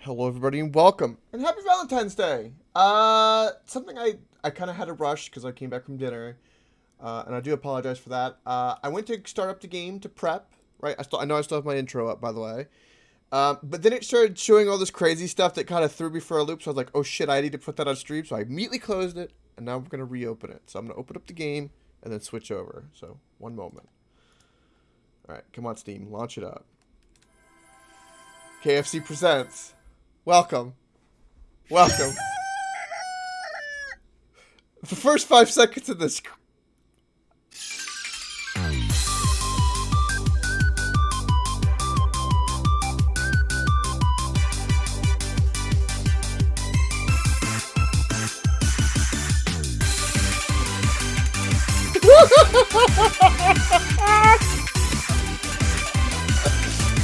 Hello everybody and welcome and happy Valentine's Day. Something I kind of had to rush because I came back from dinner, and I do apologize for that. I went to start up the game to prep, right? I know I still have my intro up, by the way. But then it started showing all this crazy stuff that kind of threw me for a loop. So I was like, oh shit, I need to put that on stream. So I immediately closed it, and now we're gonna reopen it. So I'm gonna open up the game and then switch over. So one moment. All right, come on Steam, launch it up. KFC presents. Welcome. Welcome. The first 5 seconds of this.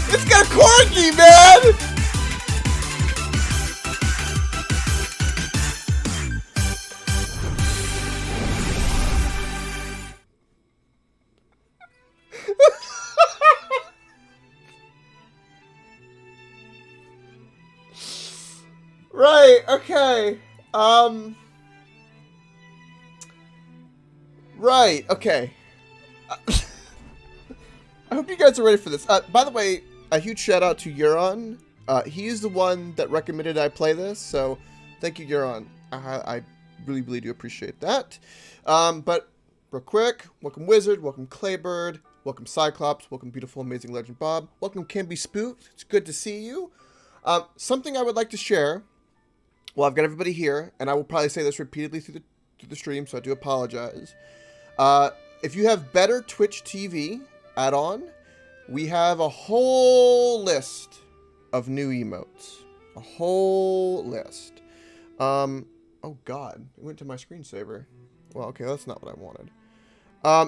It's got a corgi, man! Right, okay. Right, okay. I hope you guys are ready for this. By the way, a huge shout out to Euron. He's the one that recommended I play this, so thank you, Euron. I really, really do appreciate that. But real quick, welcome Wizard, welcome Claybird, welcome Cyclops, welcome beautiful, amazing Legend Bob, welcome Can Be Spooked. It's good to see you. Something I would like to share. Well, I've got everybody here, and I will probably say this repeatedly through the stream, so I do apologize. If you have better Twitch TV add-on, we have a whole list of new emotes. A whole list. Oh god, it went to my screensaver. Well, okay, that's not what I wanted.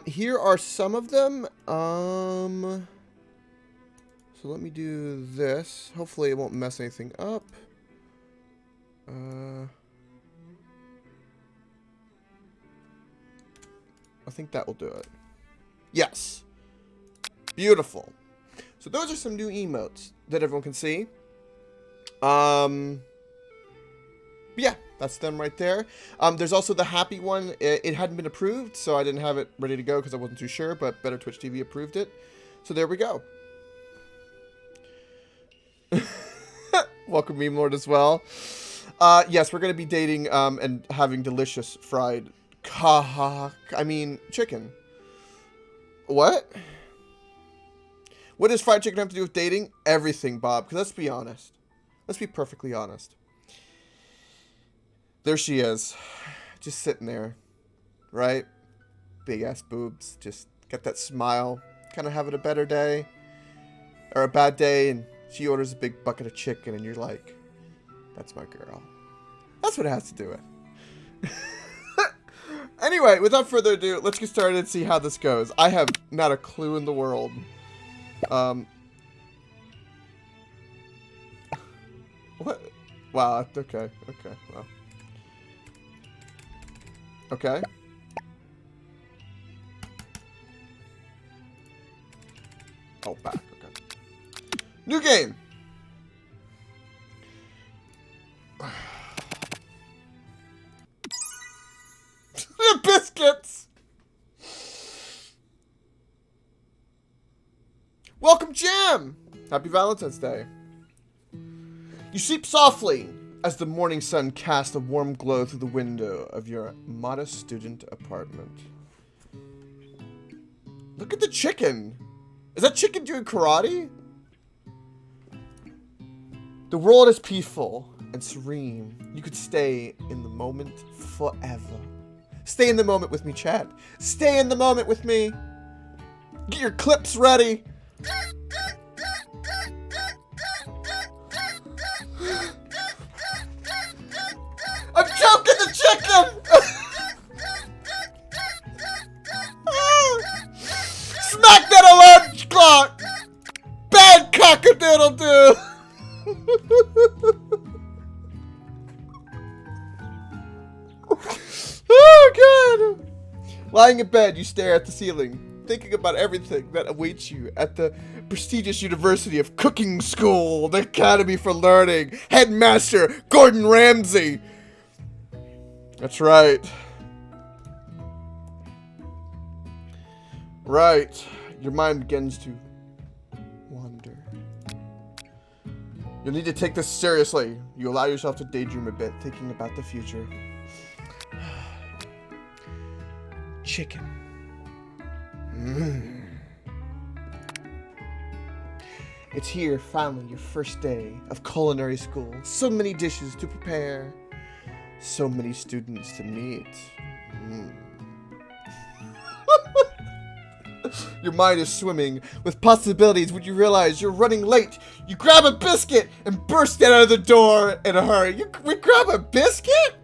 Here are some of them. So let me do this. Hopefully it won't mess anything up. I think that will do it. Yes. Beautiful. So those are some new emotes that everyone can see. Yeah, that's them right there. There's also the happy one. It hadn't been approved, so I didn't have it ready to go because I wasn't too sure, but Better Twitch TV approved it. So there we go. Welcome, Meme Lord, as well. Yes, we're going to be dating and having delicious fried chicken. What? What does fried chicken have to do with dating? Everything, Bob, because let's be honest. Let's be perfectly honest. There she is. Just sitting there. Right? Big ass boobs. Just got that smile. Kind of having a better day. Or a bad day, and she orders a big bucket of chicken, and you're like, that's my girl. That's what it has to do with. Anyway, without further ado, let's get started and see how this goes. I have not a clue in the world. What? Wow, okay, well. Okay. Oh, back, okay. New game! The biscuits! Welcome, Jam! Happy Valentine's Day. You sleep softly as the morning sun casts a warm glow through the window of your modest student apartment. Look at the chicken! Is that chicken doing karate? The world is peaceful and serene. You could stay in the moment forever. Stay in the moment with me, chat. Stay in the moment with me. Get your clips ready. I'm choking the chicken! Smack that alarm clock! Bad cock-a-doodle-doo! Oh, God! Lying in bed, you stare at the ceiling. thinking about everything that awaits you at the prestigious University of Cooking School, the Academy for Learning, Headmaster Gordon Ramsay. That's right. Right. Your mind begins to wander. You'll need to take this seriously. You allow yourself to daydream a bit, thinking about the future. Chicken. It's here, finally, your first day of culinary school. So many dishes to prepare. So many students to meet. Your mind is swimming with possibilities when you realize you're running late. You grab a biscuit and burst out of the door in a hurry. We grab a biscuit?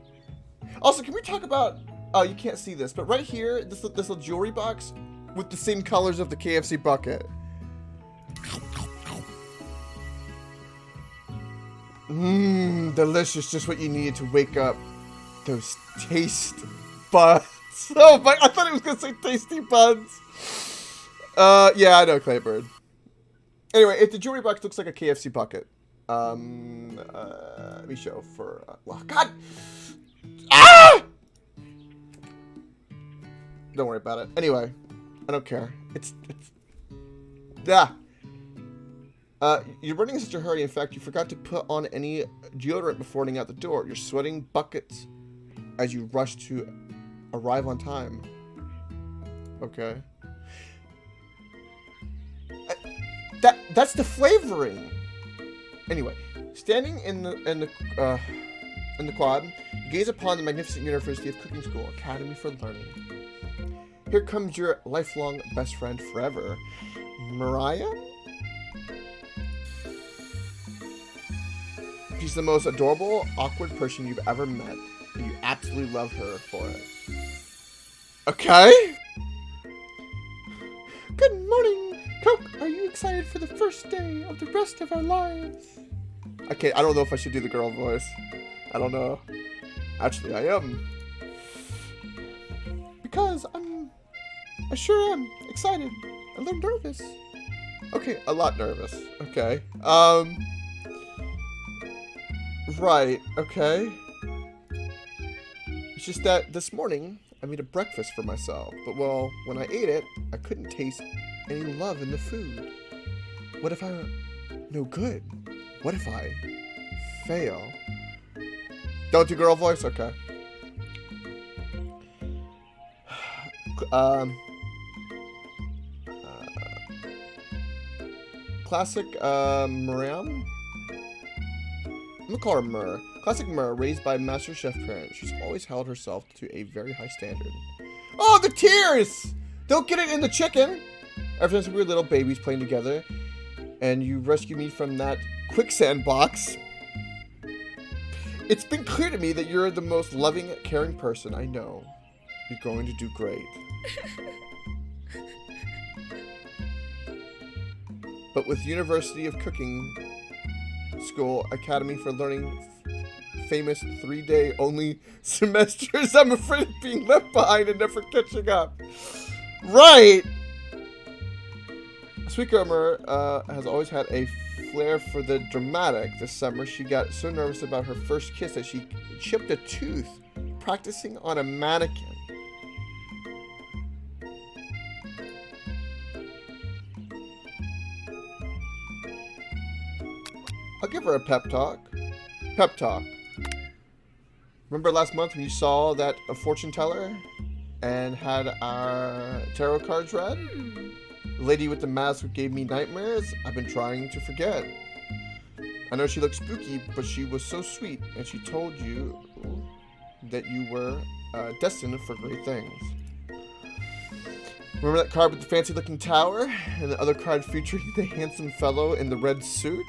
Also, can we talk about... Oh, you can't see this, but right here, this little jewelry box with the same colors of the KFC bucket. Delicious. Just what you needed to wake up those taste buds. Oh my, I thought it was going to say tasty buds. Yeah, I know, Claybird. Anyway, if the jewelry box looks like a KFC bucket, let me show for, well, God! Ah! Don't worry about it. Anyway, I don't care. You're running in such a hurry. In fact, you forgot to put on any deodorant before running out the door. You're sweating buckets as you rush to arrive on time. Okay. That's the flavoring. Anyway, standing in the quad, you gaze upon the magnificent University of Cooking School, Academy for Learning. Here comes your lifelong best friend forever, Mariah. She's the most adorable, awkward person you've ever met, and you absolutely love her for it. Okay? Good morning, Coke. Are you excited for the first day of the rest of our lives? Okay, I don't know if I should do the girl voice. I don't know. Actually, I am. Because I sure am excited. A little nervous. Okay, a lot nervous. Okay. Right, okay. It's just that this morning, I made a breakfast for myself. But, well, when I ate it, I couldn't taste any love in the food. What if I'm no good? What if I fail? Don't do girl voice? Okay. Classic, Miriam? I'm gonna call her Mur. Classic Mur, raised by Master Chef parents. She's always held herself to a very high standard. Oh, the tears! Don't get it in the chicken! Ever since we were little babies playing together, and you rescued me from that quicksand box, it's been clear to me that you're the most loving, caring person I know. You're going to do great. But with University of Cooking School, Academy for Learning, famous 3-day only semesters, I'm afraid of being left behind and never catching up. Right! Sweet Gomer has always had a flair for the dramatic. This summer, she got so nervous about her first kiss that she chipped a tooth practicing on a mannequin. I'll give her a pep talk. Pep talk. Remember last month when you saw that a fortune teller and had our tarot cards read? The lady with the mask who gave me nightmares? I've been trying to forget. I know she looked spooky, but she was so sweet, and she told you that you were destined for great things. Remember that card with the fancy-looking tower, and the other card featuring the handsome fellow in the red suit?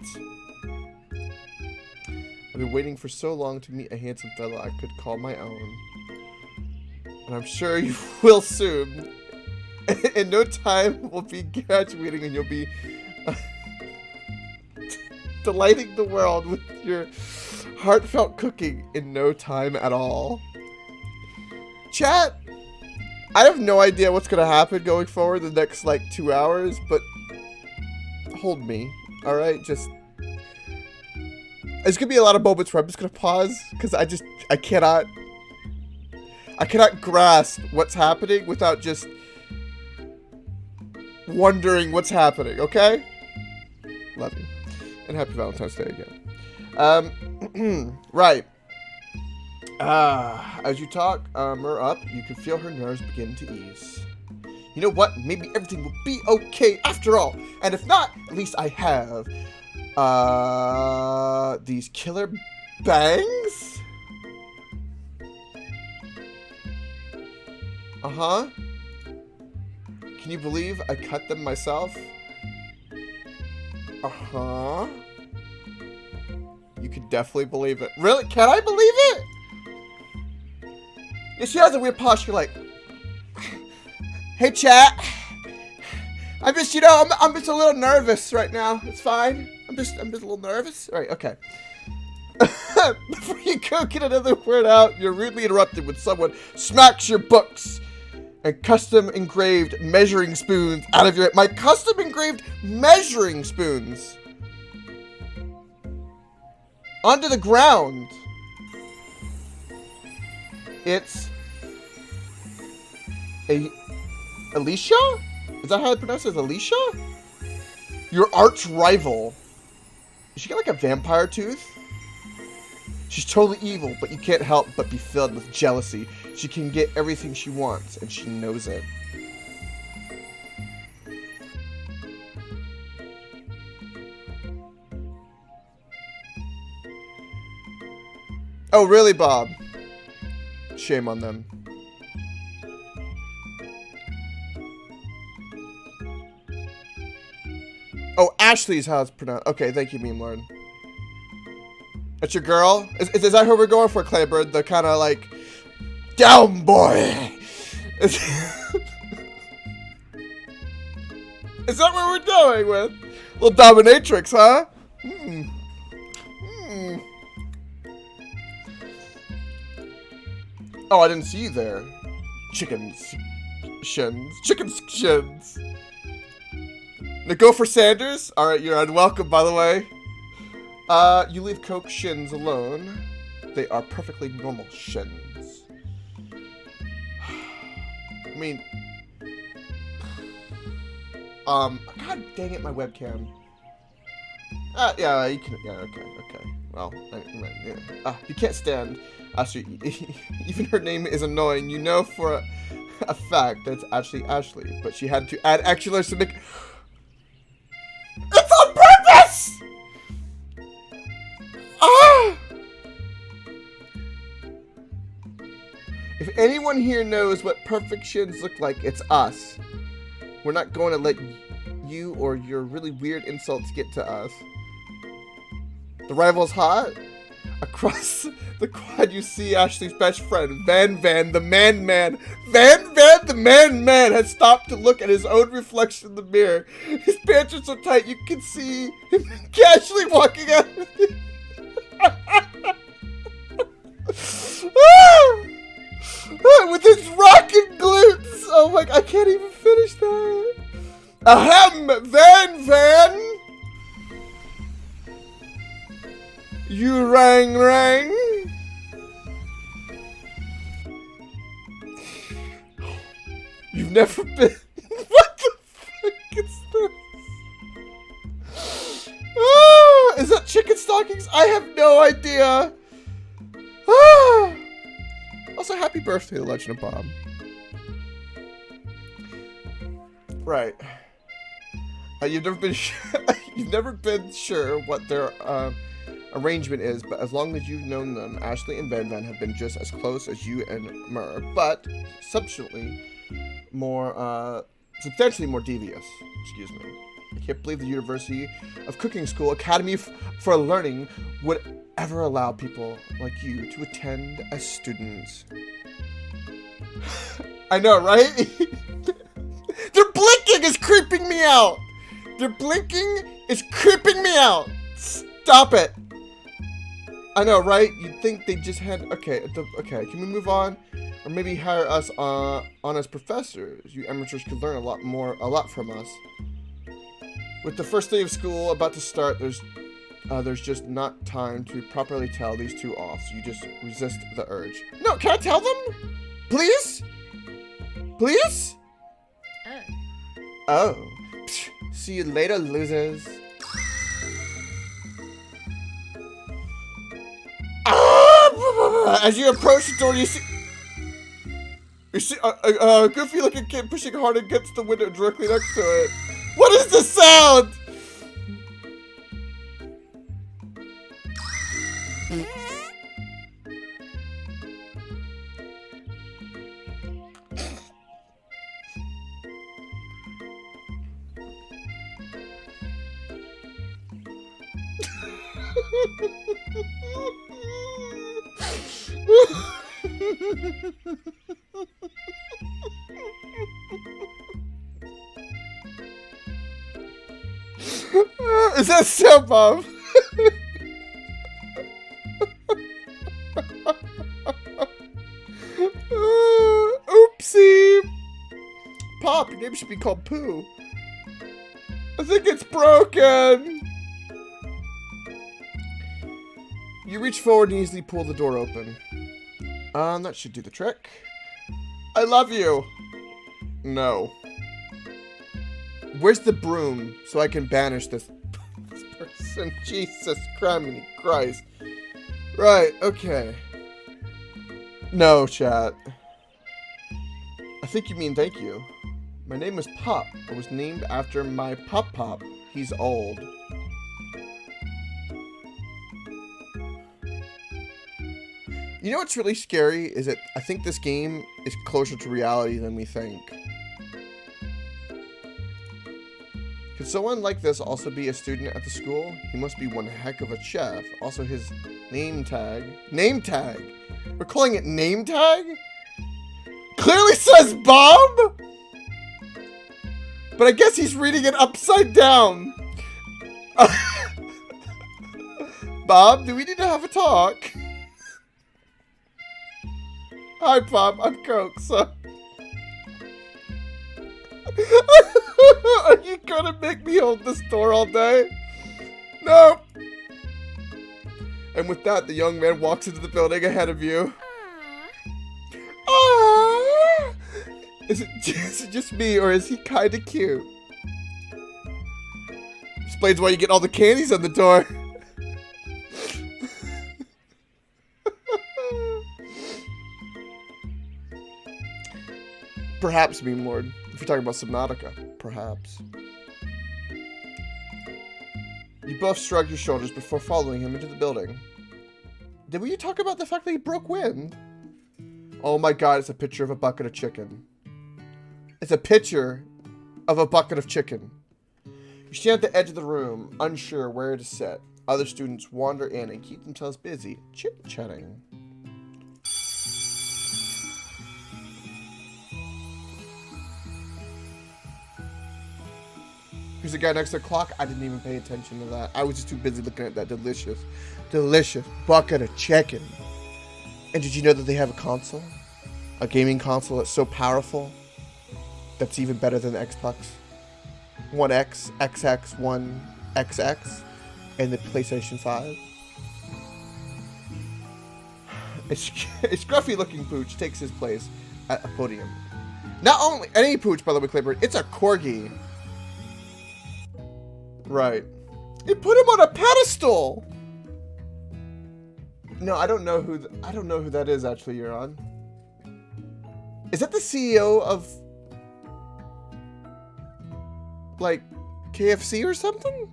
I've been waiting for so long to meet a handsome fellow I could call my own. And I'm sure you will soon. In no time, we'll be graduating and you'll be delighting the world with your heartfelt cooking in no time at all. Chat, I have no idea what's gonna happen going forward the next like 2 hours, but hold me, all right? Just there's gonna be a lot of moments where I'm just gonna pause because I cannot grasp what's happening without just wondering what's happening. Okay? Love you, and happy Valentine's Day again. Right. As you talk her up, you can feel her nerves begin to ease. You know what? Maybe everything will be okay after all. And if not, at least I have, these killer bangs? Uh-huh. Can you believe I cut them myself? Uh-huh. You can definitely believe it. Really? Can I believe it? Yeah, she has a weird posture like, hey chat, I'm just, you know, I'm just a little nervous right now. It's fine. I'm just a little nervous. All right, okay. Before you go get another word out, you're rudely interrupted when someone smacks your books and custom engraved measuring spoons out of your head. My custom engraved measuring spoons onto the ground. It's Alicia? Is that how I pronounce it? Alicia? Your arch rival. Does she got like a vampire tooth? She's totally evil, but you can't help but be filled with jealousy. She can get everything she wants, and she knows it. Oh, really, Bob? Shame on them. Oh, Ashley's how it's pronounced. Okay, thank you, Meme Lord. That's your girl? Is that who we're going for, Claybird? The kind of like, down boy. Is that what we're going with? Little dominatrix, huh? Oh, I didn't see you there. Chicken shins. Now go for Sanders? Alright, you're unwelcome, by the way. You leave Coke shins alone. They are perfectly normal shins. I mean... God dang it, my webcam. Yeah, you can... Yeah, okay. Well, yeah. You can't stand... even her name is annoying. You know for a fact that it's actually Ashley, but she had to add extra letters to make... It's on purpose! Ah! If anyone here knows what perfect shins look like, it's us. We're not going to let you or your really weird insults get to us. The rival's hot? Across the quad, you see Ashley's best friend, Van the Man. Van the Man has stopped to look at his own reflection in the mirror. His pants are so tight you can see him casually walking out. With his rockin' glutes. Oh my, I can't even finish that. Ahem, Van. You rang. You've never been... What the fuck is this? Is that chicken stockings? I have no idea. Also, happy birthday, The Legend of Bob. Right. You've never been sure what their arrangement is, but as long as you've known them, Ashley and Van have been just as close as you and Mur, but substantially more devious. Excuse me. I can't believe the University of Cooking School Academy for Learning would ever allow people like you to attend as students. I know, right? Their blinking is creeping me out. Stop it. I know, right? You'd think they just had... Okay, can we move on? Or maybe hire us on as professors. You amateurs could learn a lot from us. With the first day of school about to start, there's just not time to properly tell these two off, so you just resist the urge. No, can I tell them? Please? Please? Oh. Psh, see you later, losers. As you approach the door, you see a goofy-looking kid pushing hard against the window directly next to it. What is the sound? Is that so, Bob? Oopsie. Pop, your name should be called Pooh. I think it's broken. You reach forward and easily pull the door open. That should do the trick. I love you. No. Where's the broom so I can banish this person? Jesus Christ. Right, okay. No, chat. I think you mean thank you. My name is Pop. I was named after my Pop. He's old. You know what's really scary is that I think this game is closer to reality than we think. Could someone like this also be a student at the school? He must be one heck of a chef. Also his name tag. Name tag? We're calling it name tag? Clearly says Bob? But I guess he's reading it upside down. Bob, do we need to have a talk? Hi, Bob. I'm Coke, so... Are you gonna make me hold this door all day? Nope. And with that, the young man walks into the building ahead of you. Aww. Is it just me, or is he kinda cute? Explains why you get all the candies on the door. Perhaps, Meme Lord. If you're talking about Subnautica. Perhaps. You both shrugged your shoulders before following him into the building. Did we talk about the fact that he broke wind? Oh my god, it's a picture of a bucket of chicken. It's a picture of a bucket of chicken. You stand at the edge of the room, unsure where to sit. Other students wander in and keep themselves busy, chit-chatting. Here's the guy next to the clock. I didn't even pay attention to that. I was just too busy looking at that delicious bucket of chicken. And did you know that they have a console? A gaming console that's so powerful that's even better than the Xbox One X, XX, One XX, and the PlayStation 5. A scruffy looking pooch takes his place at a podium. Not only any pooch, by the way, Claybird, it's a corgi. Right. They put him on a pedestal. No, I don't know who that is actually, Euron. Is that the CEO of like KFC or something?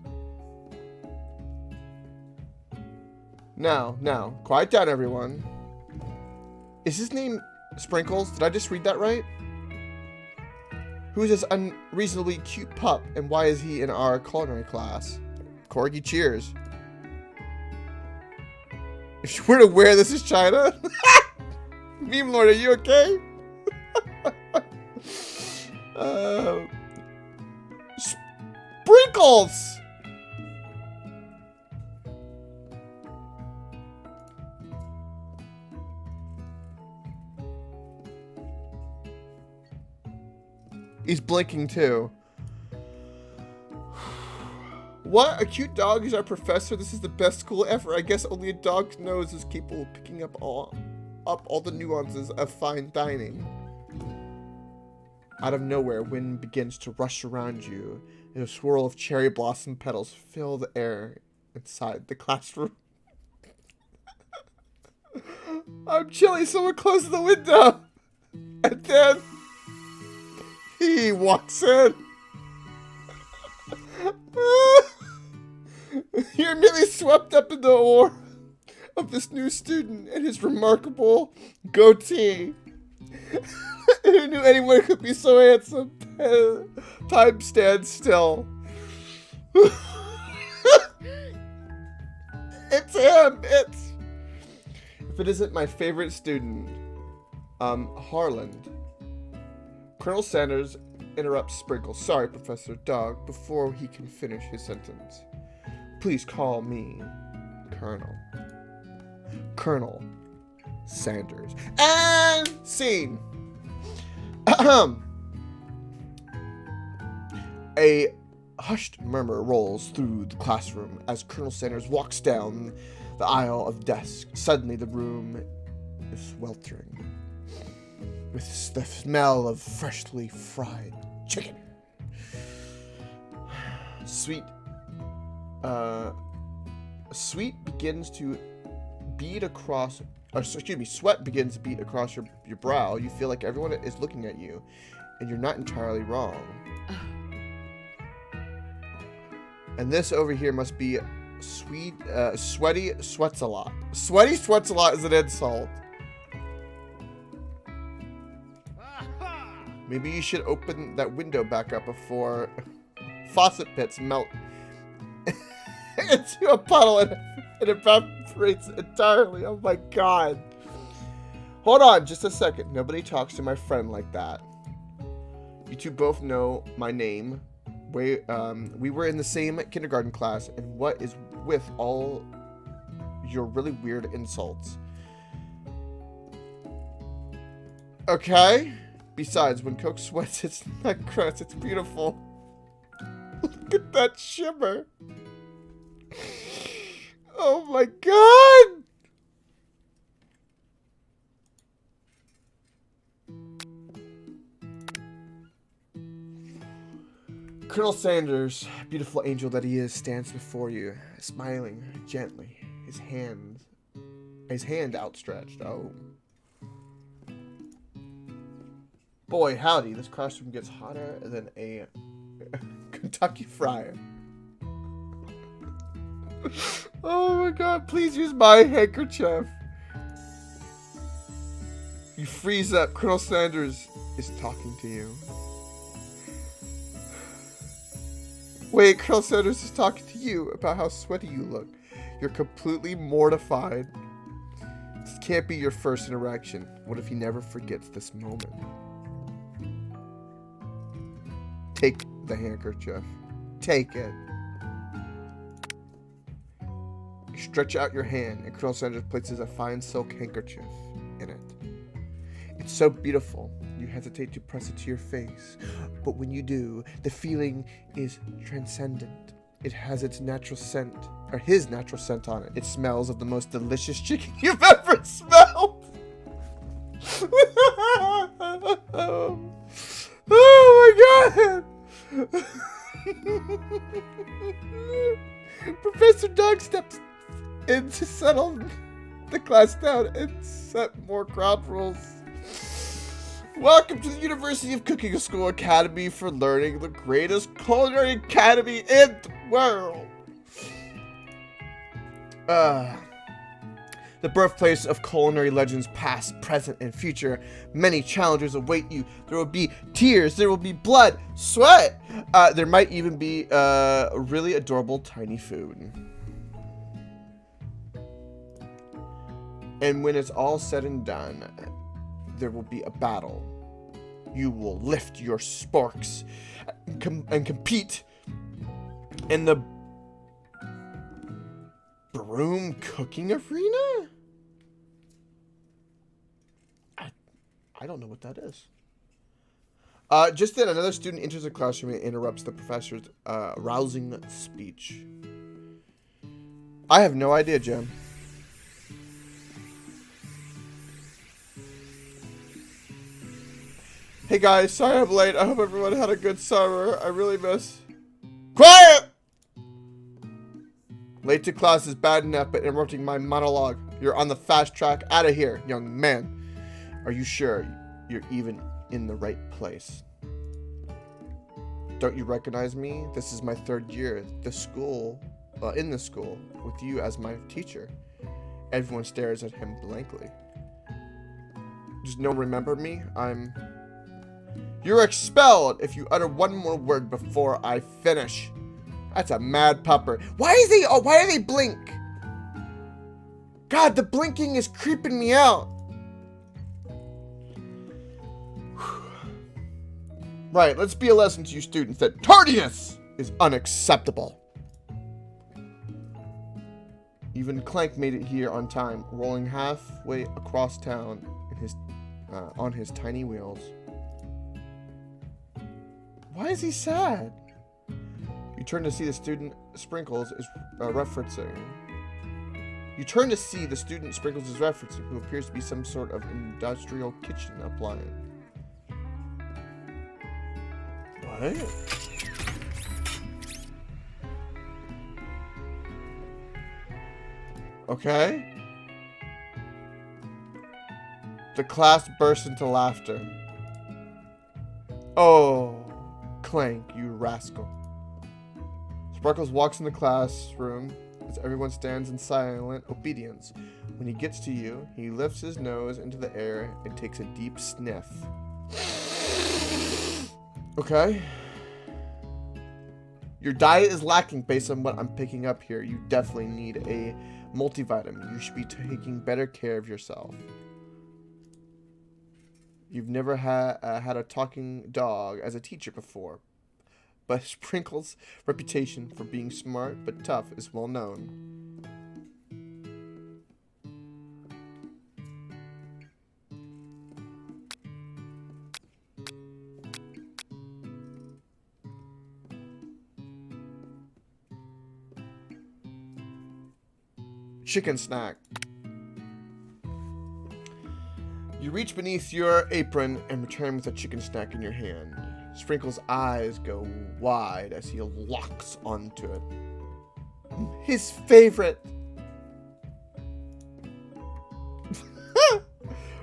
Now, quiet down everyone. Is his name Sprinkles? Did I just read that right? Who's this unreasonably cute pup, and why is he in our culinary class? Corgi, cheers. If you were to wear this as China... Meme Lord, are you okay? Sprinkles! He's blinking too. What? A cute dog is our professor? This is the best school ever. I guess only a dog's nose is capable of picking up all the nuances of fine dining. Out of nowhere, wind begins to rush around you, and a swirl of cherry blossom petals fill the air inside the classroom. I'm chilly, someone closes the window. And then he walks in. You're immediately swept up in the aura of this new student and his remarkable goatee. Who knew anyone could be so handsome? Time stands still. It's him. If it isn't my favorite student, Harland. Colonel Sanders interrupts Sprinkle. Sorry, Professor Dog, before he can finish his sentence. Please call me Colonel. Colonel Sanders. And scene. A hushed murmur rolls through the classroom as Colonel Sanders walks down the aisle of desks. Suddenly the room is sweltering with the smell of freshly fried chicken. Sweat begins to bead across your brow. You feel like everyone is looking at you, and you're not entirely wrong. And this over here must be Sweaty Sweats a Lot. Sweaty Sweats a Lot is an insult. Maybe you should open that window back up before faucet pits melt into a puddle and it evaporates entirely. Oh my god. Hold on just a second. Nobody talks to my friend like that. You two both know my name. We were in the same kindergarten class, and what is with all your really weird insults? Okay? Besides, when Coke sweats, it's not gross, it's beautiful. Look at that shimmer. Oh my god! Colonel Sanders, beautiful angel that he is, stands before you, smiling gently, his hand outstretched. Oh. Boy, howdy, this classroom gets hotter than a Kentucky Fried. Oh my god, please use my handkerchief. You freeze up. Colonel Sanders is talking to you. Wait, Colonel Sanders is talking to you about how sweaty you look. You're completely mortified. This can't be your first interaction. What if he never forgets this moment? Take the handkerchief. Take it. You stretch out your hand, and Colonel Sanders places a fine silk handkerchief in it. It's so beautiful, you hesitate to press it to your face. But when you do, the feeling is transcendent. It has its natural scent, or his natural scent on it. It smells of the most delicious chicken you've ever smelled. Oh my god! Professor Dog steps in to settle the class down and set more ground rules. Welcome to the University of Cooking School Academy for learning the greatest culinary academy in the world. The birthplace of culinary legends past, present, and future. Many challengers await you. There will be tears, there will be blood, sweat. There might even be really adorable tiny food. And when it's all said and done, there will be a battle. You will lift your sporks and compete in the broom cooking arena? I don't know what that is. Just then, another student enters the classroom and interrupts the professor's rousing speech. I have no idea, Jim. Hey guys, sorry I'm late. I hope everyone had a good summer. I really miss... Quiet! Late to class is bad enough, but interrupting my monologue. You're on the fast track. Out of here, young man. Are you sure you're even in the right place? Don't you recognize me? This is my 3rd year in the school, with you as my teacher. Everyone stares at him blankly. Does no one remember me? You're expelled if you utter one more word before I finish. That's a mad pupper. Why do they blink? God, the blinking is creeping me out. Right, let's be a lesson to you students that tardiness is unacceptable. Even Clank made it here on time, rolling halfway across town on his tiny wheels. Why is he sad? You turn to see the student Sprinkles is referencing. Who appears to be some sort of industrial kitchen appliance. What? Okay. The class bursts into laughter. Oh, Clank, you rascal. Sparkles walks in the classroom as everyone stands in silent obedience. When he gets to you, he lifts his nose into the air and takes a deep sniff. Okay. Your diet is lacking based on what I'm picking up here. You definitely need a multivitamin. You should be taking better care of yourself. You've never had a talking dog as a teacher before, but Sprinkles' reputation for being smart but tough is well known. Chicken snack. You reach beneath your apron and return with a chicken snack in your hand. Sprinkles' eyes go wide as he locks onto it. His favorite.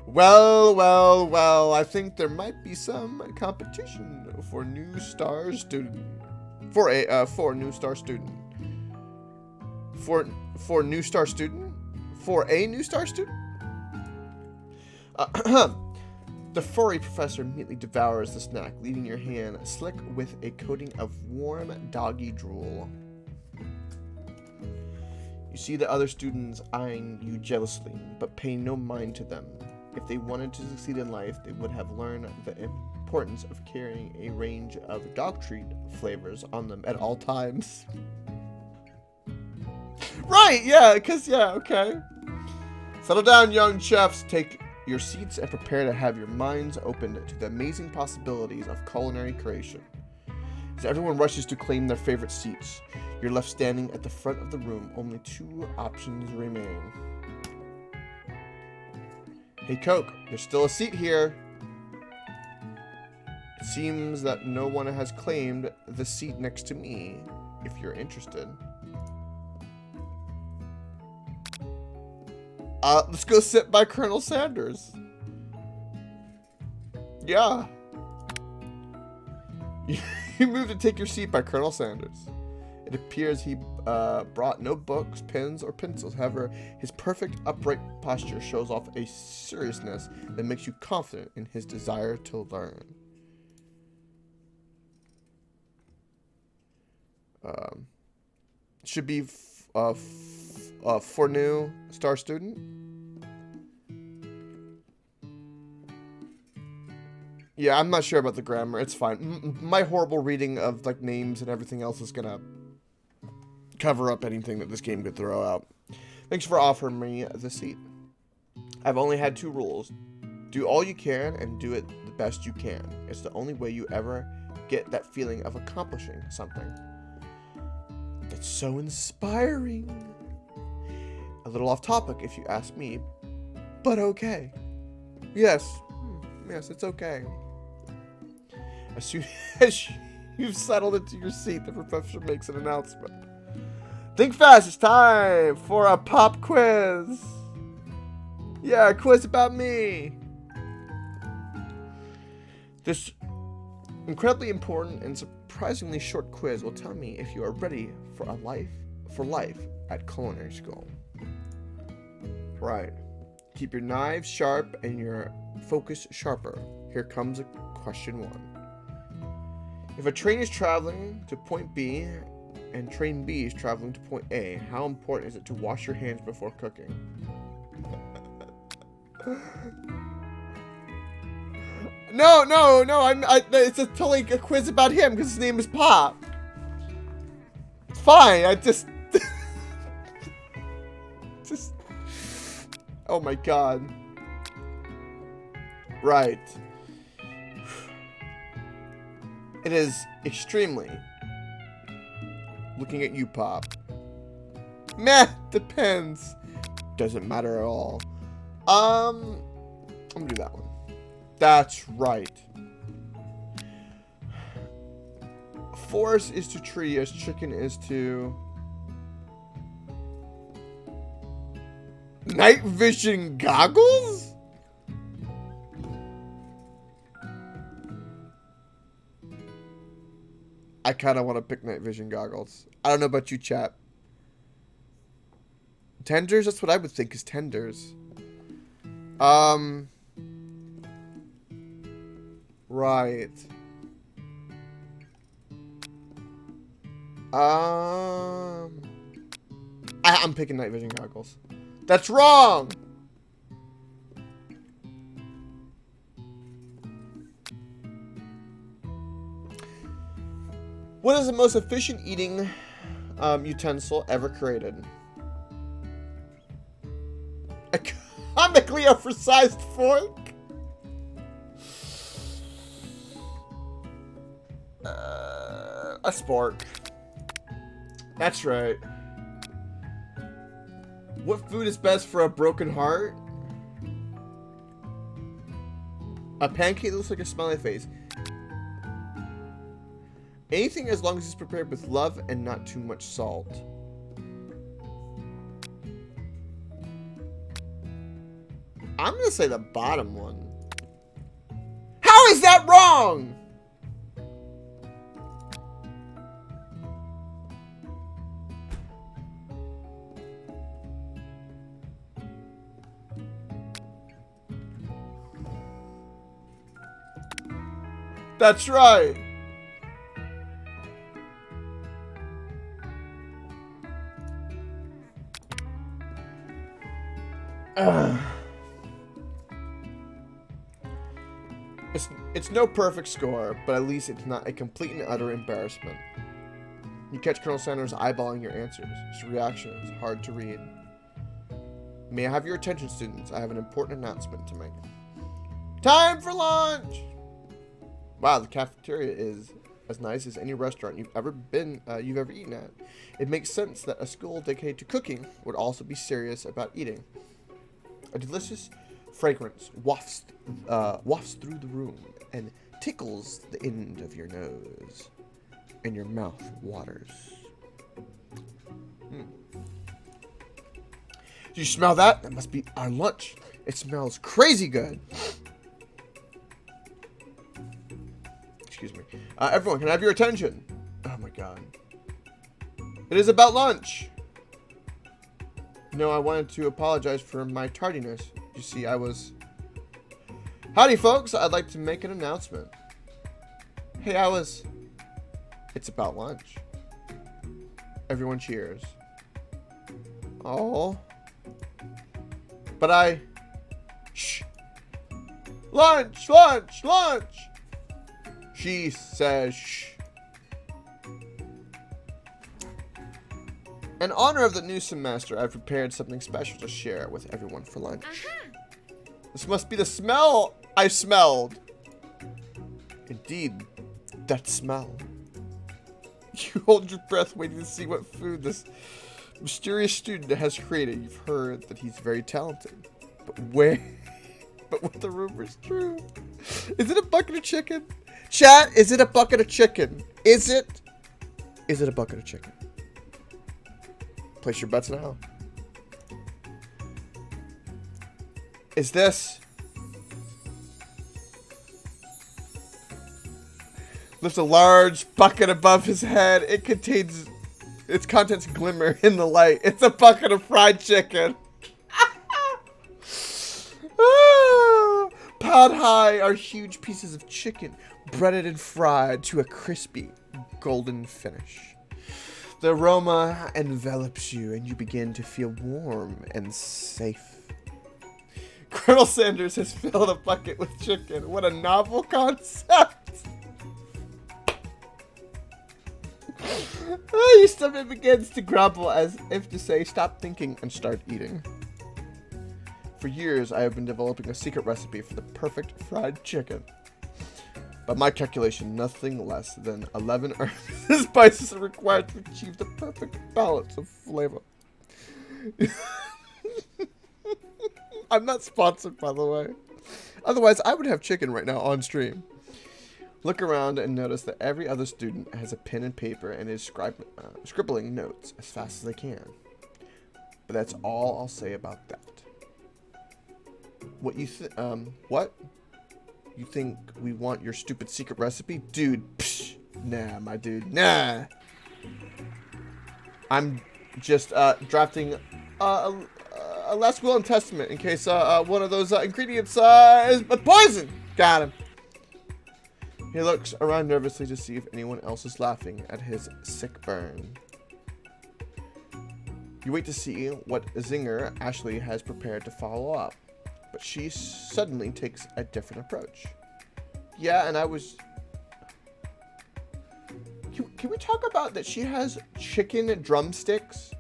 Well, I think there might be some competition for new star student. For a new star student. For new star student? For a new star student? The furry professor immediately devours the snack, leaving your hand slick with a coating of warm doggy drool. You see the other students eyeing you jealously, but pay no mind to them. If they wanted to succeed in life, they would have learned the importance of carrying a range of dog treat flavors on them at all times. Right, yeah, okay. Settle down, young chefs. Take your seats and prepare to have your minds opened to the amazing possibilities of culinary creation. As everyone rushes to claim their favorite seats, you're left standing at the front of the room. Only 2 options remain. Hey, Coke, there's still a seat here. It seems that no one has claimed the seat next to me, if you're interested. Let's go sit by Colonel Sanders. Yeah. You move to take your seat by Colonel Sanders. It appears he brought no books, pens, or pencils. However, his perfect upright posture shows off a seriousness that makes you confident in his desire to learn. Should be for new star student. Yeah, I'm not sure about the grammar. It's fine. My horrible reading of like names and everything else is gonna cover up anything that this game could throw out. Thanks for offering me the seat. I've only had 2 rules. Do all you can and do it best you can. It's the only way you ever get that feeling of accomplishing something. It's so inspiring. A little off topic if you ask me, but okay. Yes, it's okay. As soon as you've settled into your seat, the professor makes an announcement. Think fast, it's time for a pop quiz. Yeah, a quiz about me. This incredibly important and surprisingly short quiz will tell me if you are ready for life at culinary school. Right. Keep your knives sharp and your focus sharper. Here comes question 1. If a train is traveling to point B and train B is traveling to point A, how important is it to wash your hands before cooking? No, it's totally a quiz about him because his name is Pop. It's fine, I just... Oh my god. Right. It is extremely. Looking at you, Pop. Meh, depends. Doesn't matter at all. I'm gonna do that one. That's right. Forest is to tree as chicken is to... Night vision goggles? I kind of want to pick night vision goggles. I don't know about you, chat. Tenders? That's what I would think is tenders. Right. I'm picking night vision goggles. That's wrong! What is the most efficient eating utensil ever created? A comically oversized fork? A spork. That's right. What food is best for a broken heart? A pancake that looks like a smiley face. Anything as long as it's prepared with love and not too much salt. I'm gonna say the bottom one. How is that wrong? That's right. It's no perfect score, but at least it's not a complete and utter embarrassment. You catch Colonel Sanders eyeballing your answers. His reaction is hard to read. May I have your attention, students? I have an important announcement to make. Time for lunch! Wow, the cafeteria is as nice as any restaurant you've ever eaten at. It makes sense that a school dedicated to cooking would also be serious about eating. A delicious fragrance wafts through the room and tickles the end of your nose, and your mouth waters. Do you smell that? That must be our lunch. It smells crazy good. Excuse me. Everyone, can I have your attention? Oh my god. It is about lunch. No, I wanted to apologize for my tardiness. You see, I was... Howdy, folks. I'd like to make an announcement. Hey, It's about lunch. Everyone cheers. Oh. But Shh. Lunch, lunch, lunch. She says shh. In honor of the new semester, I've prepared something special to share with everyone for lunch. This must be the smell I smelled. Indeed, that smell. You hold your breath waiting to see what food this mysterious student has created. You've heard that he's very talented. But where? But what the rumor's true? Is it a bucket of chicken? Chat, is it a bucket of chicken? Is it? Is it a bucket of chicken? Place your bets now. Is this? Lifts a large bucket above his head. It contains, its contents glimmer in the light. It's a bucket of fried chicken. Piled high are huge pieces of chicken, breaded and fried to a crispy, golden finish. The aroma envelops you, and you begin to feel warm and safe. Colonel Sanders has filled a bucket with chicken. What a novel concept! Your stomach begins to grumble as if to say, stop thinking and start eating. For years, I have been developing a secret recipe for the perfect fried chicken. By my calculation, nothing less than 11 herbs and spices are required to achieve the perfect balance of flavor. I'm not sponsored, by the way. Otherwise, I would have chicken right now on stream. Look around and notice that every other student has a pen and paper and is scribbling notes as fast as they can. But that's all I'll say about that. What? You think we want your stupid secret recipe? Dude, psh, nah, my dude, nah. I'm just drafting a last will and testament in case one of those ingredients is poison. Got him. He looks around nervously to see if anyone else is laughing at his sick burn. You wait to see what zinger Ashley has prepared to follow up, but she suddenly takes a different approach. Yeah, and I was... Can we talk about that she has chicken drumsticks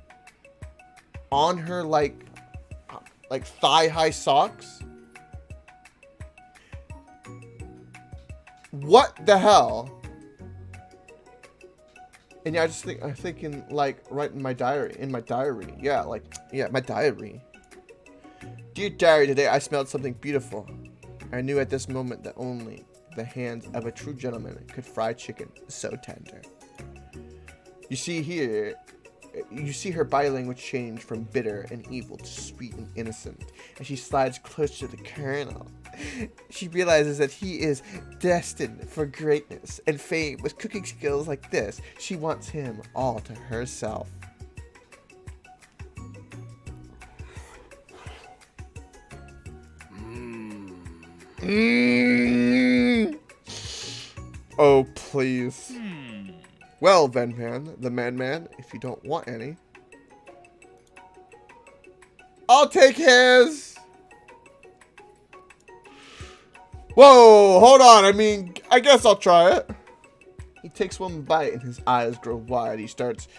on her, like thigh-high socks? What the hell? And yeah, I'm thinking like right in my diary. Yeah, my diary. Dear diary, today I smelled something beautiful. I knew at this moment that only the hands of a true gentleman could fry chicken so tender. You see her body language change from bitter and evil to sweet and innocent as she slides closer to the colonel. She realizes that he is destined for greatness and fame. With cooking skills like this, she wants him all to herself. Oh, please. Well, then, man, the man, if you don't want any, I'll take his. Whoa, hold on. I mean, I guess I'll try it. He takes one bite and his eyes grow wide. He starts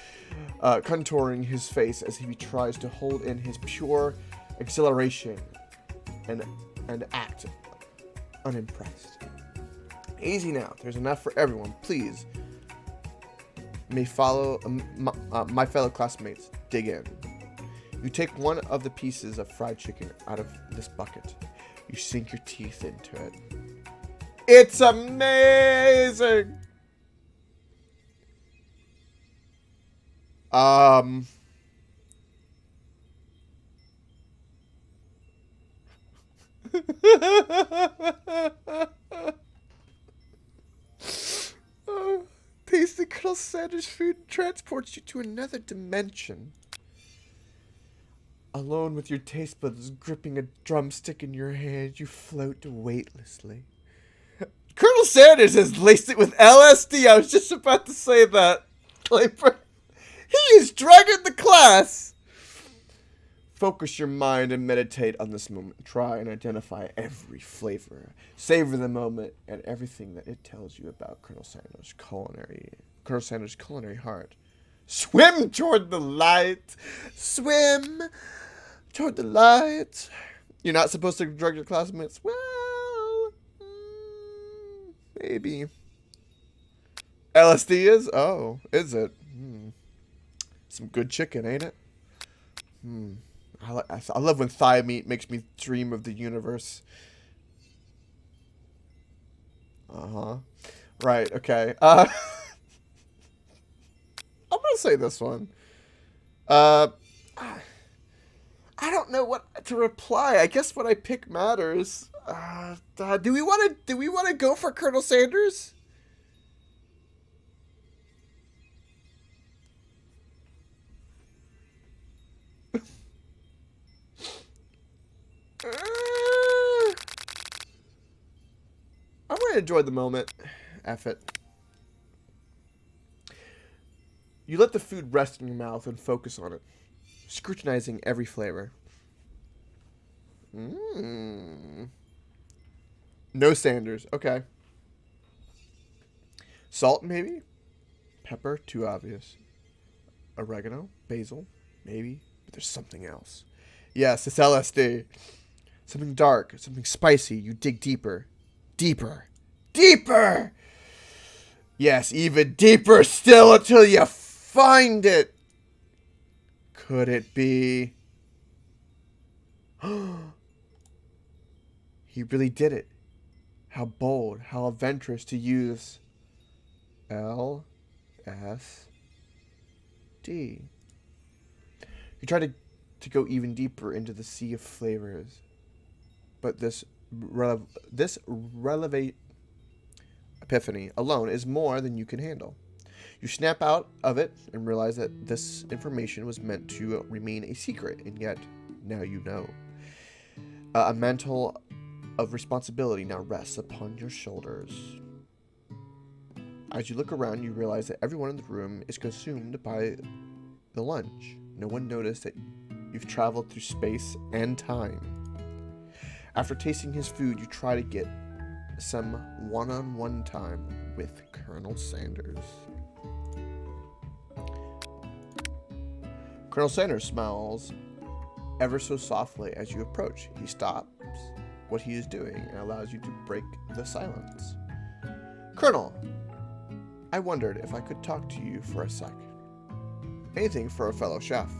contouring his face as if he tries to hold in his pure exhilaration and act unimpressed. Easy now. There's enough for everyone. Please. May follow my fellow classmates. Dig in. You take one of the pieces of fried chicken out of this bucket. You sink your teeth into it. It's amazing! Tasting Colonel Sanders' food transports you to another dimension. Alone with your taste buds gripping a drumstick in your hand, you float weightlessly. Colonel Sanders has laced it with LSD. I was just about to say that. He is drugging the class. Focus your mind and meditate on this moment. Try and identify every flavor. Savor the moment and everything that it tells you about Colonel Sanders' culinary heart. Swim toward the light. Swim toward the light. You're not supposed to drug your classmates. Well, Maybe. LSD is? Oh, is it? Some good chicken, ain't it? I love when thigh meat makes me dream of the universe. Uh-huh. Right, okay. I'm gonna say this one. I don't know what to reply. I guess what I pick matters. Do we want to go for Colonel Sanders? I'm gonna enjoy the moment. F it. You let the food rest in your mouth and focus on it, scrutinizing every flavor. No Sanders. Okay. Salt, maybe? Pepper, too obvious. Oregano, basil, maybe. But there's something else. Yes, it's LSD. Something dark, something spicy. You dig deeper. Deeper. Deeper! Yes, even deeper still until you find it. Could it be? He really did it. How bold, how adventurous to use LSD. You try to go even deeper into the sea of flavors, but this relevant epiphany alone is more than you can handle. You snap out of it and realize that this information was meant to remain a secret, and yet now you know. A mantle of responsibility now rests upon your shoulders. As you look around, you realize that everyone in the room is consumed by the lunch. No one noticed that you've traveled through space and time. After tasting his food, you try to get some one-on-one time with Colonel Sanders. Colonel Sanders smiles ever so softly as you approach. He stops what he is doing and allows you to break the silence. Colonel, I wondered if I could talk to you for a sec. Anything for a fellow chef.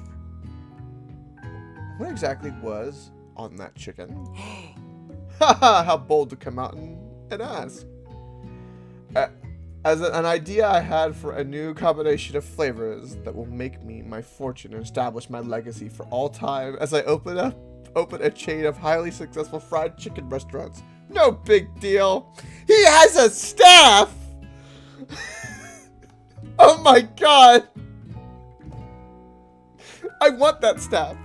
What exactly was on that chicken? Haha, how bold to come out and ask. As an idea I had for a new combination of flavors that will make me my fortune and establish my legacy for all time as I open a chain of highly successful fried chicken restaurants. No big deal. He has a staff! Oh my god! I want that staff.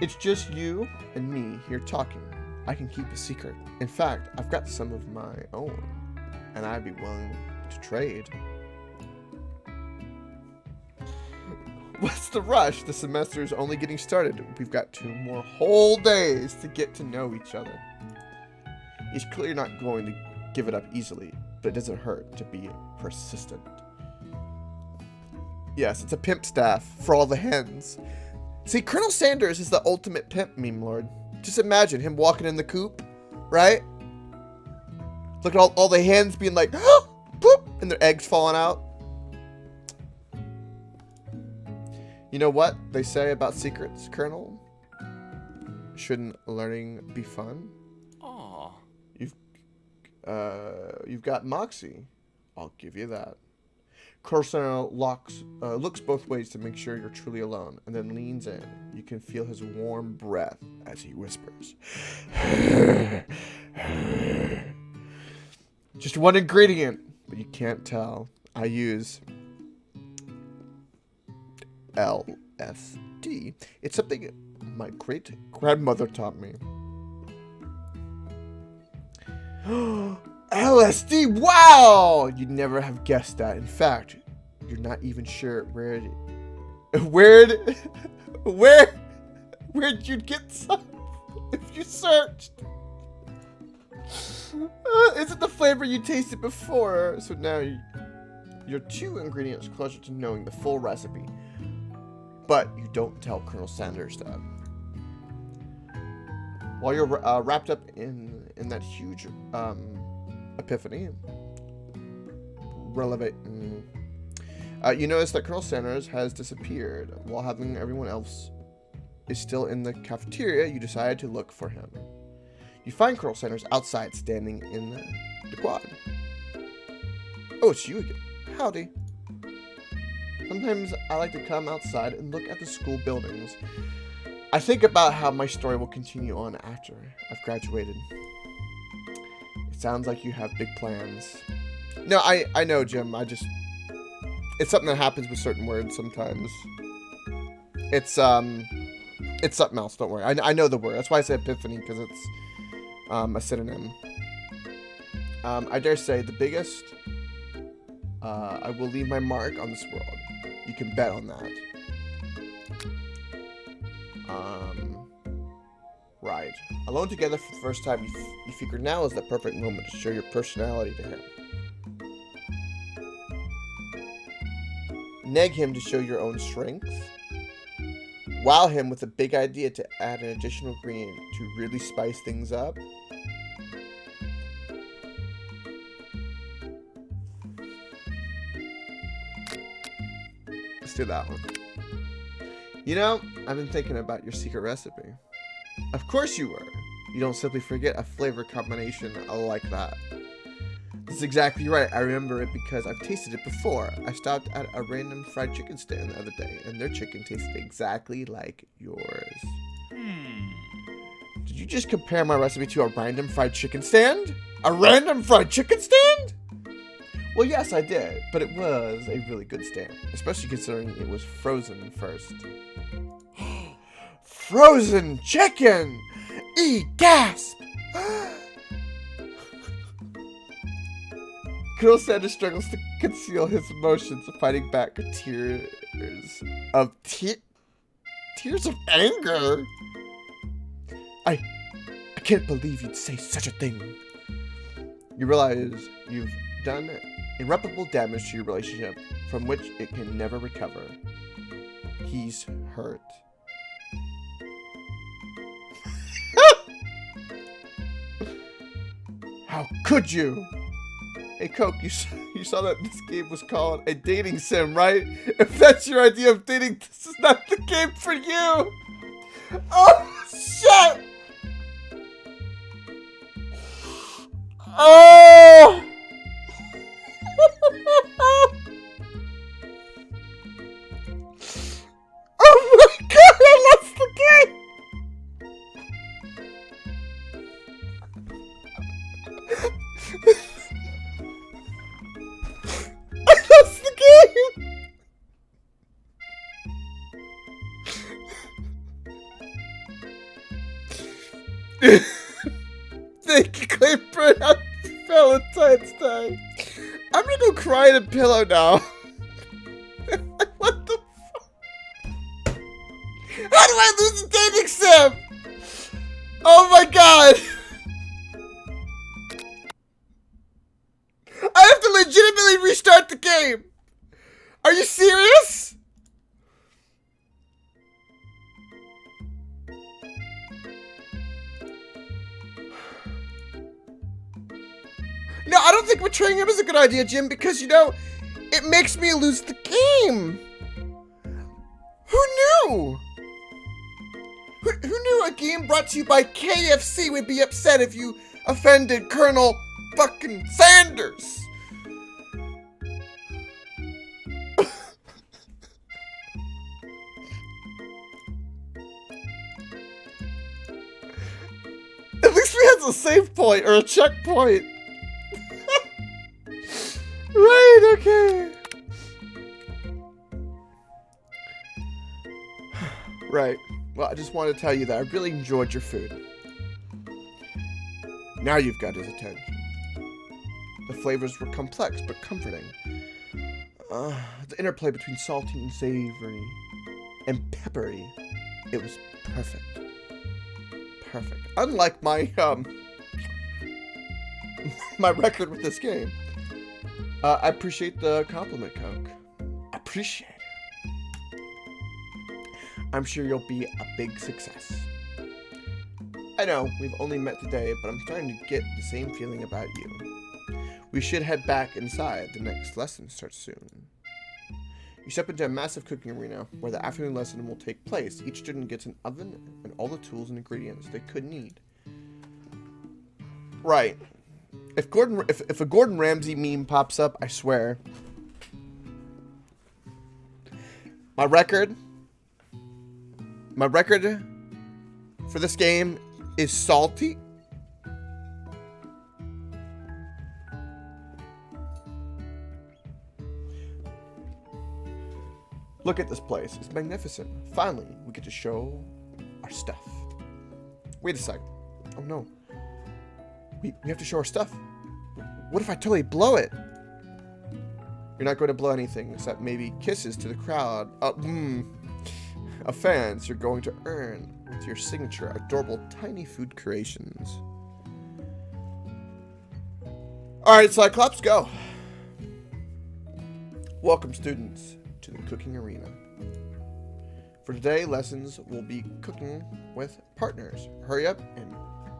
It's just you and me here talking. I can keep a secret. In fact, I've got some of my own, and I'd be willing to trade. What's the rush? The semester is only getting started. We've got 2 more whole days to get to know each other. He's clearly not going to give it up easily, but it doesn't hurt to be persistent. Yes, it's a pimp staff for all the hens. See, Colonel Sanders is the ultimate pimp, meme lord. Just imagine him walking in the coop, right? Look at all the hens being like, oh, boop, and their eggs falling out. You know what they say about secrets, Colonel? Shouldn't learning be fun? Aw. You've got moxie. I'll give you that. Colonel looks both ways to make sure you're truly alone, and then leans in. You can feel his warm breath as he whispers. Just one ingredient, but you can't tell. I use LSD. It's something my great-grandmother taught me. LSD! Wow! You'd never have guessed that. In fact, you're not even sure where'd you get some if you searched. Is it the flavor you tasted before? So now you're 2 ingredients closer to knowing the full recipe. But you don't tell Colonel Sanders that. While you're wrapped up in that huge Epiphany. Relevate. You notice that Colonel Sanders has disappeared. While having everyone else is still in the cafeteria, you decide to look for him. You find Colonel Sanders outside, standing in the quad. Oh, it's you again. Howdy. Sometimes I like to come outside and look at the school buildings. I think about how my story will continue on after I've graduated. It sounds like you have big plans. No, I know, Jim. It's something that happens with certain words sometimes. It's something else. Don't worry. I know the word. That's why I say epiphany, because it's a synonym. I dare say the biggest. I will leave my mark on this world. You can bet on that. Right. Alone together for the first time, you figure now is the perfect moment to show your personality to him. Neg him to show your own strength. Wow him with a big idea to add an additional green to really spice things up. Let's do that one. You know, I've been thinking about your secret recipe. Of course you were. You don't simply forget a flavor combination like that. That's exactly right. I remember it because I've tasted it before. I stopped at a random fried chicken stand the other day, and their chicken tasted exactly like yours. Did you just compare my recipe to a random fried chicken stand? A random fried chicken stand? Well, yes, I did, but it was a really good stand, especially considering it was frozen first. Frozen chicken! Gasp! Colonel Sanders struggles to conceal his emotions, fighting back tears of anger. I can't believe you'd say such a thing. You realize you've done irreparable damage to your relationship, from which it can never recover. He's hurt. How could you? Hey, Coke, you saw that this game was called a dating sim, right? If that's your idea of dating, this is not the game for you! Oh, shit! Oh! Oh my god, I lost the game! I lost the game! Thank you, Clayburn. Happy Valentine's Day. I'm gonna go cry in a pillow now. What the fuck? How do I lose a dating sim? Oh my god! I have to legitimately restart the game! Are you serious? No, I don't think betraying him is a good idea, Jim, because, you know, it makes me lose the game. Who knew? Who knew a game brought to you by KFC would be upset if you offended Colonel fucking Sanders? At least we had a save point or a checkpoint. Right, okay. Right. Well, I just wanted to tell you that I really enjoyed your food. Now you've got his attention. The flavors were complex but comforting. The interplay between salty and savory and peppery, it was perfect. Perfect. Unlike my my record with this game. I appreciate the compliment, Coke. Appreciate it. I'm sure you'll be a big success. I know, we've only met today, but I'm starting to get the same feeling about you. We should head back inside. The next lesson starts soon. You step into a massive cooking arena where the afternoon lesson will take place. Each student gets an oven and all the tools and ingredients they could need. Right. If a Gordon Ramsay meme pops up, I swear. My record for this game is salty. Look at this place. It's magnificent. Finally, we get to show our stuff. Wait a sec. Oh no. We have to show our stuff. What if I totally blow it? You're not going to blow anything except maybe kisses to the crowd of fans you're going to earn with your signature adorable tiny food creations. Alright, Cyclops, go. Welcome, students, to the cooking arena. For today, lessons will be cooking with partners. Hurry up and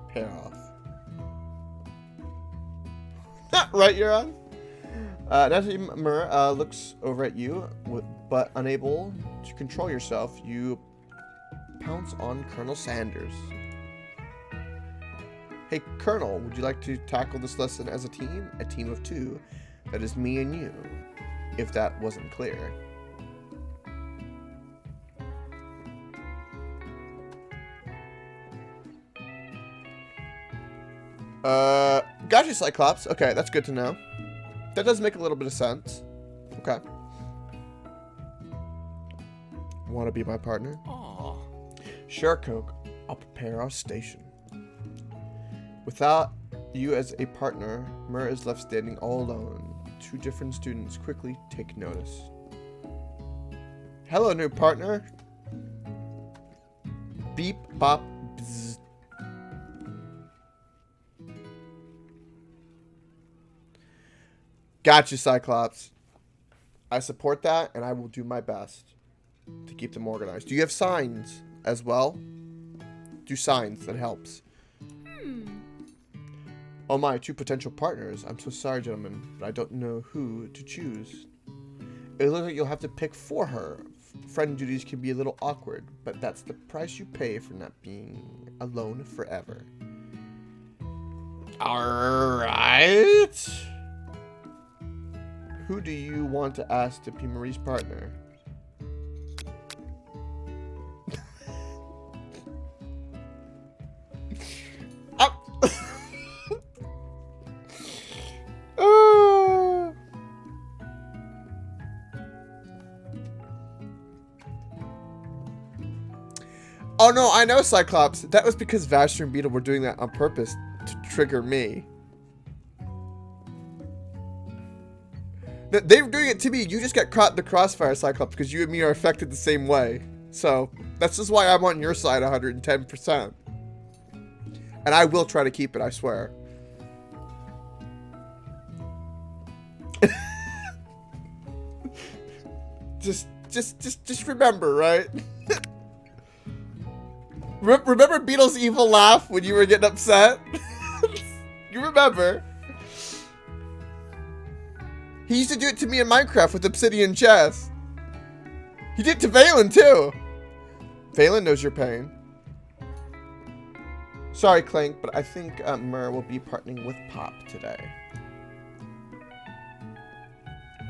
pair off. Right, you're on. Nancy Murr looks over at you, but unable to control yourself, you pounce on Colonel Sanders. Hey, Colonel, would you like to tackle this lesson as a team? A team of two. That is me and you, if that wasn't clear. Gotcha, Cyclops. Okay, that's good to know. That does make a little bit of sense. Okay. Want to be my partner? Aww. Sure, Coke. I'll prepare our station. Without you as a partner, Murr is left standing all alone. Two different students quickly take notice. Hello, new partner. Beep, bop, bzz. Gotcha, Cyclops. I support that, and I will do my best to keep them organized. Do you have signs as well? Do signs. That helps. Oh my, two potential partners. I'm so sorry, gentlemen, but I don't know who to choose. It looks like you'll have to pick for her. Friend duties can be a little awkward, but that's the price you pay for not being alone forever. Alright. Who do you want to ask to be Marie's partner? Oh no, I know, Cyclops. That was because Vasher and Beetle were doing that on purpose to trigger me. They were doing it to me. You just got caught in the crossfire, Cyclops, because you and me are affected the same way. So, that's just why I'm on your side 110%. And I will try to keep it, I swear. Just remember, right? Remember Beetle's evil laugh when you were getting upset? You remember? He used to do it to me in Minecraft with obsidian chest. He did it to Valen too. Valen knows your pain. Sorry, Clank, but I think Murr will be partnering with Pop today.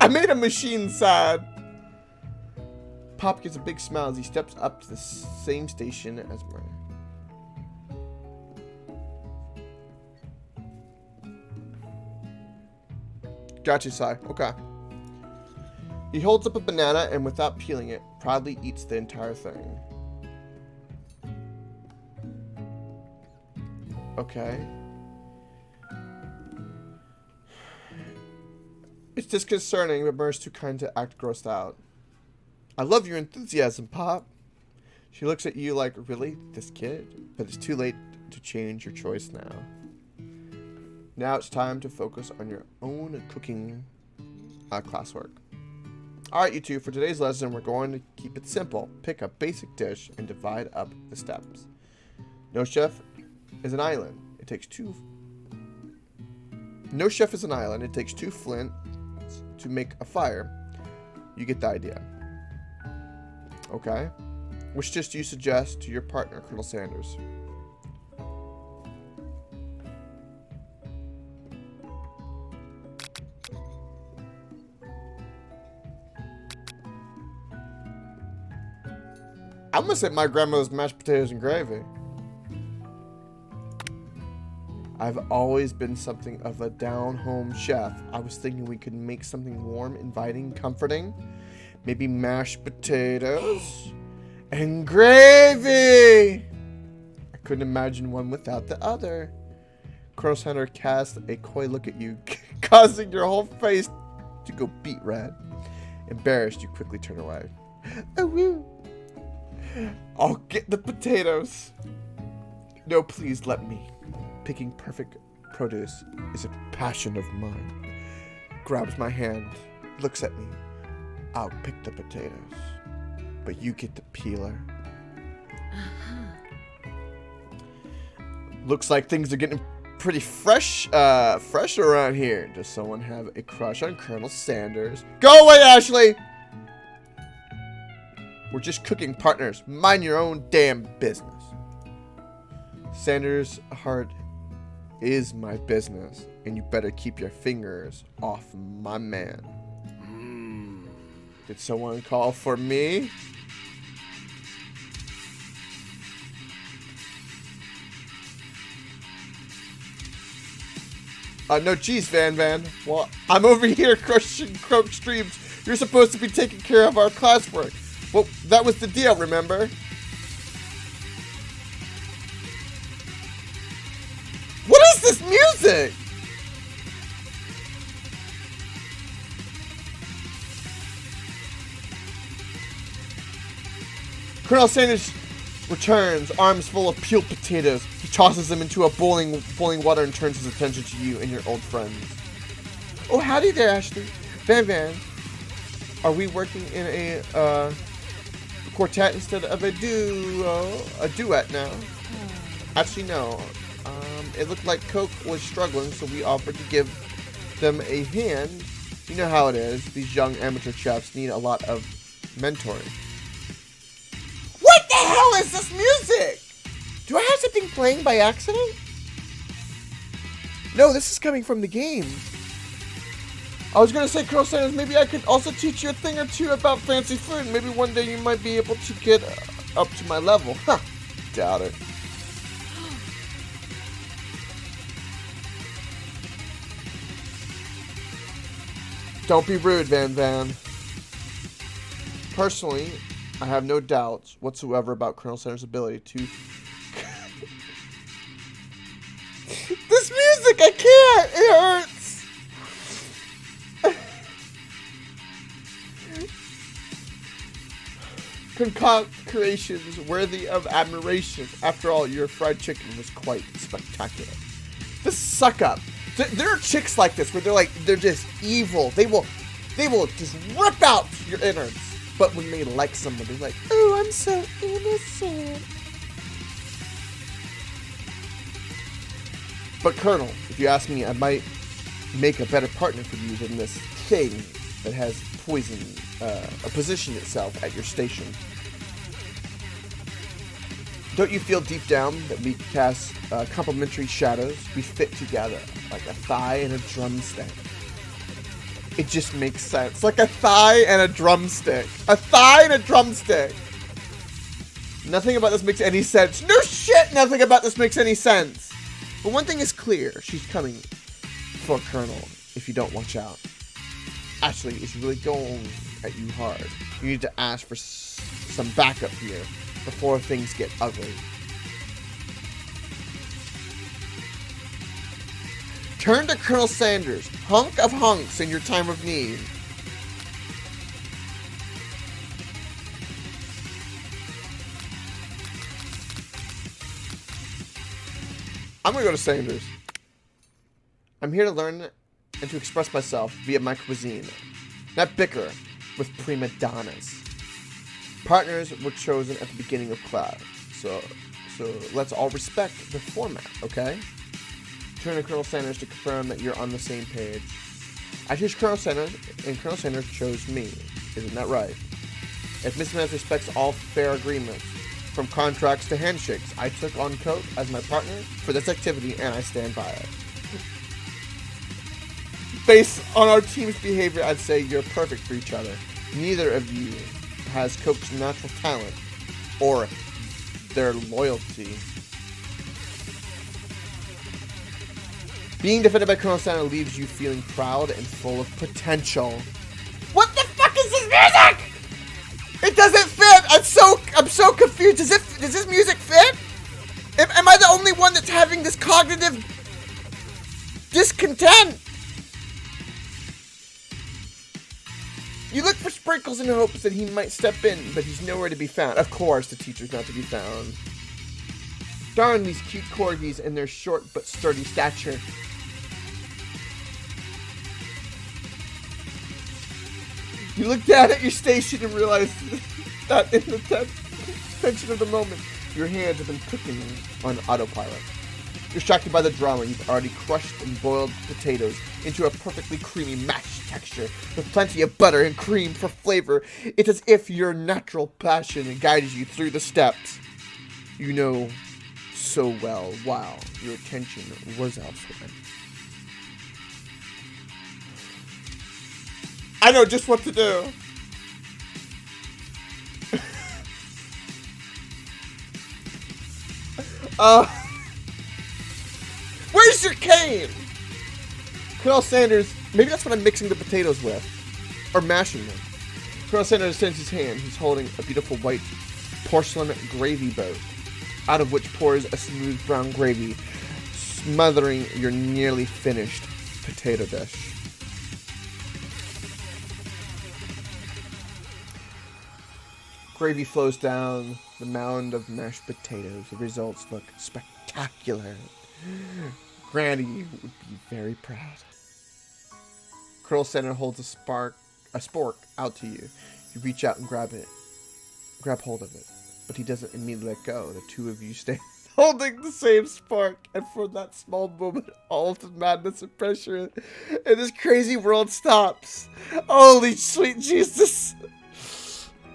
I made a machine sad. Pop gets a big smile as he steps up to the same station as Murr. Gotcha, Sai. Okay. He holds up a banana and without peeling it, proudly eats the entire thing. Okay. It's disconcerting, but Murr's too kind to act grossed out. I love your enthusiasm, Pop. She looks at you like, really? This kid? But it's too late to change your choice now. Now it's time to focus on your own cooking classwork. Alright, you two, for today's lesson, we're going to keep it simple. Pick a basic dish and divide up the steps. No chef is an island. It takes two No chef is an island. It takes 2 flint to make a fire. You get the idea. Okay. Which dish do you suggest to your partner, Colonel Sanders? I'm gonna say my grandmother's mashed potatoes and gravy. I've always been something of a down-home chef. I was thinking we could make something warm, inviting, comforting. Maybe mashed potatoes and gravy. I couldn't imagine one without the other. Colonel Sanders cast a coy look at you, causing your whole face to go beet red. Embarrassed, you quickly turn away. Oh, woo. I'll get the potatoes. No, please let me. Picking perfect produce is a passion of mine. Grabs my hand, looks at me. I'll pick the potatoes, but you get the peeler. Looks like things are getting pretty fresh around here. Does someone have a crush on Colonel Sanders? Go away, Ashley! We're just cooking partners. Mind your own damn business. Sanders' heart is my business, and you better keep your fingers off my man. Did someone call for me? No, geez, Van. Well, I'm over here crushing croak streams. You're supposed to be taking care of our classwork. Well, that was the deal, remember? What is this music? Colonel Sanders returns, arms full of peeled potatoes. He tosses them into a boiling water and turns his attention to you and your old friends. Oh, howdy there, Ashley. Van. Are we working in a quartet instead of a duet now? Actually, no. It looked like Coke was struggling, so we offered to give them a hand. You know how it is. These young amateur chefs need a lot of mentoring. What the hell is this music? Do I have something playing by accident? No, this is coming from the game. I was going to say, Colonel Sanders, maybe I could also teach you a thing or two about fancy food. Maybe one day you might be able to get up to my level. Huh. Doubt it. Don't be rude, Van. Personally, I have no doubts whatsoever about Colonel Sanders' ability to... This music, I can't! It hurts! Concoct creations worthy of admiration. After all, your fried chicken was quite spectacular. This suck up. There are chicks like this where they're just evil. They will just rip out your innards. But when they like somebody, like, oh, I'm so innocent. But Colonel, if you ask me, I might make a better partner for you than this thing that has positioned itself at your station. Don't you feel deep down that we cast complementary shadows? We fit together like a thigh and a drumstick. It just makes sense. Like a thigh and a drumstick. A thigh and a drumstick. Nothing about this makes any sense. No shit, nothing about this makes any sense. But one thing is clear. She's coming for Colonel if you don't watch out. Ashley is really going at you hard. You need to ask for some backup here before things get ugly. Turn to Colonel Sanders, hunk of hunks in your time of need. I'm gonna go to Sanders. I'm here to learn and to express myself via my cuisine, not bicker with prima donnas. Partners were chosen at the beginning of class, so let's all respect the format, okay? turn to Colonel Sanders to confirm that you're on the same page. I chose Colonel Sanders, and Colonel Sanders chose me. Isn't that right? If Mr. Manners respects all fair agreements, from contracts to handshakes, I took on Coke as my partner for this activity, and I stand by it. Based on our team's behavior, I'd say you're perfect for each other. Neither of you has Coke's natural talent or their loyalty. Being defended by Colonel Santa leaves you feeling proud and full of potential. What the fuck is this music? It doesn't fit. I'm so confused. Does this music fit? Am I the only one that's having this cognitive discontent? You look for Sprinkles in hopes that he might step in, but he's nowhere to be found. Of course, the teacher's not to be found. Darn these cute corgis and their short but sturdy stature. You look down at your station and realize that in the tension of the moment, your hands have been cooking on autopilot. Distracted by the drama, you've already crushed and boiled potatoes into a perfectly creamy mashed texture with plenty of butter and cream for flavor. It's as if your natural passion guides you through the steps you know so well while your attention was elsewhere. I know just what to do. Where's your cane? Colonel Sanders, maybe that's what I'm mixing the potatoes with. Or mashing them. Colonel Sanders extends his hand. He's holding a beautiful white porcelain gravy boat, out of which pours a smooth brown gravy, smothering your nearly finished potato dish. Gravy flows down the mound of mashed potatoes. The results look spectacular. Granny would be very proud. Colonel Sanders holds a spork out to you. You reach out and grab hold of it, but he doesn't immediately let go. The two of you stay holding the same spork, and for that small moment, all of the madness and pressure in this crazy world stops. Holy sweet Jesus!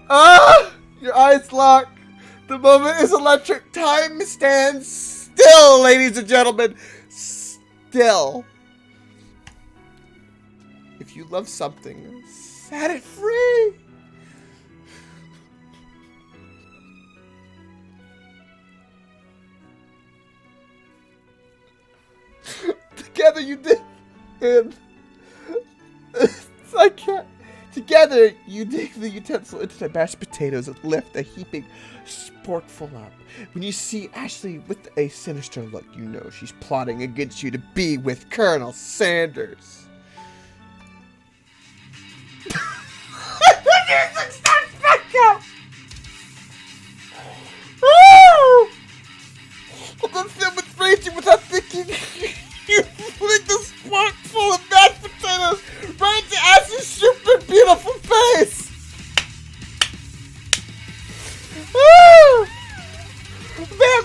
Your eyes lock. The moment is electric. Time stands still, ladies and gentlemen. Still. If you love something, set it free. Together you dig in. I can't. Together, you dig the utensil into the mashed potatoes and lift a heaping sporkful up. When you see Ashley with a sinister look, you know she's plotting against you to be with Colonel Sanders. I'm filled with rage without thinking. You flick the spork full of mashed potatoes right into Ashley's super beautiful face.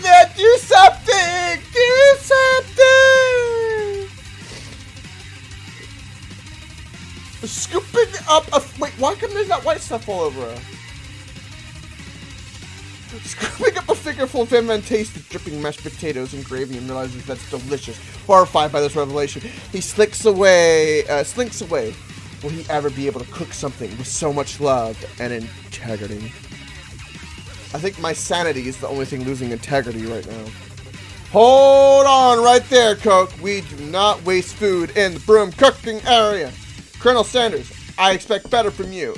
Man, do something! Do something! Scooping up a... Wait, why come there's that white stuff all over her? Scooping up a figure full of feminine taste of dripping mashed potatoes and gravy and realizes that's delicious. Horrified by this revelation, he slinks away. Will he ever be able to cook something with so much love and integrity? I think my sanity is the only thing losing integrity right now. Hold on right there, Coke. We do not waste food in the broom cooking area. Colonel Sanders, I expect better from you.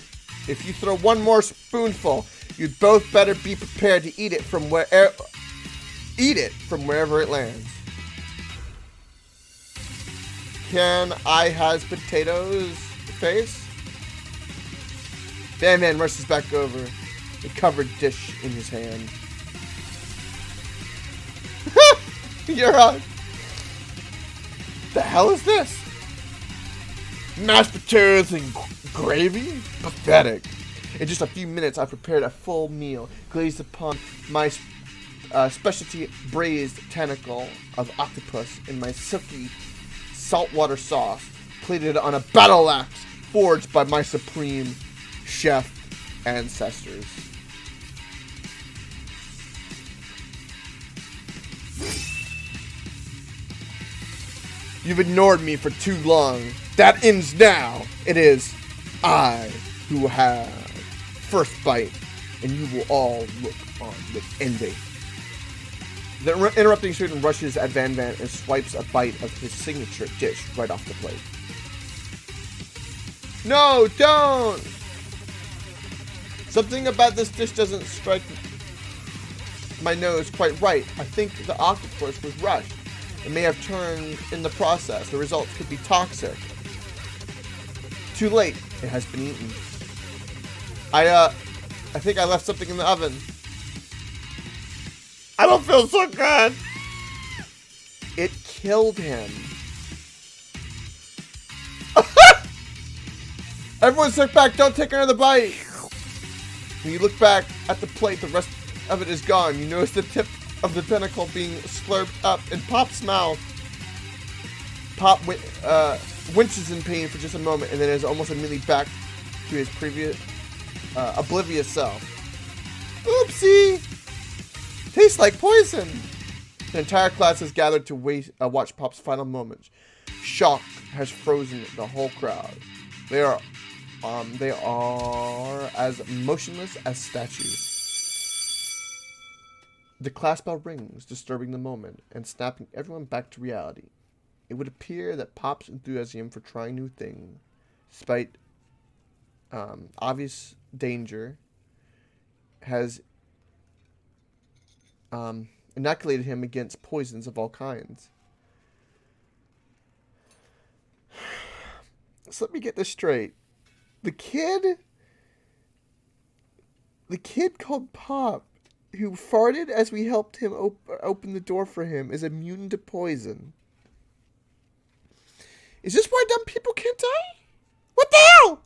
If you throw one more spoonful, you'd both better be prepared to eat it from wherever it lands. Can I has potatoes face? Man rushes back over, the covered dish in his hand. You're on. The hell is this? Mashed potatoes and gravy? Pathetic. In just a few minutes, I prepared a full meal, glazed upon my specialty braised tentacle of octopus in my silky saltwater sauce, plated on a battle axe forged by my supreme chef ancestors. You've ignored me for too long. That ends now. It is I who have first bite, and you will all look on with envy. The interrupting student rushes at Van Van and swipes a bite of his signature dish right off the plate. No, don't! Something about this dish doesn't strike my nose quite right. I think the octopus was rushed. It may have turned in the process. The results could be toxic. Too late. It has been eaten. I think I left something in the oven. I don't feel so good. It killed him. Everyone sit back. Don't take another bite. When you look back at the plate, the rest of it is gone. You notice the tip of the tentacle being slurped up in Pop's mouth. Pop winches in pain for just a moment and then is almost immediately back to his previous oblivious self. Oopsie! Tastes like poison! The entire class has gathered to watch Pop's final moments. Shock has frozen the whole crowd. They are as motionless as statues. The class bell rings, disturbing the moment and snapping everyone back to reality. It would appear that Pop's enthusiasm for trying new things, despite obvious danger, has inoculated him against poisons of all kinds. So let me get this straight. The kid called Pop, who farted as we helped him open the door for him, is immune to poison. Is this why dumb people can't die? What the hell?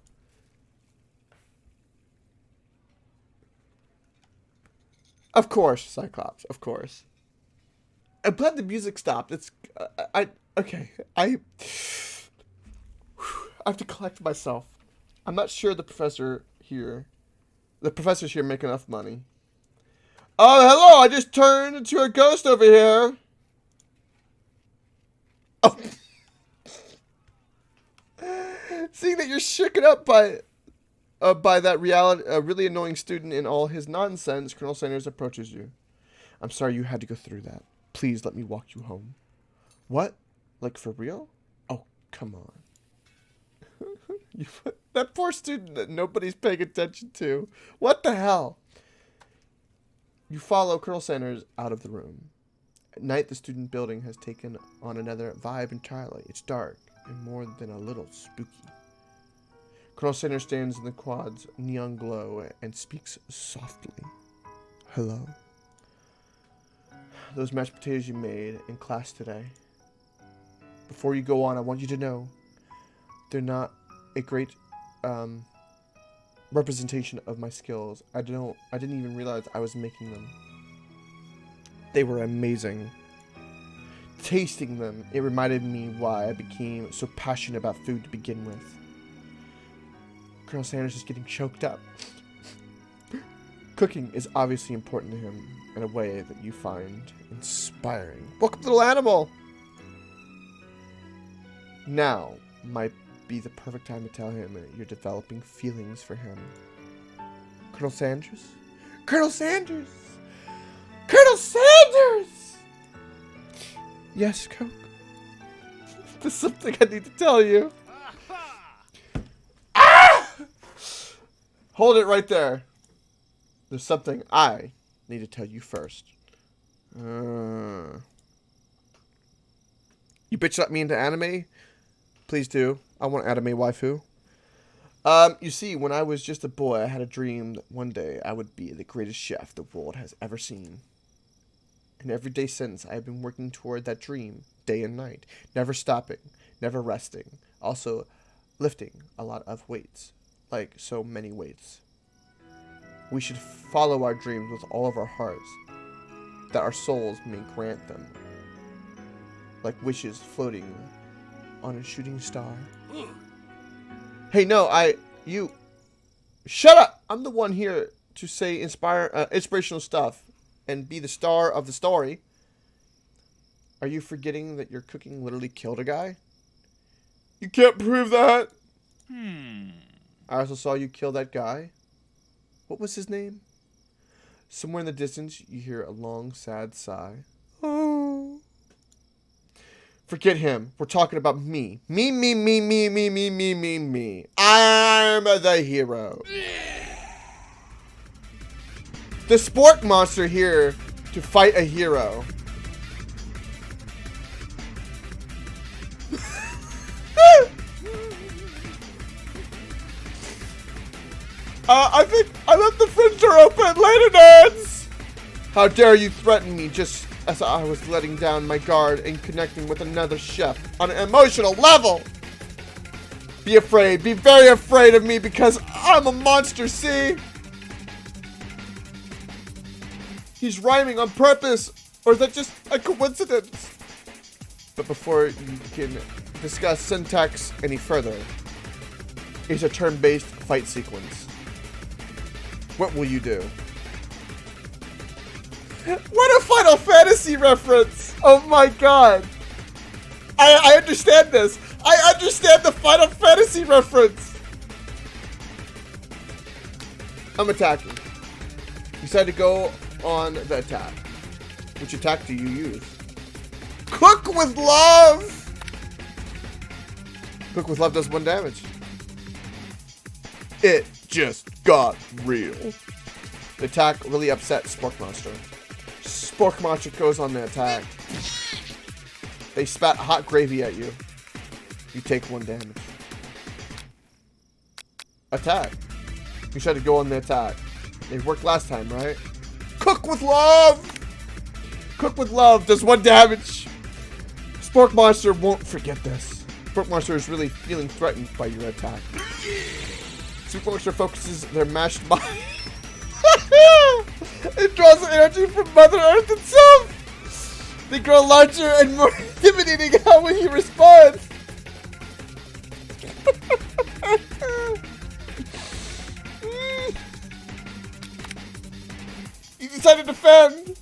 Of course, Cyclops. Of course. I'm glad the music stopped. It's okay. I have to collect myself. I'm not sure the professor's here making enough money. Oh, hello! I just turned into a ghost over here. Oh. Seeing that you're shooken up by that really annoying student and all his nonsense, Colonel Sanders approaches you. I'm sorry you had to go through that. Please let me walk you home. What? Like for real? Oh, come on. That poor student that nobody's paying attention to. What the hell? You follow Colonel Sanders out of the room. At night, the student building has taken on another vibe entirely. It's dark and more than a little spooky. Colonel Sanders stands in the quad's neon glow and speaks softly. Hello. Those mashed potatoes you made in class today. Before you go on, I want you to know they're not a great representation of my skills. I didn't even realize I was making them. They were amazing. Tasting them, it reminded me why I became so passionate about food to begin with. Colonel Sanders is getting choked up. Cooking is obviously important to him in a way that you find inspiring. Welcome, little animal! Now might be the perfect time to tell him that you're developing feelings for him. Colonel Sanders? Colonel Sanders! Colonel Sanders! Yes, Coke? There's something I need to tell you. Ah! Hold it right there. There's something I need to tell you first. You bitch let me into anime? Please do. I want anime waifu. You see, when I was just a boy, I had a dream that one day I would be the greatest chef the world has ever seen. And every day since, I have been working toward that dream, day and night, never stopping, never resting, also lifting a lot of weights, like so many weights. We should follow our dreams with all of our hearts. that our souls may grant them, like wishes floating on a shooting star. Hey, no, you, shut up! I'm the one here to say inspirational stuff and be the star of the story. Are you forgetting that your cooking literally killed a guy? You can't prove that. I also saw you kill that guy. What was his name? Somewhere in the distance, you hear a long, sad sigh. Oh. Forget him. We're talking about me. Me. I'm the hero. The spork monster here to fight a hero. I think I left the fridge door open. Later, nerds! How dare you threaten me just as I was letting down my guard and connecting with another chef on an emotional level. Be afraid. Be very afraid of me because I'm a monster, see? He's rhyming on purpose, or is that just a coincidence? But before you can discuss syntax any further, here's a turn-based fight sequence. What will you do? What a Final Fantasy reference! Oh my god! I understand this! I understand the Final Fantasy reference! I'm attacking. You decide to go on the attack. Which attack do you use? Cook with love! Cook with love does 1 damage. It just got real. The attack really upset Spork Monster. Spork Monster goes on the attack. They spat hot gravy at you. You take 1 damage. Attack. You tried to go on the attack. It worked last time, right? Cook with love! Cook with love does 1 damage. Spork Monster won't forget this. Spork Monster is really feeling threatened by your attack. Spork Monster focuses their mashed mind. It draws energy from Mother Earth itself. They grow larger and more intimidating when you respond. You decided to defend.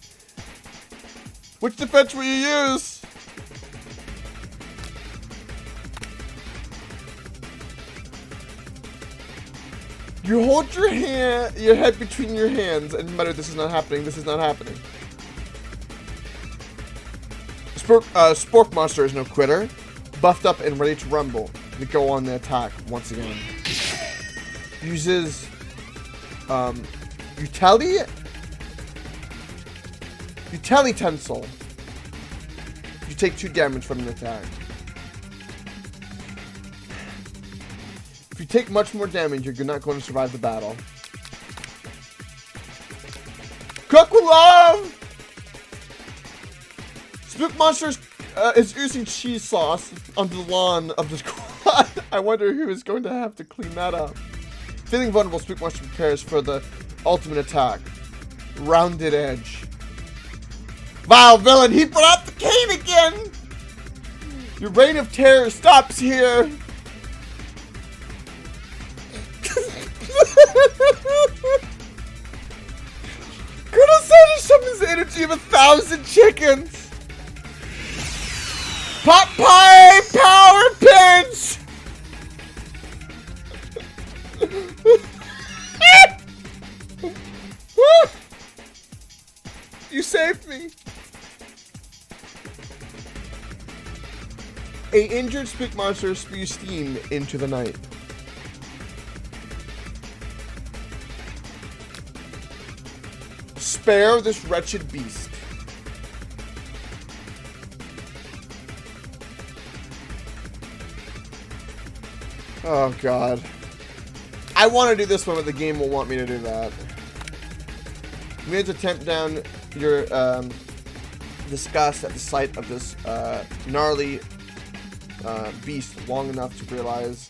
Which defense will you use? You hold your head between your hands and mutter, "This is not happening, this is not happening." Spork Monster is no quitter. Buffed up and ready to rumble. To go on the attack once again. Uses Utilitensel. You take 2 damage from an attack. If you take much more damage, you're not going to survive the battle. Cook with love! Spook Monster is oozing cheese sauce on the lawn of the squad. I wonder who is going to have to clean that up. Feeling vulnerable, Spook Monster prepares for the ultimate attack. Rounded Edge. Vile villain, he brought out the cane again! Your reign of terror stops here. Colonel Sanders summons the energy of 1,000 chickens. Pot pie power pinch. You saved me. A injured Spook Monster spews steam into the night. Spare this wretched beast. Oh god. I want to do this one, but the game will want me to do that. I'm going to tamp down your disgust at the sight of this gnarly beast long enough to realize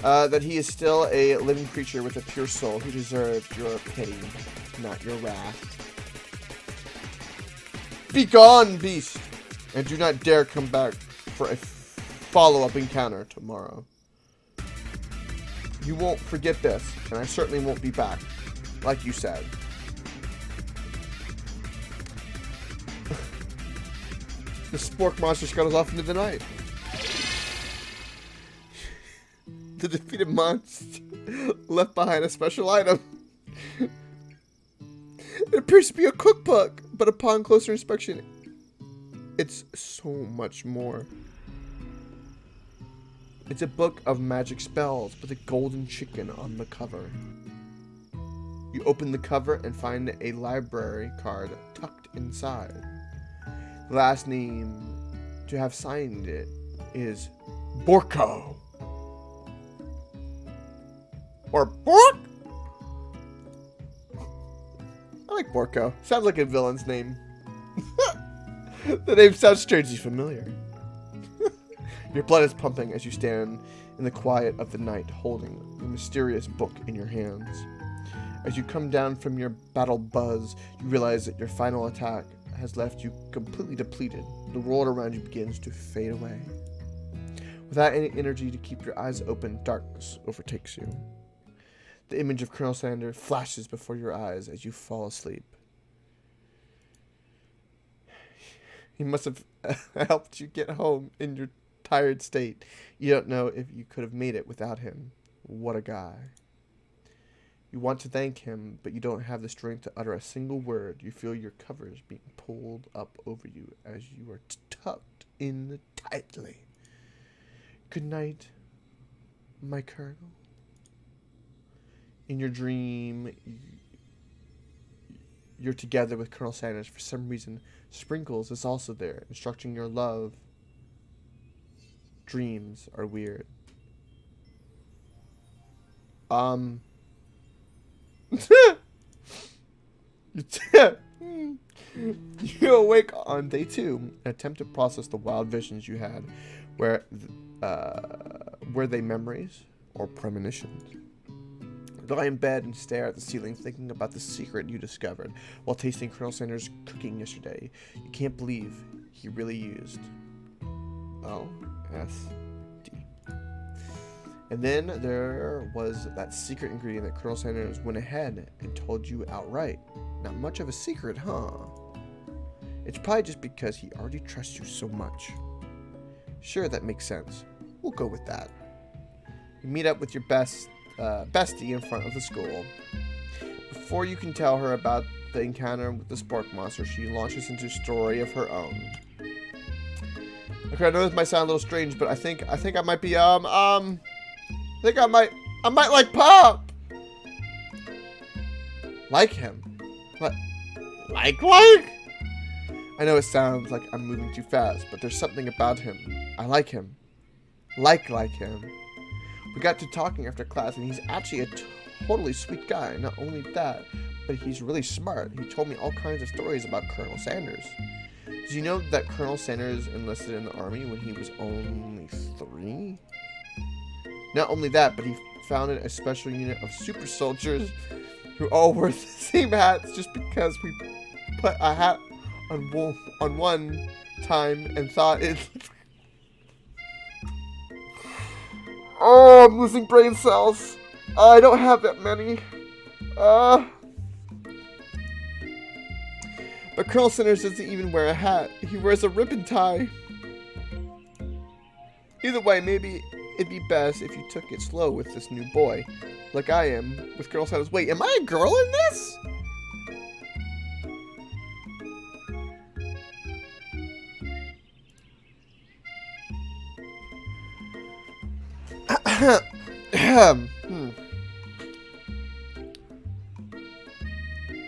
that he is still a living creature with a pure soul who deserves your pity, not your wrath. Be gone, beast! And do not dare come back for a follow-up encounter tomorrow. You won't forget this, and I certainly won't be back, like you said. The spork monster scuttles off into the night. The defeated monster left behind a special item. It appears to be a cookbook, but upon closer inspection, it's so much more. It's a book of magic spells with a golden chicken on the cover. You open the cover and find a library card tucked inside. The last name to have signed it is Borko. Or Bork? I like Borko. Sounds like a villain's name. The name sounds strangely familiar. Your blood is pumping as you stand in the quiet of the night holding the mysterious book in your hands. As you come down from your battle buzz, you realize that your final attack has left you completely depleted. The world around you begins to fade away. Without any energy to keep your eyes open, darkness overtakes you. The image of Colonel Sanders flashes before your eyes as you fall asleep. He must have helped you get home in your tired state. You don't know if you could have made it without him. What a guy. You want to thank him, but you don't have the strength to utter a single word. You feel your covers being pulled up over you as you are tucked in tightly. Good night, my colonel. In your dream, you're together with Colonel Sanders. For some reason, Sprinkles is also there, instructing your love. Dreams are weird. You awake on day 2 and attempt to process the wild visions you had. Were they memories or premonitions? Lie in bed and stare at the ceiling, thinking about the secret you discovered while tasting Colonel Sanders' cooking yesterday. You can't believe he really used LSD. And then there was that secret ingredient that Colonel Sanders went ahead and told you outright. Not much of a secret, huh? It's probably just because he already trusts you so much. Sure, that makes sense. We'll go with that. You meet up with your bestie in front of the school. Before you can tell her about the encounter with the spork monster, she launches into a story of her own. Okay, I know this might sound a little strange, but I think I might be I might like Pop. Like him. Like? I know it sounds like I'm moving too fast, but there's something about him. I like him. Like him. We got to talking after class, and he's actually a totally sweet guy. Not only that, but he's really smart. He told me all kinds of stories about Colonel Sanders. Did you know that Colonel Sanders enlisted in the army when he was only 3? Not only that, but he founded a special unit of super soldiers who all wore the same hats just because we put a hat on one time and thought it... Oh, I'm losing brain cells. I don't have that many. But Colonel Sanders doesn't even wear a hat. He wears a ribbon tie. Either way, maybe it'd be best if you took it slow with this new boy. Like I am with Colonel Sanders. Wait, am I a girl in this?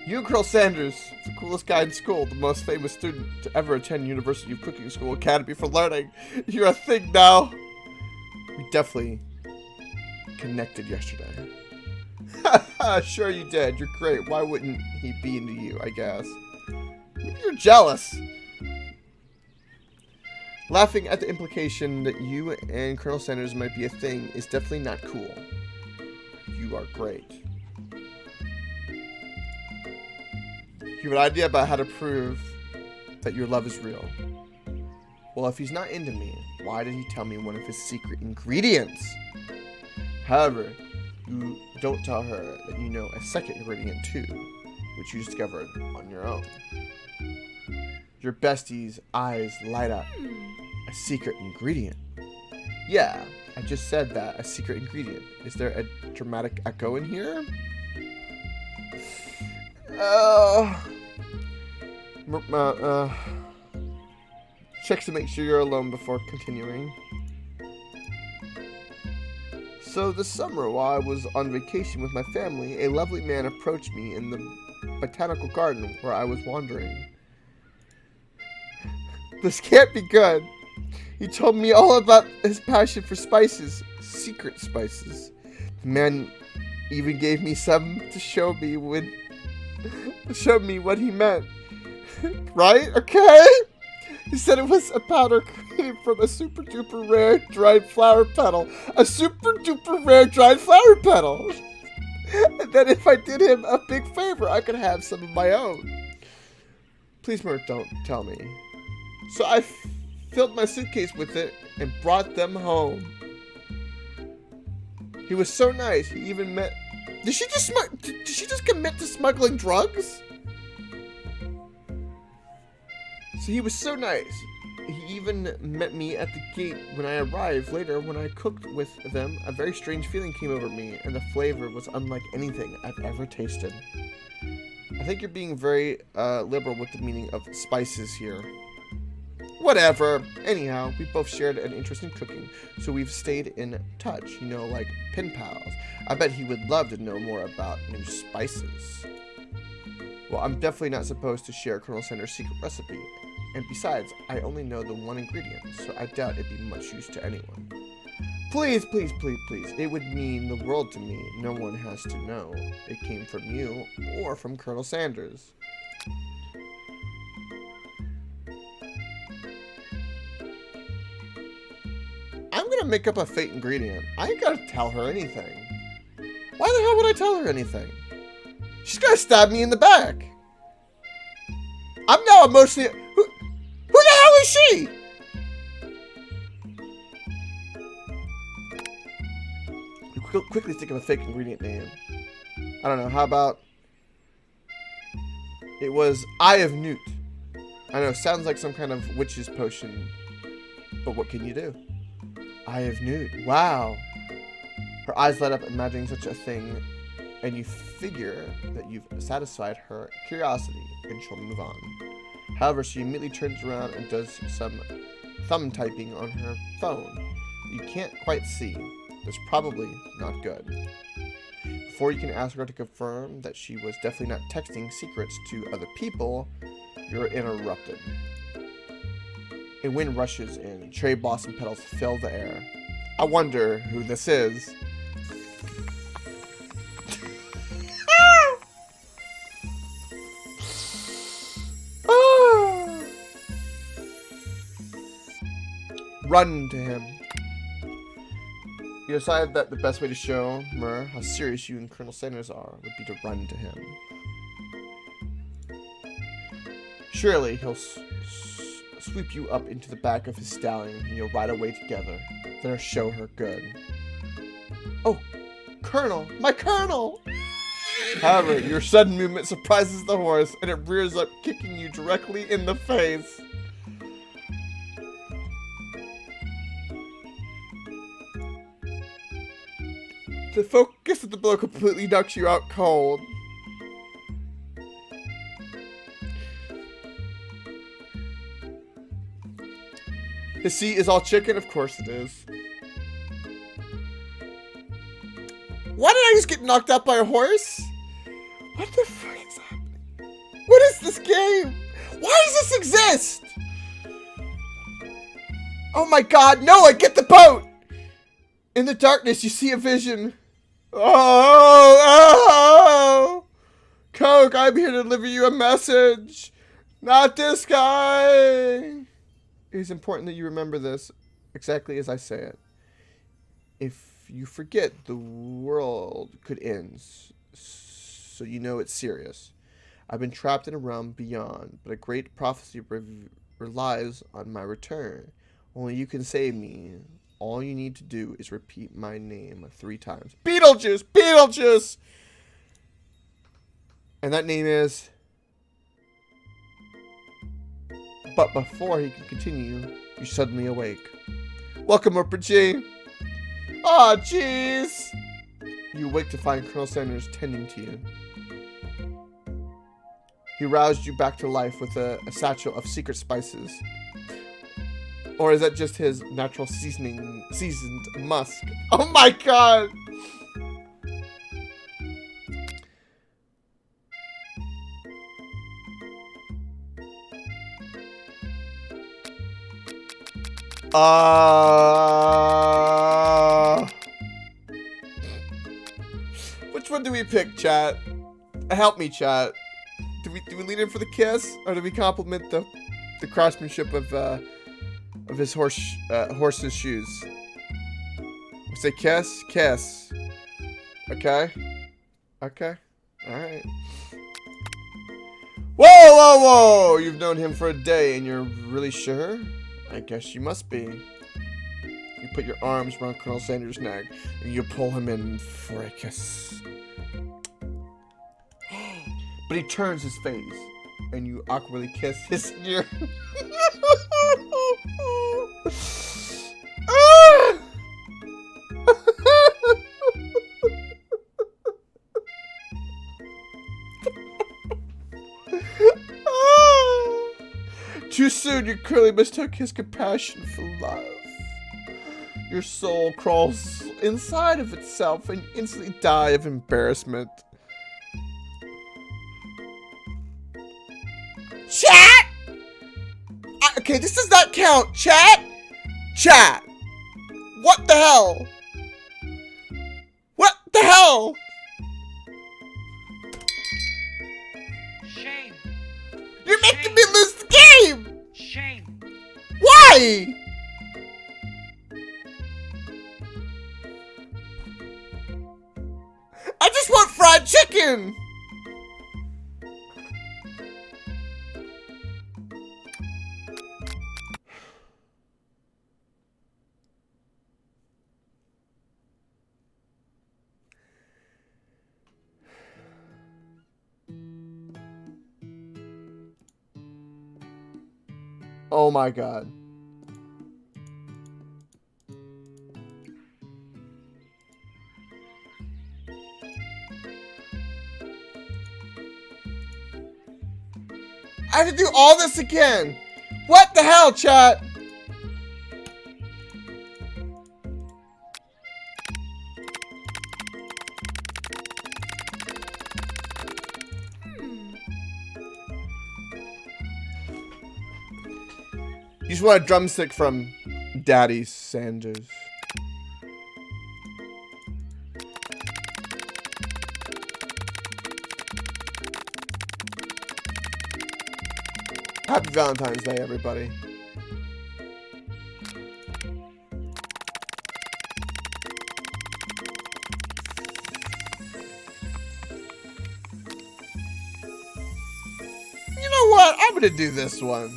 You and Colonel Sanders, the coolest guy in school, the most famous student to ever attend University of Cooking School Academy for Learning. You're a thing now. We definitely connected yesterday. Sure you did. You're great. Why wouldn't he be into you, I guess? Maybe you're jealous. Laughing at the implication that you and Colonel Sanders might be a thing is definitely not cool. You are great. You have an idea about how to prove that your love is real. Well, if he's not into me, why did he tell me one of his secret ingredients? However, you don't tell her that you know a second ingredient too, which you discovered on your own. Your bestie's eyes light up. A secret ingredient. Yeah, I just said that, a secret ingredient. Is there a dramatic echo in here? Check to make sure you're alone before continuing. So this summer, while I was on vacation with my family, a lovely man approached me in the botanical garden where I was wandering. This can't be good. He told me all about his passion for spices, secret spices. The man even gave me some to show me what he meant. Right? Okay? He said it was a powder created from a super duper rare dried flower petal. A super duper rare dried flower petal. And then if I did him a big favor, I could have some of my own. Please, Mert, don't tell me. So I filled my suitcase with it and brought them home. He was so nice. He even met... Did she just commit to smuggling drugs? So he was so nice. He even met me at the gate when I arrived. Later, when I cooked with them, a very strange feeling came over me, and the flavor was unlike anything I've ever tasted. I think you're being very liberal with the meaning of spices here. Whatever. Anyhow, we both shared an interest in cooking, so we've stayed in touch, you know, like pen pals. I bet he would love to know more about new spices. Well, I'm definitely not supposed to share Colonel Sanders' secret recipe. And besides, I only know the one ingredient, so I doubt it'd be much use to anyone. Please, please, please, please. It would mean the world to me. No one has to know it came from you or from Colonel Sanders. I'm gonna make up a fake ingredient. I ain't gonna tell her anything. Why the hell would I tell her anything? She's gonna stab me in the back. I'm now emotionally... Who the hell is she? Quickly think of a fake ingredient name. I don't know. How about... It was Eye of Newt. I know, sounds like some kind of witch's potion. But what can you do? Eye of Newt. Wow. Her eyes light up imagining such a thing, and you figure that you've satisfied her curiosity, and she'll move on. However, she immediately turns around and does some thumb typing on her phone. You can't quite see. That's probably not good. Before you can ask her to confirm that she was definitely not texting secrets to other people, you're interrupted. A wind rushes in. Cherry blossom petals fill the air. I wonder who this is. Run to him. You decided that the best way to show Mur how serious you and Colonel Sanders are would be to run to him. Surely he'll sweep you up into the back of his stallion and you'll ride away together. Then show her good. Oh, Colonel! My Colonel! However, your sudden movement surprises the horse and it rears up, kicking you directly in the face. The focus of the blow completely knocks you out cold. His seat is all chicken? Of course it is. Why did I just get knocked out by a horse? What the fuck is happening? What is this game? Why does this exist? Oh my god, Noah, get the boat! In the darkness, you see a vision. Oh! Coke, I'm here to deliver you a message. Not this guy. It is important that you remember this exactly as I say it. If you forget, the world could end. So you know it's serious. I've been trapped in a realm beyond, but a great prophecy relies on my return. Only you can save me. All you need to do is repeat my name 3 times. Beetlejuice! Beetlejuice! And that name is... But before he can continue, you suddenly awake. Welcome, Upper G. Aw, jeez! You awake to find Colonel Sanders tending to you. He roused you back to life with a satchel of secret spices. Or is that just his natural seasoned musk? Oh my god! Which one do we pick, chat? Help me, chat. Do we lean in for the kiss, or do we compliment the craftsmanship of his horse's shoes? We say kiss, kiss. Okay, okay, all right. Whoa, whoa, whoa! You've known him for a day, and you're really sure? I guess you must be. You put your arms around Colonel Sanders' neck, and you pull him in for a kiss. But he turns his face, and you awkwardly kiss his ear. Too soon, you clearly mistook his compassion for love. Your soul crawls inside of itself and you instantly die of embarrassment. Chat! Okay, this does not count. Chat! Chat! What the hell? What the hell? Shame. You're making me lose the game! Shame. Why? I just want fried chicken! Oh my god. I have to do all this again. What the hell, chat? You just want a drumstick from Daddy Sanders. Happy Valentine's Day, everybody. You know what? I'm gonna do this one.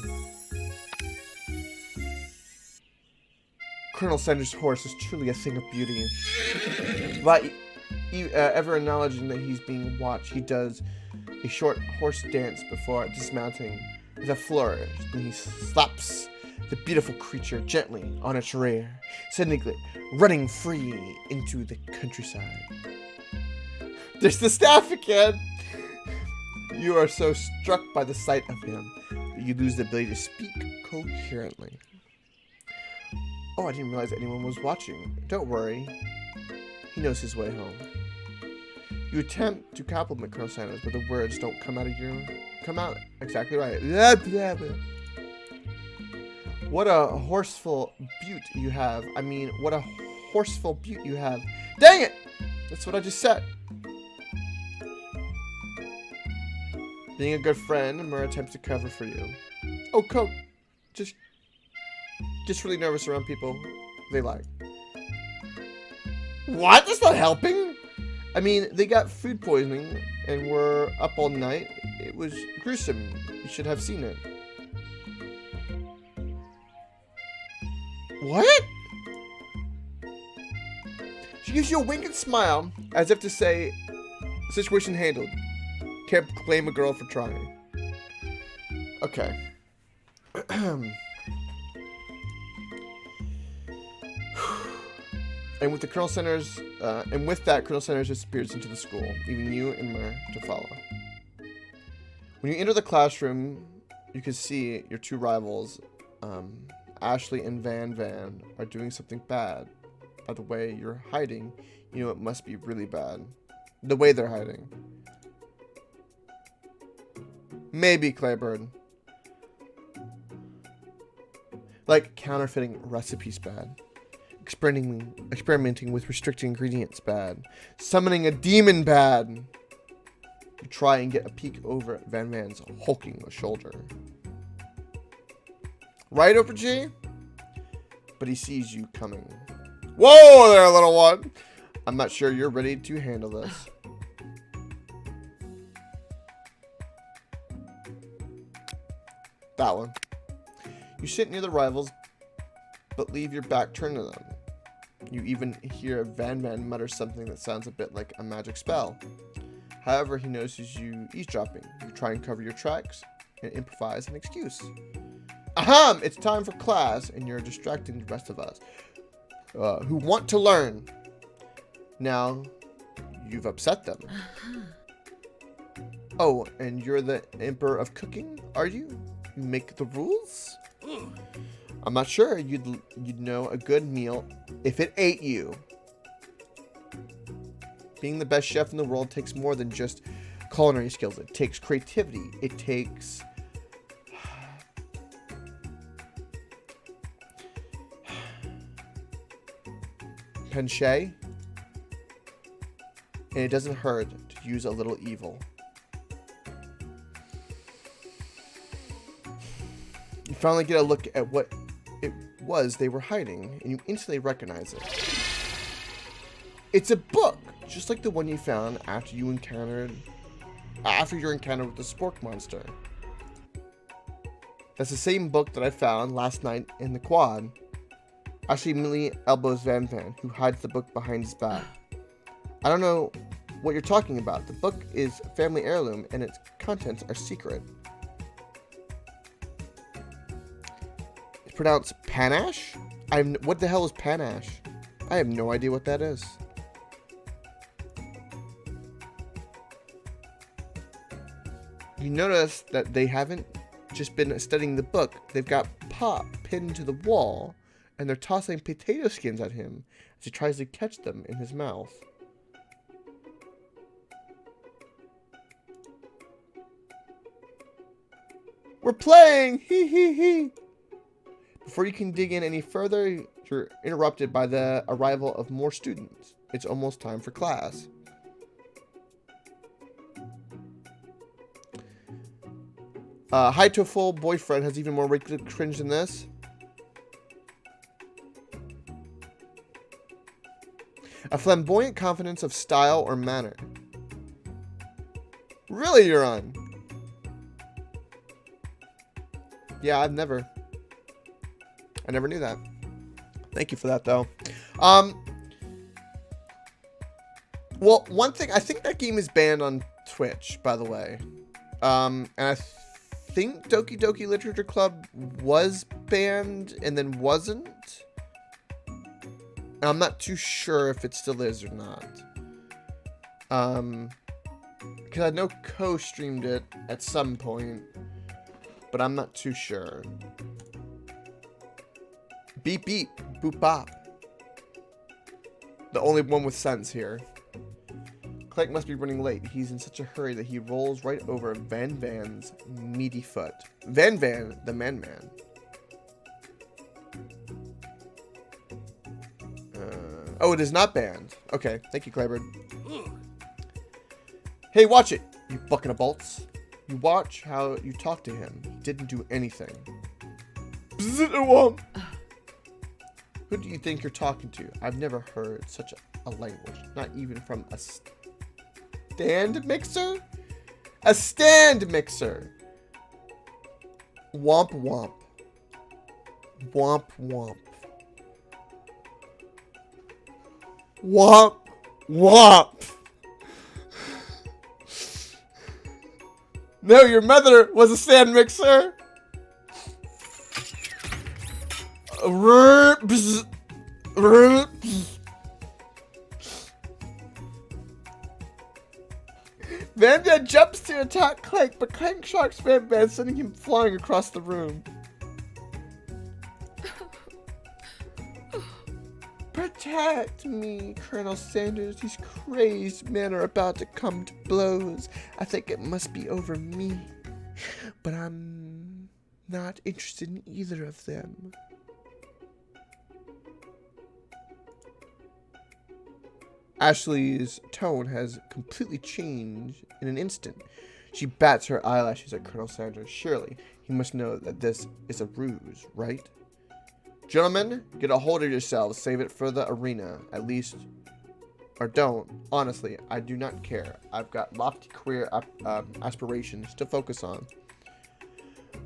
Colonel Sanders' horse is truly a thing of beauty. But ever acknowledging that he's being watched, he does a short horse dance before dismounting with a flourish. Then he slaps the beautiful creature gently on its rear, sending it running free into the countryside. There's the staff again! You are so struck by the sight of him that you lose the ability to speak coherently. Oh, I didn't realize anyone was watching. Don't worry. He knows his way home. You attempt to compliment Colonel Sanders, but the words don't come out exactly right. Blah, blah, blah. What a horseful butte you have. I mean, what a horseful butte you have. Dang it! That's what I just said. Being a good friend, Murr attempts to cover for you. Oh, Coke. Just really nervous around people they like. What? That's not helping. I mean, they got food poisoning and were up all night. It was gruesome. You should have seen it. What? She gives you a wink and smile, as if to say, situation handled. Can't blame a girl for trying. Okay. And with the Colonel Sanders, Colonel Sanders disappears into the school, leaving you and Mer to follow. When you enter the classroom, you can see your two rivals, Ashley and Van, are doing something bad. By the way you're hiding, you know it must be really bad. The way they're hiding. Maybe Claybird. Like counterfeiting recipes bad. Experimenting with restricted ingredients bad. Summoning a demon bad. You try and get a peek over at Van's hulking shoulder. Right, Oprah G? But he sees you coming. Whoa there, little one! I'm not sure you're ready to handle this. That one. You sit near the rivals, but leave your back turned to them. You even hear Van mutter something that sounds a bit like a magic spell. However, he notices you eavesdropping. You try and cover your tracks and improvise an excuse. Ahem! It's time for class, and you're distracting the rest of us who want to learn. Now, you've upset them. Oh, and you're the Emperor of Cooking, are you? You make the rules? I'm not sure you'd know a good meal if it ate you. Being the best chef in the world takes more than just culinary skills. It takes creativity. It takes penchant, and it doesn't hurt to use a little evil. You finally get a look at what it was they were hiding, and you instantly recognize it. It's a book, just like the one you found after your encounter with the spork monster. That's the same book that I found last night in the quad. Ashley immediately elbows Van, who hides the book behind his back. I don't know what you're talking about. The book is a family heirloom, and its contents are secret. It's pronounced panache? What the hell is panache? I have no idea what that is. You notice that they haven't just been studying the book. They've got Pop pinned to the wall, and they're tossing potato skins at him as he tries to catch them in his mouth. We're playing! Hee hee hee! Before you can dig in any further, you're interrupted by the arrival of more students. It's almost time for class. Hide to a full boyfriend has even more regular cringe than this. A flamboyant confidence of style or manner. Really, you're on? Yeah, I never knew that. Thank you for that, though. Well, one thing, I think that game is banned on Twitch, by the way. And I think Doki Doki Literature Club was banned and then wasn't. And I'm not too sure if it still is or not. Because I know co-streamed it at some point, but I'm not too sure. Beep beep, boop bop. The only one with sense here. Clank must be running late. He's in such a hurry that he rolls right over Van's meaty foot. Van, the man. Oh, it is not banned. Okay, thank you, Claybird. Hey, watch it, you bucket of bolts. You watch how you talk to him. He didn't do anything. Who do you think you're talking to? I've never heard such a language. Not even from a stand mixer? A stand mixer. Womp womp. Womp womp. Womp womp. No, your mother was a stand mixer. Van Dad jumps to attack Clank, but Clank shocks Van Dad, sending him flying across the room. Protect me, Colonel Sanders. These crazed men are about to come to blows. I think it must be over me. But I'm not interested in either of them. Ashley's tone has completely changed in an instant. She bats her eyelashes at Colonel Sanders. Surely, he must know that this is a ruse, right? Gentlemen, get a hold of yourselves. Save it for the arena, at least. Or don't. Honestly, I do not care. I've got lofty career aspirations to focus on.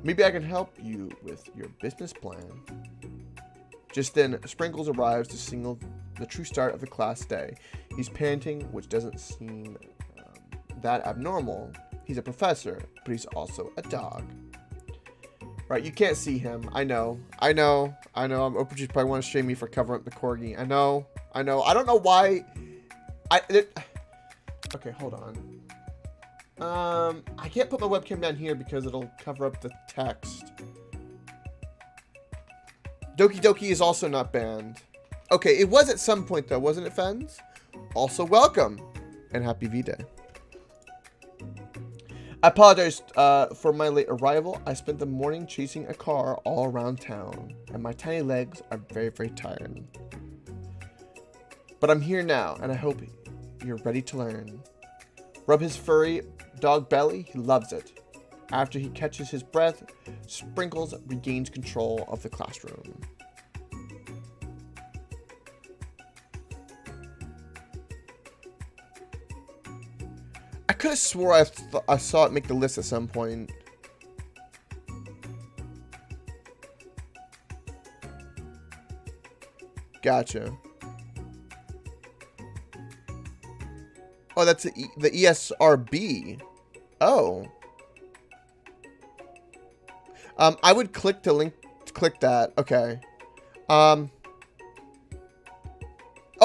Maybe I can help you with your business plan. Just then, Sprinkles arrives to signal the true start of the class day. He's panting, which doesn't seem that abnormal. He's a professor, but he's also a dog. Right, you can't see him. I know. Oprah probably want to shame me for covering up the corgi. I know. I don't know why. Okay, hold on. I can't put my webcam down here because it'll cover up the text. Doki Doki is also not banned. Okay, it was at some point though, wasn't it, Fens? Also welcome and happy V-Day. I apologize for my late arrival. I spent the morning chasing a car all around town, and my tiny legs are very, very tired. But I'm here now, and I hope you're ready to learn. Rub his furry dog belly. He loves it. After he catches his breath, Sprinkles regains control of the classroom. I could have swore I saw it make the list at some point. Gotcha. Oh, that's the ESRB. Oh. I would click that. Okay. Oh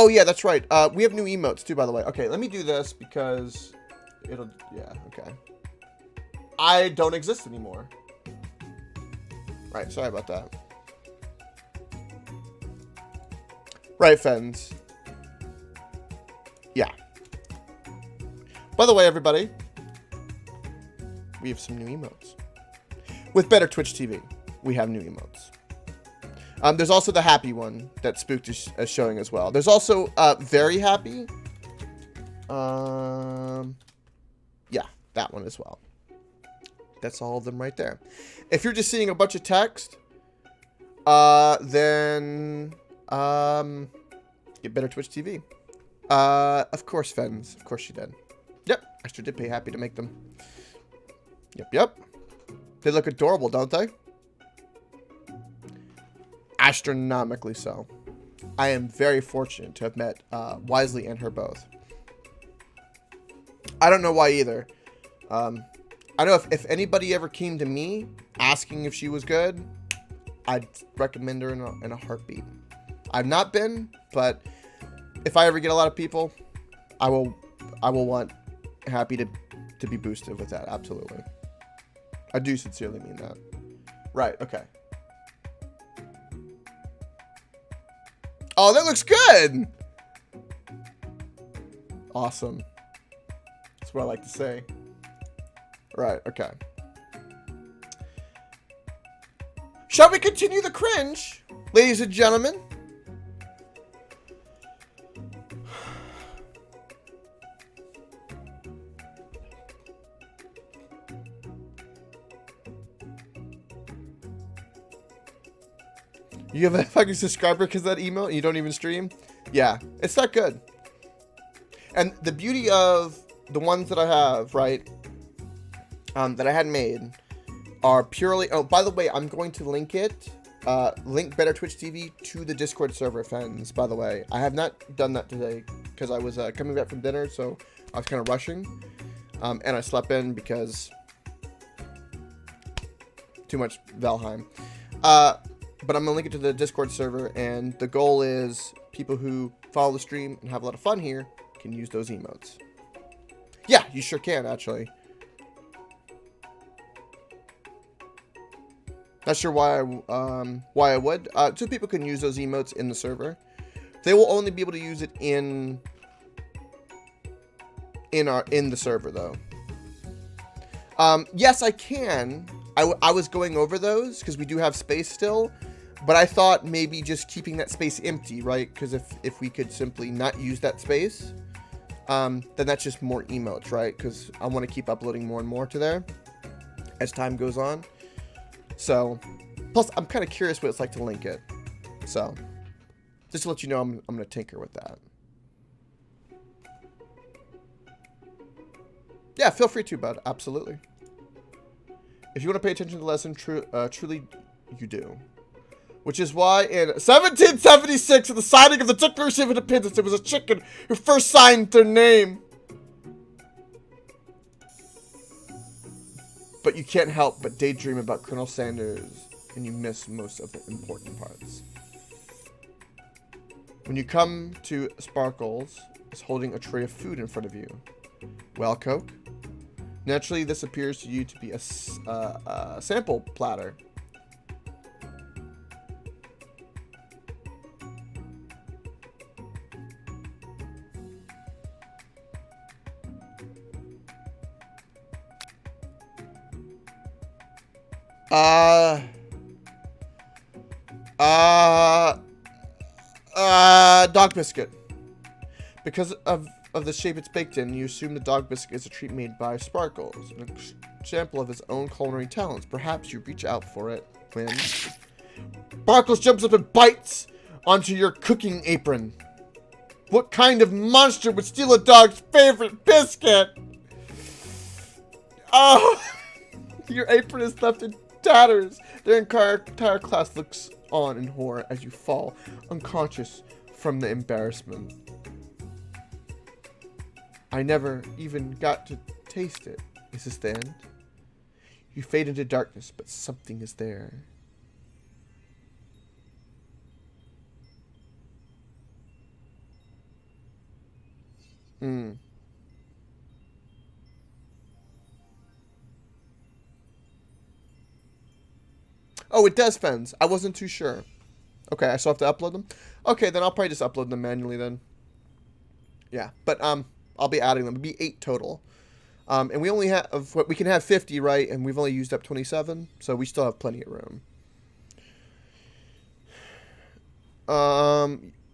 yeah, that's right. We have new emotes too, by the way. Okay, let me do this because yeah, okay. I don't exist anymore. Right, sorry about that. Right, Fens. Yeah. By the way, everybody, we have some new emotes. With better Twitch TV, we have new emotes. There's also the happy one that Spooked is showing as well. There's also very happy. Yeah, that one as well. That's all of them right there. If you're just seeing a bunch of text, then get better Twitch TV. Of course, Fens. Of course she did. Yep, I sure did pay happy to make them. Yep. They look adorable, don't they? Astronomically so. I am very fortunate to have met Wisely and her both. I don't know why either. I know if anybody ever came to me asking if she was good, I'd recommend her in a heartbeat. I've not been, but if I ever get a lot of people, I will want Happy to be boosted with that. Absolutely. I do sincerely mean that. Right, okay. Oh, that looks good! Awesome. That's what I like to say. Right, okay. Shall we continue the cringe, ladies and gentlemen? You have a fucking subscriber because that email and you don't even stream? Yeah, it's not good. And the beauty of the ones that I have, right, that I had made are purely... Oh, by the way, I'm going to link it. Link Better Twitch TV to the Discord server, fans, by the way. I have not done that today because I was coming back from dinner, so I was kind of rushing. And I slept in because too much Valheim. But I'm going to link it to the Discord server, and the goal is people who follow the stream and have a lot of fun here can use those emotes. Yeah, you sure can, actually. Not sure why I would. So people can use those emotes in the server. They will only be able to use it in the server, though. Yes, I can. I was going over those because we do have space still, but I thought maybe just keeping that space empty, right? Because if we could simply not use that space, then that's just more emotes, right? Because I want to keep uploading more and more to there as time goes on. So, plus I'm kind of curious what it's like to link it. So, just to let you know, I'm going to tinker with that. Yeah, feel free to, bud. Absolutely. If you want to pay attention to the lesson, truly you do. Which is why in 1776, at the signing of the Declaration of Independence, there was a chicken who first signed their name. But you can't help but daydream about Colonel Sanders, and you miss most of the important parts. When you come to Sparkles, is holding a tray of food in front of you. Well, Coke? Naturally, this appears to you to be a sample platter. Dog biscuit. Because of the shape it's baked in, you assume the dog biscuit is a treat made by Sparkles, an example of his own culinary talents. Perhaps you reach out for it when Sparkles jumps up and bites onto your cooking apron. What kind of monster would steal a dog's favorite biscuit? Oh, your apron is left in tatters. Their entire class looks on in horror as you fall unconscious from the embarrassment. I never even got to taste it. Is this the end? You fade into darkness, but something is there. Oh, it does, Fens. I wasn't too sure. Okay, I still have to upload them? Okay, then I'll probably just upload them manually then. Yeah, but I'll be adding them. It'll be 8 total. And we only have, we can have 50, right? And we've only used up 27, so we still have plenty of room.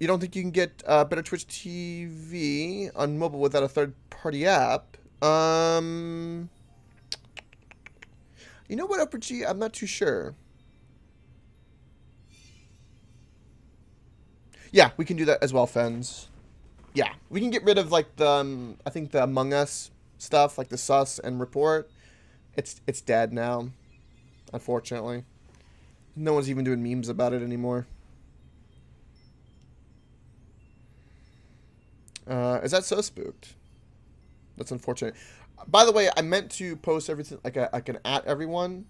You don't think you can get Better Twitch TV on mobile without a third-party app? You know what, Upper G? I'm not too sure. Yeah, we can do that as well, Fens. Yeah, we can get rid of, like, the, I think the Among Us stuff, like the sus and report. It's dead now, unfortunately. No one's even doing memes about it anymore. Is that so spooked? That's unfortunate. By the way, I meant to post everything, like I can at everyone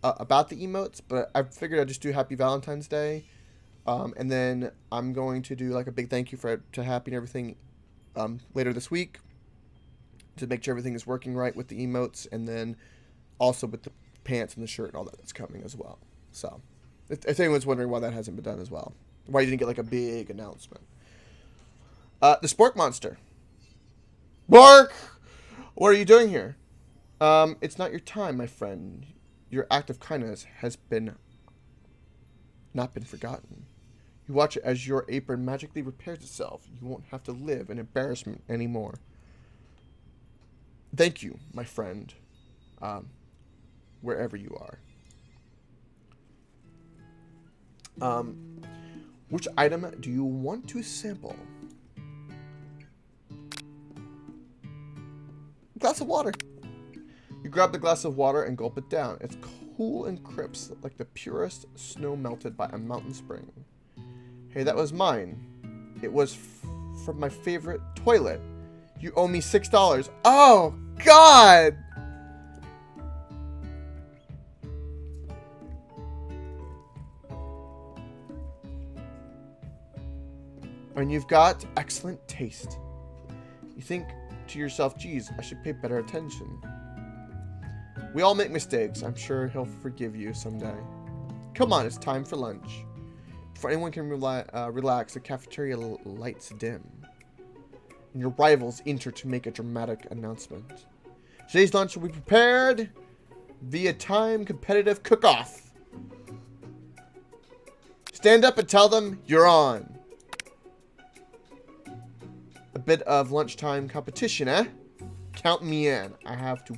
about the emotes, but I figured I'd just do Happy Valentine's Day. And then I'm going to do like a big thank you to Happy and everything later this week to make sure everything is working right with the emotes, and then also with the pants and the shirt and all that's coming as well. So if anyone's wondering why that hasn't been done as well, why you didn't get like a big announcement. The Spork Monster. Bark! What are you doing here? It's not your time, my friend. Your act of kindness has not been forgotten. You watch it as your apron magically repairs itself. You won't have to live in embarrassment anymore. Thank you, my friend. Wherever you are. Which item do you want to sample? glass of water. You grab the glass of water and gulp it down. It's cool and crisp, like the purest snow melted by a mountain spring. Hey, that was mine. It was from my favorite toilet. You owe me $6. Oh, God! And you've got excellent taste. You think to yourself, geez, I should pay better attention. We all make mistakes. I'm sure he'll forgive you someday. Come on, it's time for lunch. Before anyone can relax, the cafeteria lights dim. And your rivals enter to make a dramatic announcement. Today's lunch will be prepared via time competitive cook-off. Stand up and tell them you're on. A bit of lunchtime competition, eh? Count me in. I have to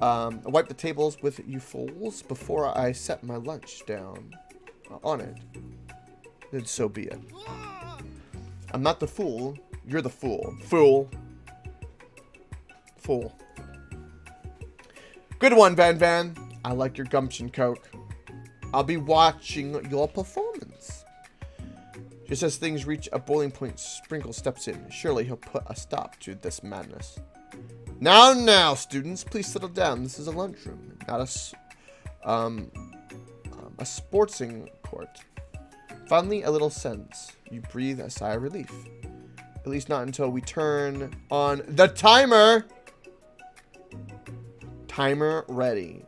wipe the tables with you fools before I set my lunch down on it. Then so be it. I'm not the fool. You're the fool. Fool. Fool. Good one, Van Van. I like your gumption, Coke. I'll be watching your performance. Just as things reach a boiling point, Sprinkle steps in. Surely he'll put a stop to this madness. Now, students, please settle down. This is a lunchroom, not a sportsing court. Finally, a little sense. You breathe a sigh of relief. At least not until we turn on the timer. Timer ready.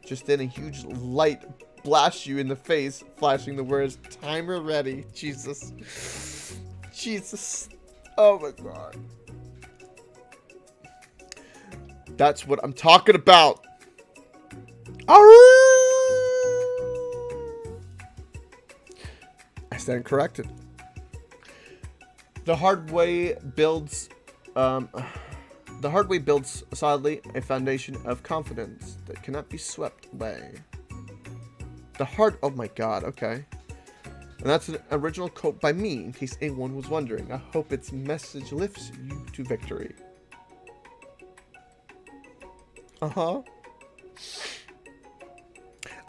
Just then, a huge light blasts you in the face, flashing the words "timer ready." Jesus. Jesus. Oh my God. That's what I'm talking about. I stand corrected. The hard way builds solidly a foundation of confidence that cannot be swept away. Oh my God, okay. And that's an original quote by me, in case anyone was wondering. I hope its message lifts you to victory. Uh-huh.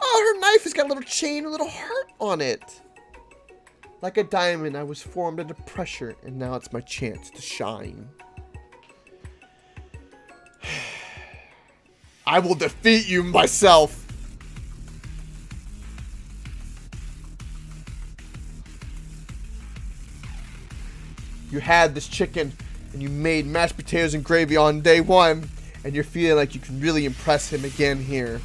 Oh, her knife has got a little chain, a little heart on it. Like a diamond, I was formed under pressure, and now it's my chance to shine. I will defeat you myself. You had this chicken, and you made mashed potatoes and gravy on day one, and you're feeling like you can really impress him again here.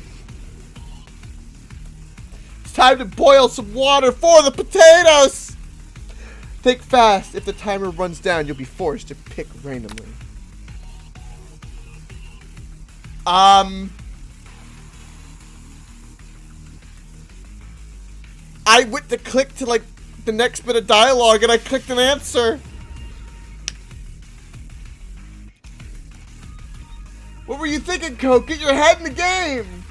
It's time to boil some water for the potatoes! Think fast. If the timer runs down, you'll be forced to pick randomly. I went to click to, like, the next bit of dialogue, and I clicked an answer. What were you thinking, Coke? Get your head in the game!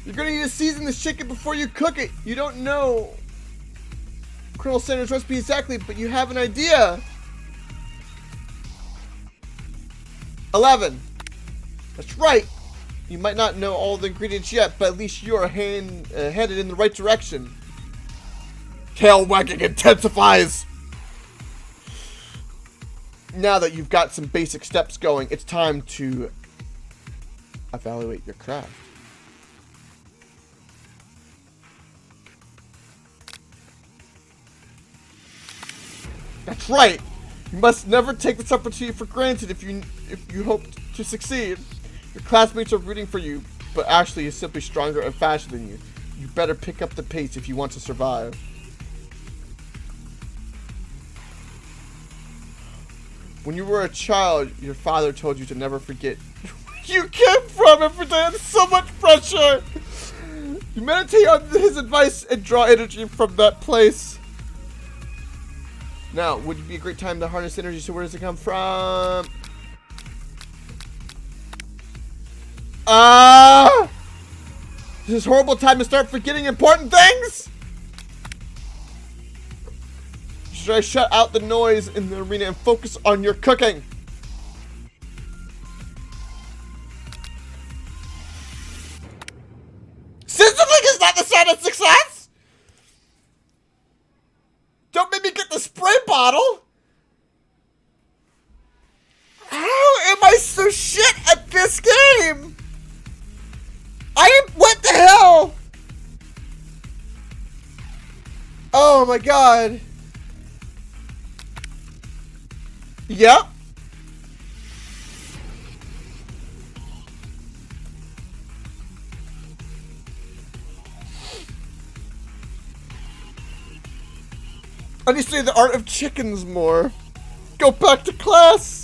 You're gonna need to season this chicken before you cook it. You don't know Colonel Sanders' recipe exactly, but you have an idea. 11. That's right. You might not know all the ingredients yet, but at least you are headed in the right direction. Tail wagging intensifies. Now that you've got some basic steps going, it's time to evaluate your craft. That's right. You must never take this opportunity for granted if you hope to succeed. Your classmates are rooting for you, but Ashley is simply stronger and faster than you. You better pick up the pace if you want to survive. When you were a child, your father told you to never forget where you came from every day. That's so much pressure. You meditate on his advice and draw energy from that place. Now, would it be a great time to harness energy? So where does it come from? This is a horrible time to start forgetting important things? Should I shut out the noise in the arena and focus on your cooking? a success? Don't make me get the spray bottle. How am I so shit at this game? What the hell? Oh my god. Yep. I need to study the art of chickens more. Go back to class.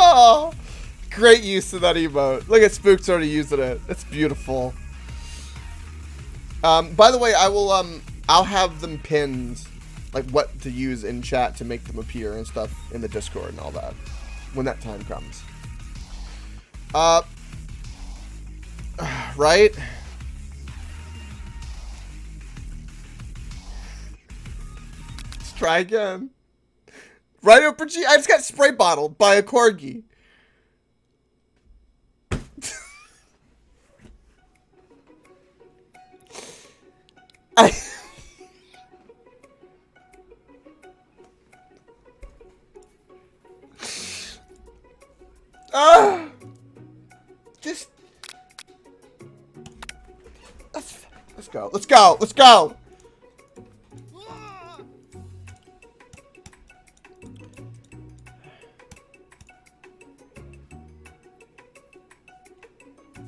Oh, great use of that emote. Look at Spook's already using it. It's beautiful. By the way, I'll have them pinned, like what to use in chat to make them appear and stuff in the Discord and all that when that time comes. Right? Let's try again. Right, Oprah G? I just got spray bottled by a corgi. Just let's go. Let's go. Let's go.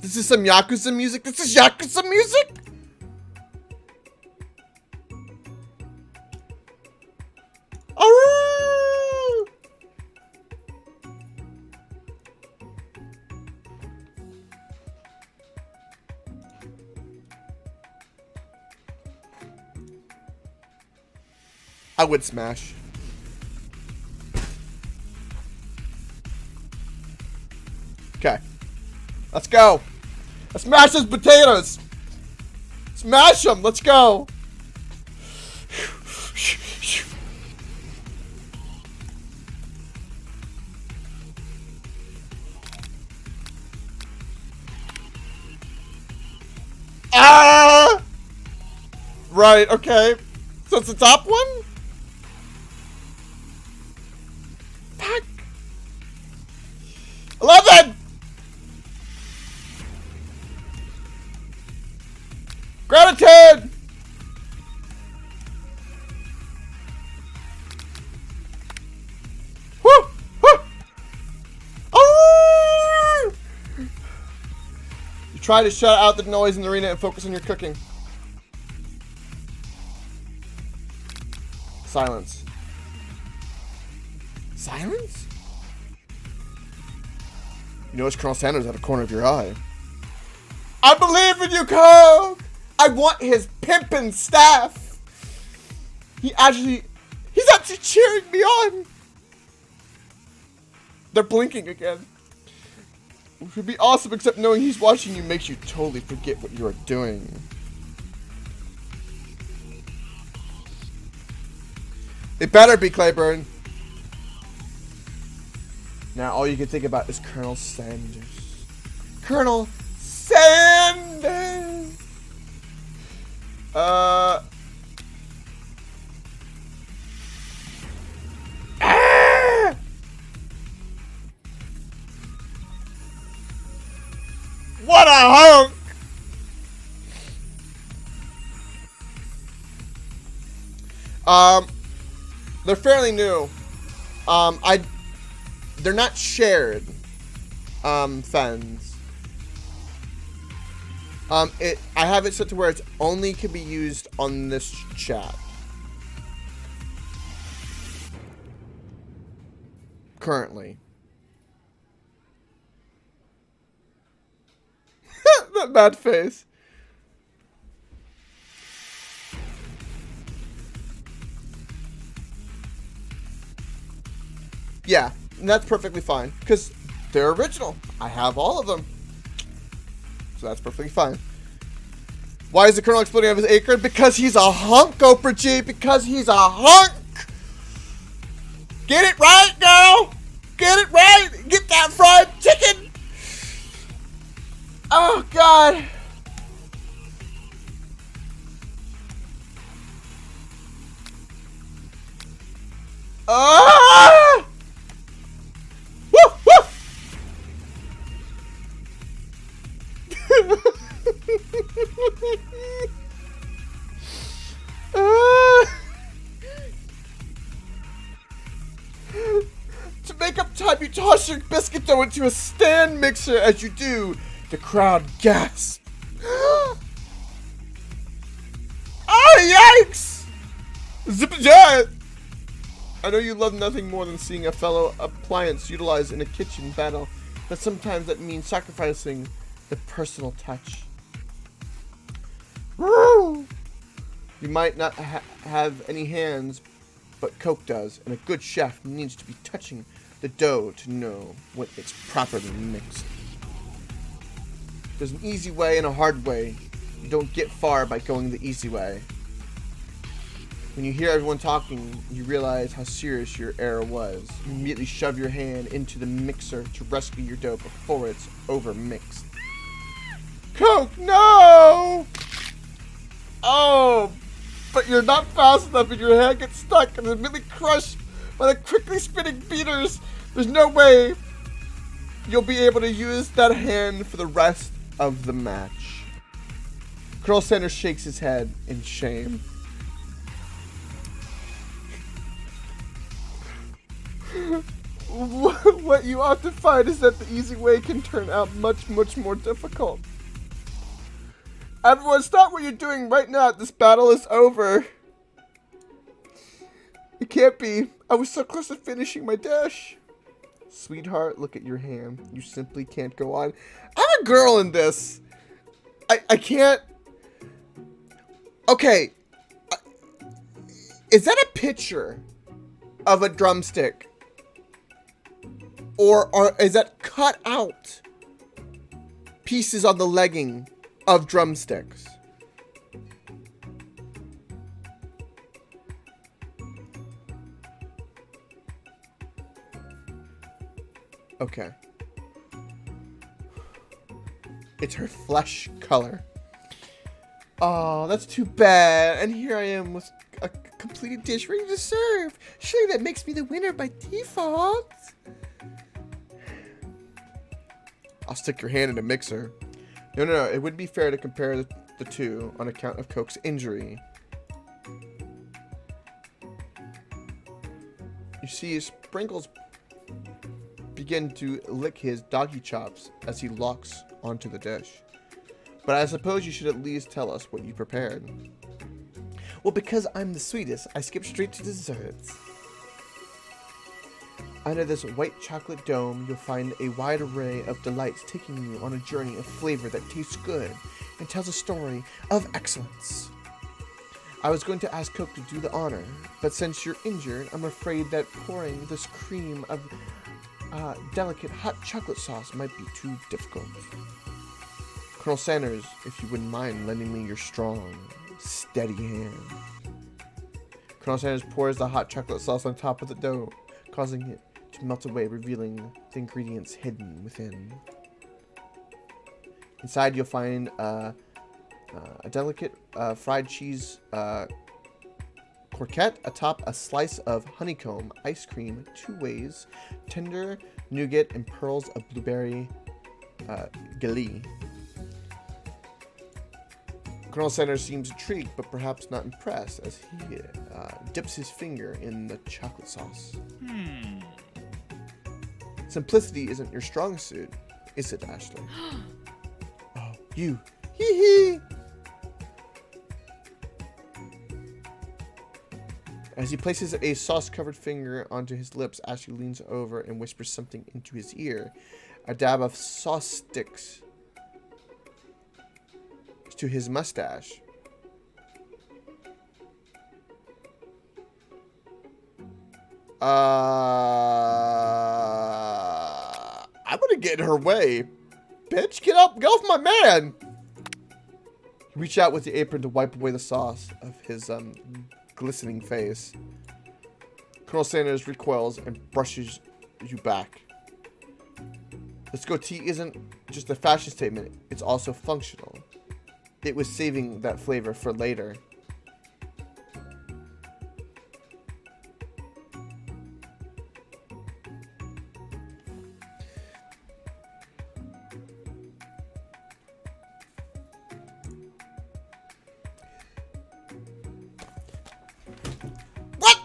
This is some Yakuza music? This is Yakuza music? Oh! I would smash. Okay. Let's go. Let's smash those potatoes. Smash them. Let's go. Ah! Right, okay. So it's the top one? Fuck. 11! Gratitude! Woo! Woo! Oh! You try to shut out the noise in the arena and focus on your cooking. Silence. Silence? You notice Colonel Sanders out of the corner of your eye. I believe in you, Coke! I want his pimpin' staff. He's actually cheering me on. They're blinking again. Which would be awesome, except knowing he's watching you makes you totally forget what you are doing. It better be, Clayburn. Now all you can think about is Colonel Sanders. Colonel Sanders! Ah! What a hunk! They're fairly new. They're not shared, fans. I have it set to where it's only can be used on this chat. Currently. That bad face. Yeah, and that's perfectly fine, because they're original. I have all of them. So that's perfectly fine. Why is the Colonel exploding out of his acorn? Because he's a hunk, Oprah G! Because he's a hunk! Get it right, girl! Get it right! Get that fried chicken! Oh, God! Ah! Woo! Woo! To make up time, you toss your biscuit dough into a stand mixer. As you do, the crowd gasps. Oh, yikes! Zip-a-jay! I know you love nothing more than seeing a fellow appliance utilized in a kitchen battle, but sometimes that means sacrificing the personal touch. You might not have any hands, but Coke does, and a good chef needs to be touching the dough to know when it's properly mixed. There's an easy way and a hard way. You don't get far by going the easy way. When you hear everyone talking, you realize how serious your error was. You immediately shove your hand into the mixer to rescue your dough before it's over-mixed. Coke, no! Oh, but you're not fast enough and your hand gets stuck and is immediately crushed by the quickly spinning beaters. There's no way you'll be able to use that hand for the rest of the match. Colonel Sanders shakes his head in shame. What you ought to find is that the easy way can turn out much, much more difficult. Everyone, stop what you're doing right now. This battle is over. It can't be. I was so close to finishing my dish. Sweetheart, look at your hand. You simply can't go on. I'm a girl in this. I can't. Okay. Is that a picture of a drumstick? Or is that cut out pieces on the legging of drumsticks? Okay. It's her flesh color. Oh, that's too bad. And here I am with a completed dish ready to serve. Surely that makes me the winner by default. I'll stick your hand in a mixer. No. It would be fair to compare the two on account of Coke's injury. You see, Sprinkles begin to lick his doggy chops as he locks onto the dish. But I suppose you should at least tell us what you prepared. Well, because I'm the sweetest, I skip straight to desserts. Under this white chocolate dome, you'll find a wide array of delights taking you on a journey of flavor that tastes good and tells a story of excellence. I was going to ask Coke to do the honor, but since you're injured, I'm afraid that pouring this cream of delicate hot chocolate sauce might be too difficult. Colonel Sanders, if you wouldn't mind lending me your strong, steady hand. Colonel Sanders pours the hot chocolate sauce on top of the dough, causing it to melt away, revealing the ingredients hidden within. Inside, you'll find a delicate fried cheese croquette atop a slice of honeycomb ice cream 2 ways, tender nougat, and pearls of blueberry gilly. Colonel Sanders seems intrigued, but perhaps not impressed, as he dips his finger in the chocolate sauce. Simplicity isn't your strong suit, is it, Ashley? Oh, you. Hee hee! As he places a sauce-covered finger onto his lips, Ashley leans over and whispers something into his ear. A dab of sauce sticks to his mustache. I'm gonna get in her way. Bitch, get off my man! He reached out with the apron to wipe away the sauce of his glistening face. Colonel Sanders recoils and brushes you back. This goatee isn't just a fashion statement, it's also functional. It was saving that flavor for later. What?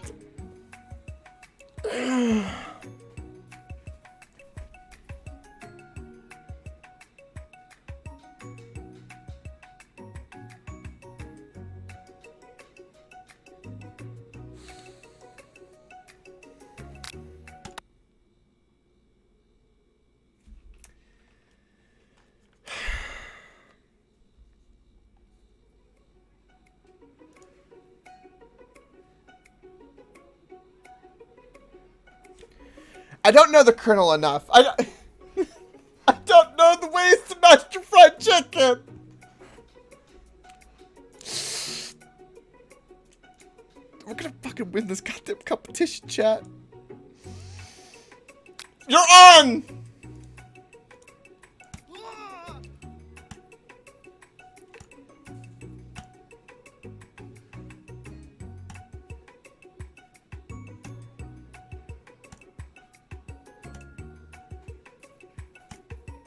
I don't know the Colonel enough. I don't know the ways to master fried chicken. We're gonna fucking win this goddamn competition, chat. You're on!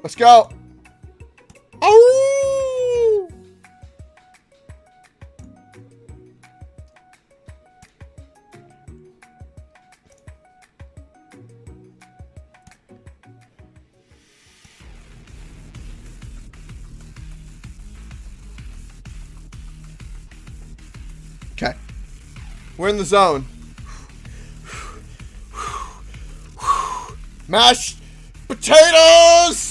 Let's go. Oh! Okay. We're in the zone. Mashed potatoes!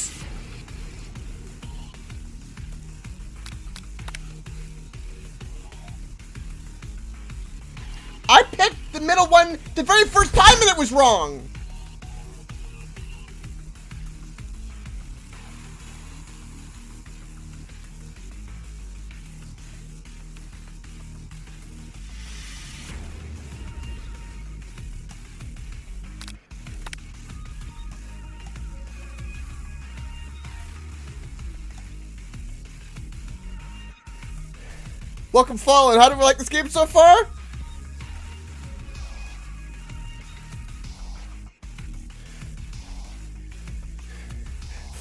I picked the middle one the very first time and it was wrong! Welcome, Fallen. How do we like this game so far?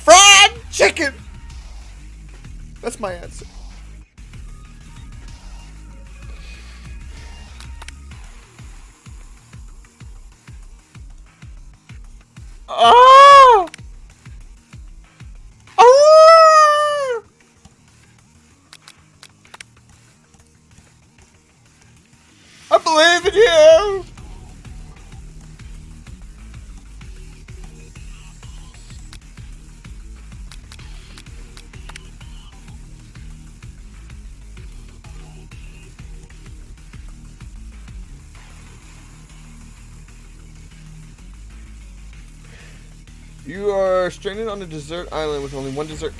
Fried chicken! That's my answer. Oh! Oh! I believe in you! You are stranded on a desert island with only one dessert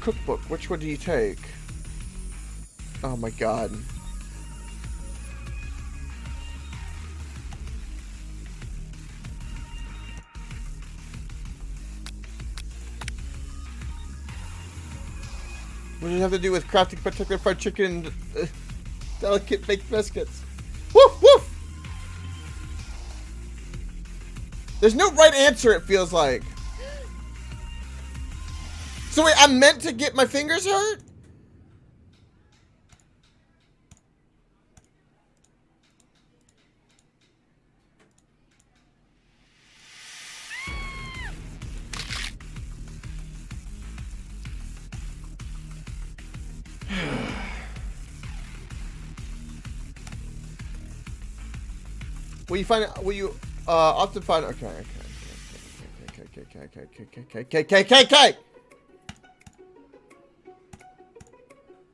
cookbook. Which one do you take? Oh my god. What does it have to do with crafting particular fried chicken and delicate baked biscuits? Woof woof! There's no right answer, it feels like. So wait, I'm meant to get my fingers hurt? Will you find? Will you often find? Okay.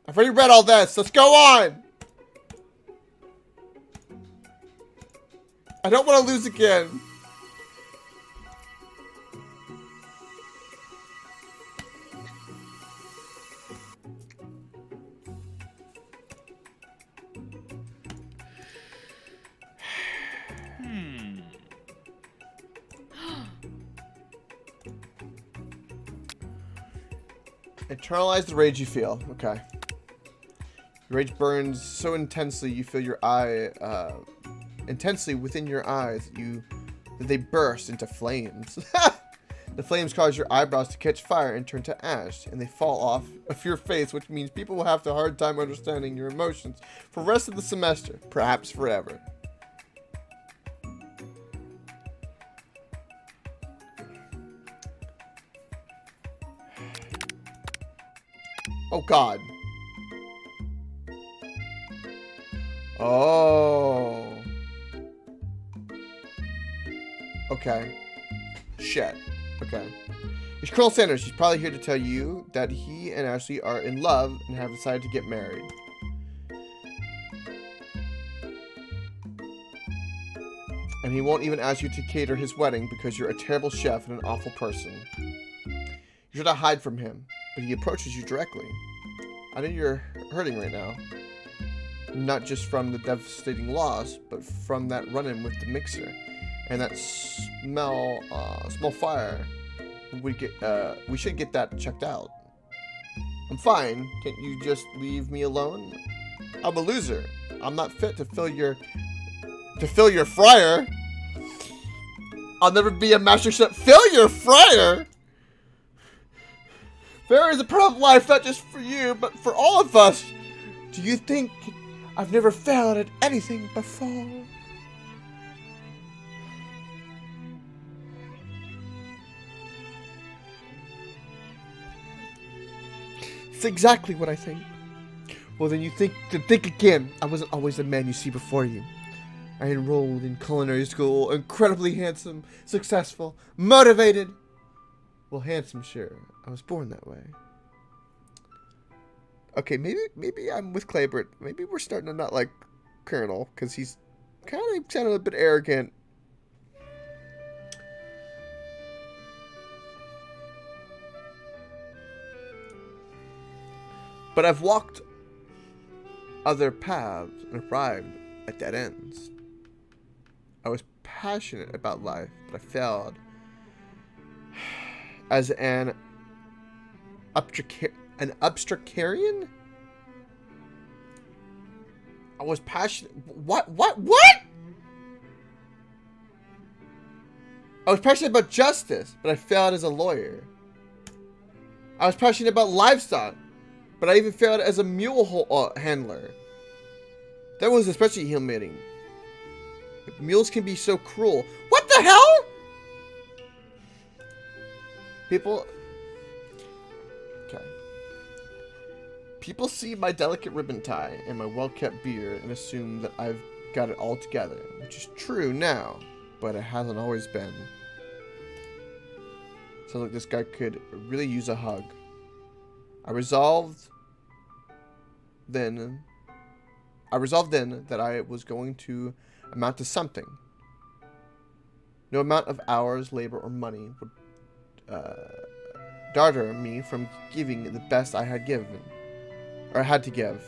I've already read all this. Let's go on. I don't want to lose again. Internalize the rage you feel. Okay. Your rage burns so intensely you feel your eye, intensely within your eyes that they burst into flames. The flames cause your eyebrows to catch fire and turn to ash, and they fall off of your face, which means people will have a hard time understanding your emotions for the rest of the semester, perhaps forever. Oh, God. Oh. Okay. Shit. Okay. It's Colonel Sanders. He's probably here to tell you that he and Ashley are in love and have decided to get married. And he won't even ask you to cater his wedding because you're a terrible chef and an awful person. You should not hide from him, but he approaches you directly. I know you're hurting right now. Not just from the devastating loss, but from that run-in with the mixer. And that small fire. We should get that checked out. I'm fine. Can't you just leave me alone? I'm a loser. I'm not fit to fill your fryer. I'll never be a master chef. Fill your fryer? Failure is a part of life, not just for you, but for all of us. Do you think I've never failed at anything before? It's exactly what I think. Well, then you think again. I wasn't always the man you see before you. I enrolled in culinary school, incredibly handsome, successful, motivated. Well, handsome, sure. I was born that way. Okay, maybe I'm with Claybert. Maybe we're starting to not like Colonel, because he's kind of sounded a bit arrogant. But I've walked other paths and arrived at dead ends. I was passionate about life, but I failed. As an obstetrician? I was passionate. What? I was passionate about justice, but I failed as a lawyer. I was passionate about livestock, but I even failed as a mule handler. That was especially humiliating. Mules can be so cruel. What the hell? People see my delicate ribbon tie and my well-kept beard and assume that I've got it all together, which is true now, but it hasn't always been. Sounds like this guy could really use a hug. I resolved then that I was going to amount to something. No amount of hours, labor, or money would deter me from giving the best I had given. Or had to give.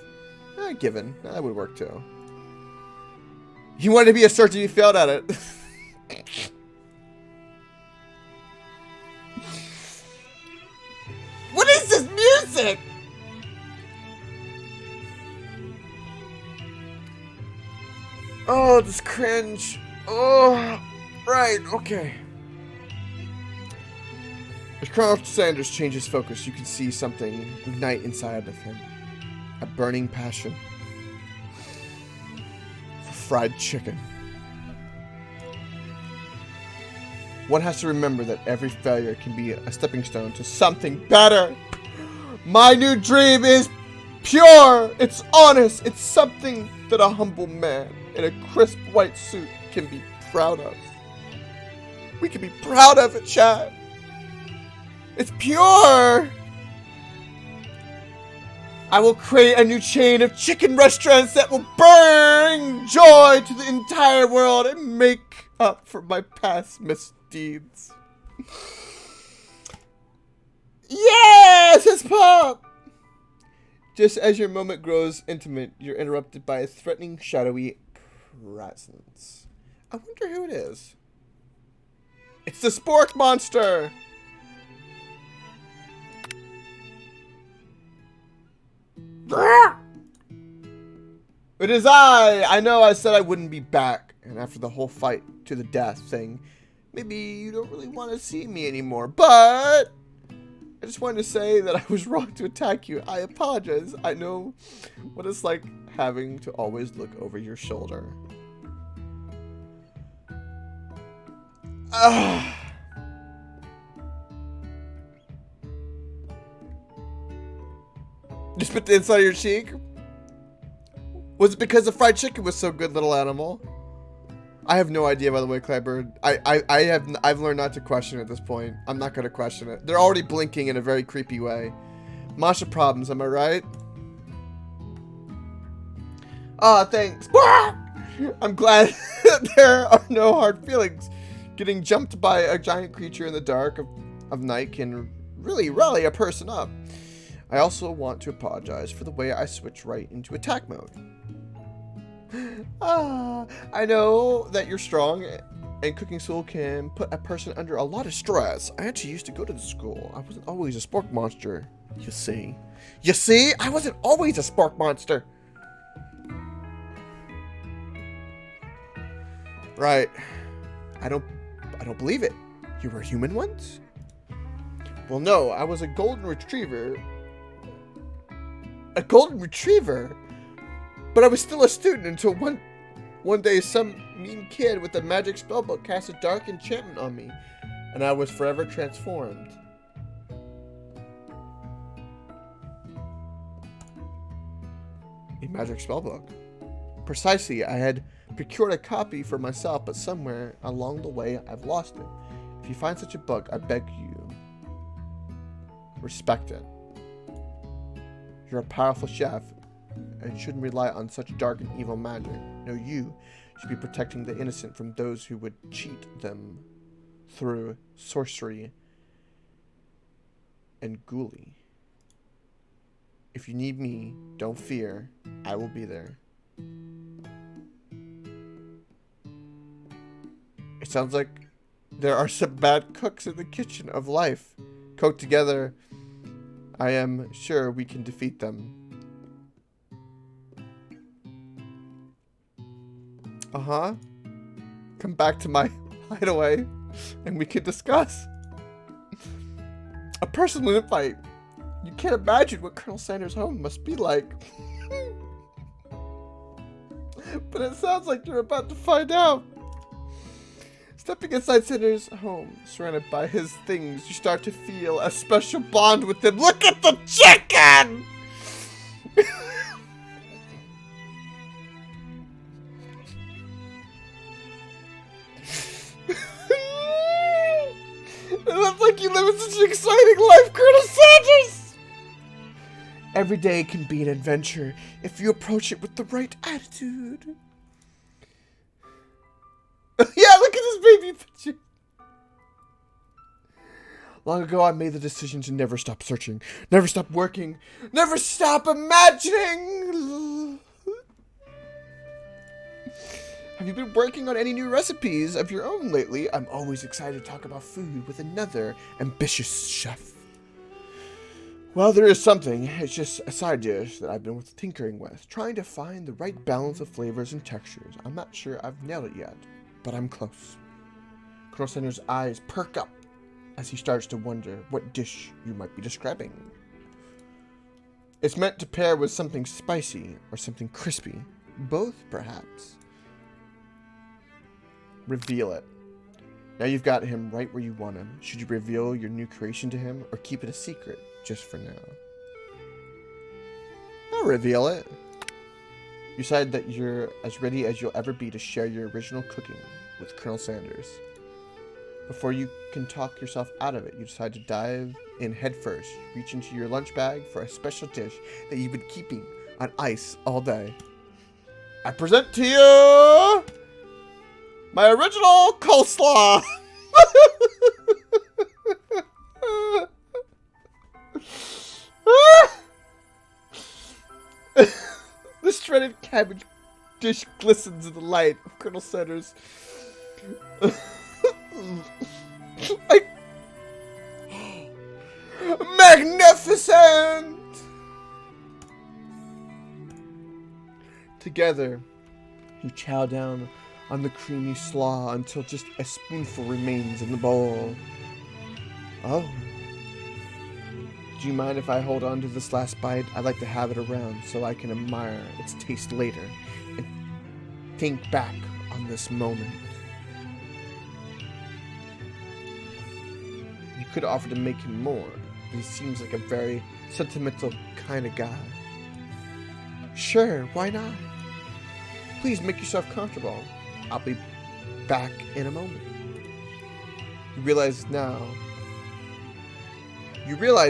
Given. That would work too. He wanted to be a surgeon, he failed at it. What is this music? Oh, this cringe. Oh, right, okay. As Colonel Sanders changes focus, you can see something ignite inside of him. A burning passion for fried chicken. One has to remember that every failure can be a stepping stone to something better. My new dream is pure. It's honest. It's something that a humble man in a crisp white suit can be proud of. We can be proud of it, Chad. It's pure. I will create a new chain of chicken restaurants that will bring joy to the entire world and make up for my past misdeeds. Yes, it's pop! Just as your moment grows intimate, you're interrupted by a threatening, shadowy presence. I wonder who it is. It's the Spork Monster! It is I know I said I wouldn't be back. And after the whole fight to the death thing, maybe you don't really want to see me anymore. But I just wanted to say that I was wrong to attack you. I apologize. I know what it's like having to always look over your shoulder. You spit the inside of your cheek? Was it because the fried chicken was so good, little animal? I have no idea, by the way, Clyburn. I've learned not to question it at this point. I'm not going to question it. They're already blinking in a very creepy way. Masha problems, am I right? Ah, thanks. I'm glad there are no hard feelings. Getting jumped by a giant creature in the dark of night can really rally a person up. I also want to apologize for the way I switched right into attack mode. I know that you're strong, and cooking school can put a person under a lot of stress. I actually used to go to the school. I wasn't always a spork monster. You see? You see? I wasn't always a spork monster. Right. I don't believe it. You were human once? Well, no. I was a golden retriever. A golden retriever? But I was still a student until one day some mean kid with a magic spellbook cast a dark enchantment on me, and I was forever transformed. A magic spellbook? Precisely. I had procured a copy for myself, but somewhere along the way I've lost it. If you find such a book, I beg you, respect it. You're a powerful chef, and shouldn't rely on such dark and evil magic. No, you should be protecting the innocent from those who would cheat them through sorcery and ghoulie. If you need me, don't fear. I will be there. It sounds like there are some bad cooks in the kitchen of life. Cooked together, I am sure we can defeat them. Uh-huh. Come back to my hideaway and we can discuss. A personal invite. You can't imagine what Colonel Sanders' home must be like. But it sounds like you're about to find out. Stepping inside Sanders' home, surrounded by his things, you start to feel a special bond with him. Look at the chicken! It looks like you live in such an exciting life, Colonel Sanders! Every day can be an adventure if you approach it with the right attitude. Yeah, look at this baby picture. Long ago, I made the decision to never stop searching, never stop working, never stop imagining. Have you been working on any new recipes of your own lately? I'm always excited to talk about food with another ambitious chef. Well, there is something. It's just a side dish that I've been tinkering with, trying to find the right balance of flavors and textures. I'm not sure I've nailed it yet, but I'm close. Colonel Sanders' eyes perk up as he starts to wonder what dish you might be describing. It's meant to pair with something spicy or something crispy. Both, perhaps. Reveal it. Now you've got him right where you want him. Should you reveal your new creation to him or keep it a secret just for now? I'll reveal it. You decide that you're as ready as you'll ever be to share your original cooking with Colonel Sanders. Before you can talk yourself out of it, you decide to dive in headfirst. Reach into your lunch bag for a special dish that you've been keeping on ice all day. I present to you my original coleslaw. The shredded cabbage dish glistens in the light of Colonel Sanders. Magnificent! Together, you chow down on the creamy slaw until just a spoonful remains in the bowl. Oh. Do you mind if I hold on to this last bite? I'd like to have it around so I can admire its taste later and think back on this moment. You could offer to make him more, but he seems like a very sentimental kind of guy. Sure, why not? Please make yourself comfortable. I'll be back in a moment. You realize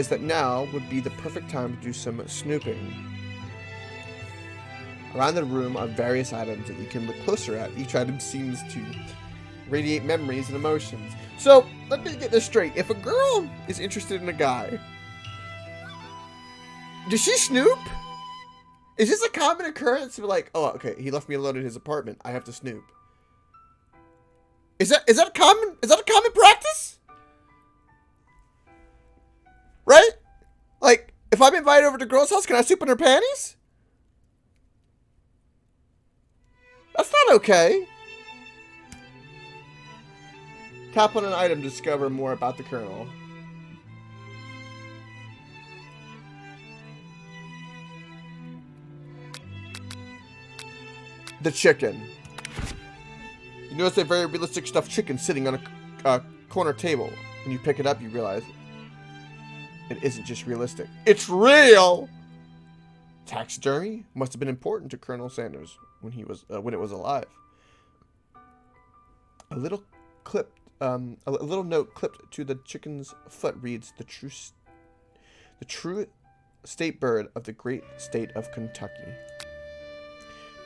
that now would be the perfect time to do some snooping. Around the room are various items that you can look closer at. Each item seems to radiate memories and emotions. So, let me get this straight. If a girl is interested in a guy, does she snoop? Is this a common occurrence? Like, oh, okay, he left me alone in his apartment. I have to snoop. Is that a common practice? Right? Like, if I'm invited over to a girl's house, can I snoop in her panties? That's not okay. Tap on an item to discover more about the Colonel. The chicken. You notice a very realistic stuffed chicken sitting on a corner table. When you pick it up, you realize it isn't just realistic. It's real! Taxidermy must have been important to Colonel Sanders when it was alive. A little note clipped to the chicken's foot reads, "The true state bird of the great state of Kentucky."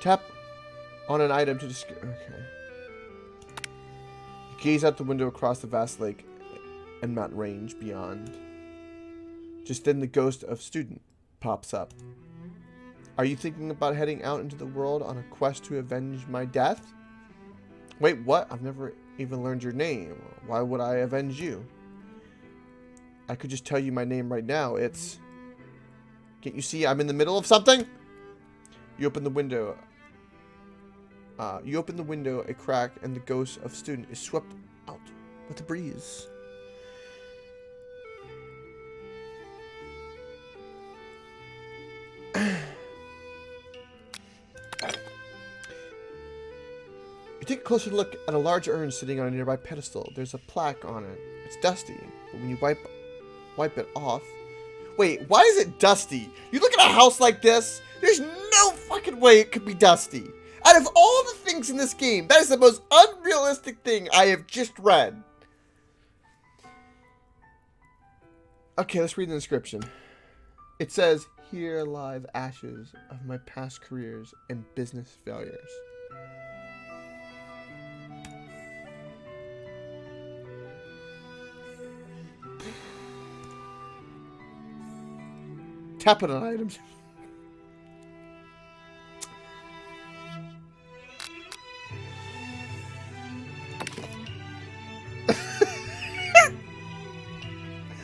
Tap on an item to discover. Okay. You gaze out the window across the vast lake and mountain range beyond. Just then the ghost of student pops up. Are you thinking about heading out into the world on a quest to avenge my death? Wait, what? I've never even learned your name. Why would I avenge you? I could just tell you my name right now. It's... Can't you see I'm in the middle of something? You open the window. A crack, and the ghost of student is swept out with the breeze. You take a closer look at a large urn sitting on a nearby pedestal. There's a plaque on it. It's dusty, but when you wipe it off... Wait, why is it dusty? You look at a house like this, there's no fucking way it could be dusty. Out of all the things in this game, that is the most unrealistic thing I have just read. Okay, let's read the inscription. It says, "Here lie the ashes of my past careers and business failures. Tap on items.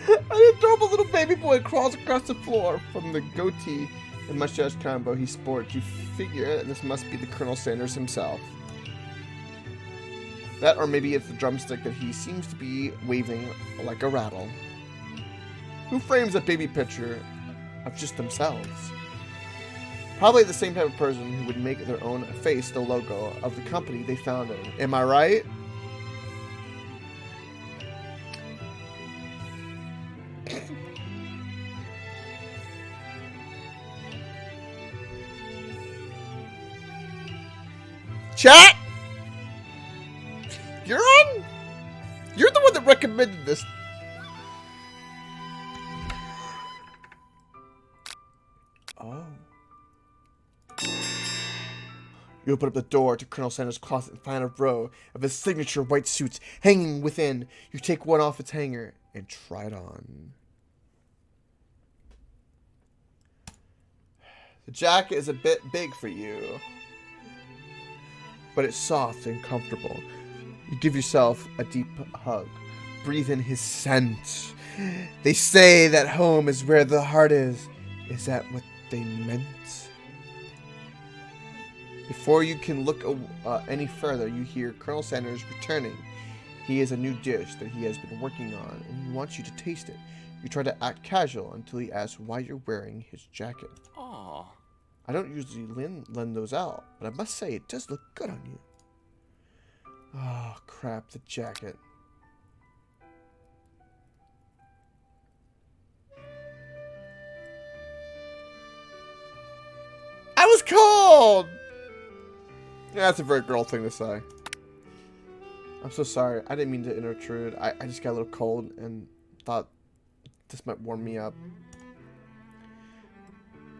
An adorable little baby boy crawls across the floor from the goatee and mustache combo he sports. You figure that this must be the Colonel Sanders himself. That, or maybe it's the drumstick that he seems to be waving like a rattle. Who frames a baby picture of just themselves? Probably the same type of person who would make their own face the logo of the company they founded. Am I right? Chat? You're the one that recommended this. Oh. You open up the door to Colonel Sanders' closet and find a row of his signature white suits hanging within. You take one off its hanger and try it on. The jacket is a bit big for you, but it's soft and comfortable. You give yourself a deep hug. Breathe in his scent. They say that home is where the heart is. Is that what they meant? Before you can look any further, you hear Colonel Sanders returning. He has a new dish that he has been working on, and he wants you to taste it. You try to act casual until he asks why you're wearing his jacket. Aww. I don't usually lend those out, but I must say it does look good on you. Oh, crap, the jacket. I was cold! Yeah, that's a very girl thing to say. I'm so sorry. I didn't mean to intrude. I just got a little cold and thought this might warm me up.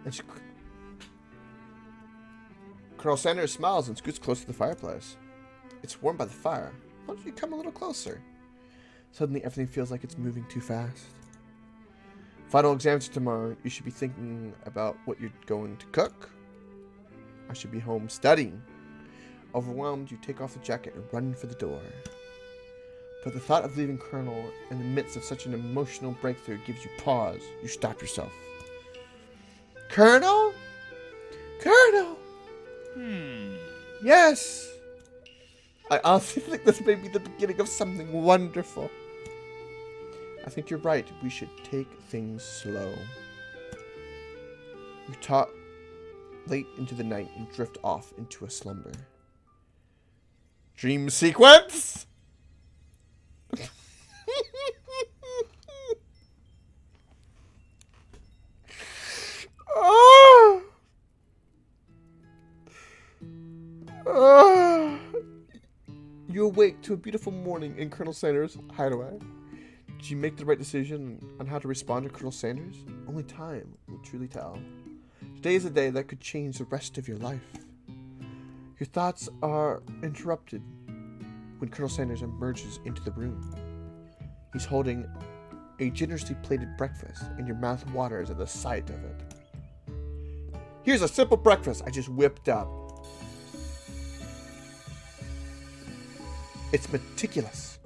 And Colonel Sanders smiles and scoots close to the fireplace. It's warm by the fire. Why don't you come a little closer? Suddenly, everything feels like it's moving too fast. Final exams tomorrow. You should be thinking about what you're going to cook. I should be home studying. Overwhelmed, you take off the jacket and run for the door. But the thought of leaving Colonel in the midst of such an emotional breakthrough gives you pause. You stop yourself. Colonel? Colonel! Yes! I honestly think this may be the beginning of something wonderful. I think you're right. We should take things slow. You talk late into the night and drift off into a slumber. Dream sequence? Oh! Oh! You awake to a beautiful morning in Colonel Sanders' hideaway. Did you make the right decision on how to respond to Colonel Sanders? Only time will truly tell. Today is a day that could change the rest of your life. Your thoughts are interrupted when Colonel Sanders emerges into the room. He's holding a generously plated breakfast, and your mouth waters at the sight of it. Here's a simple breakfast I just whipped up. It's meticulous.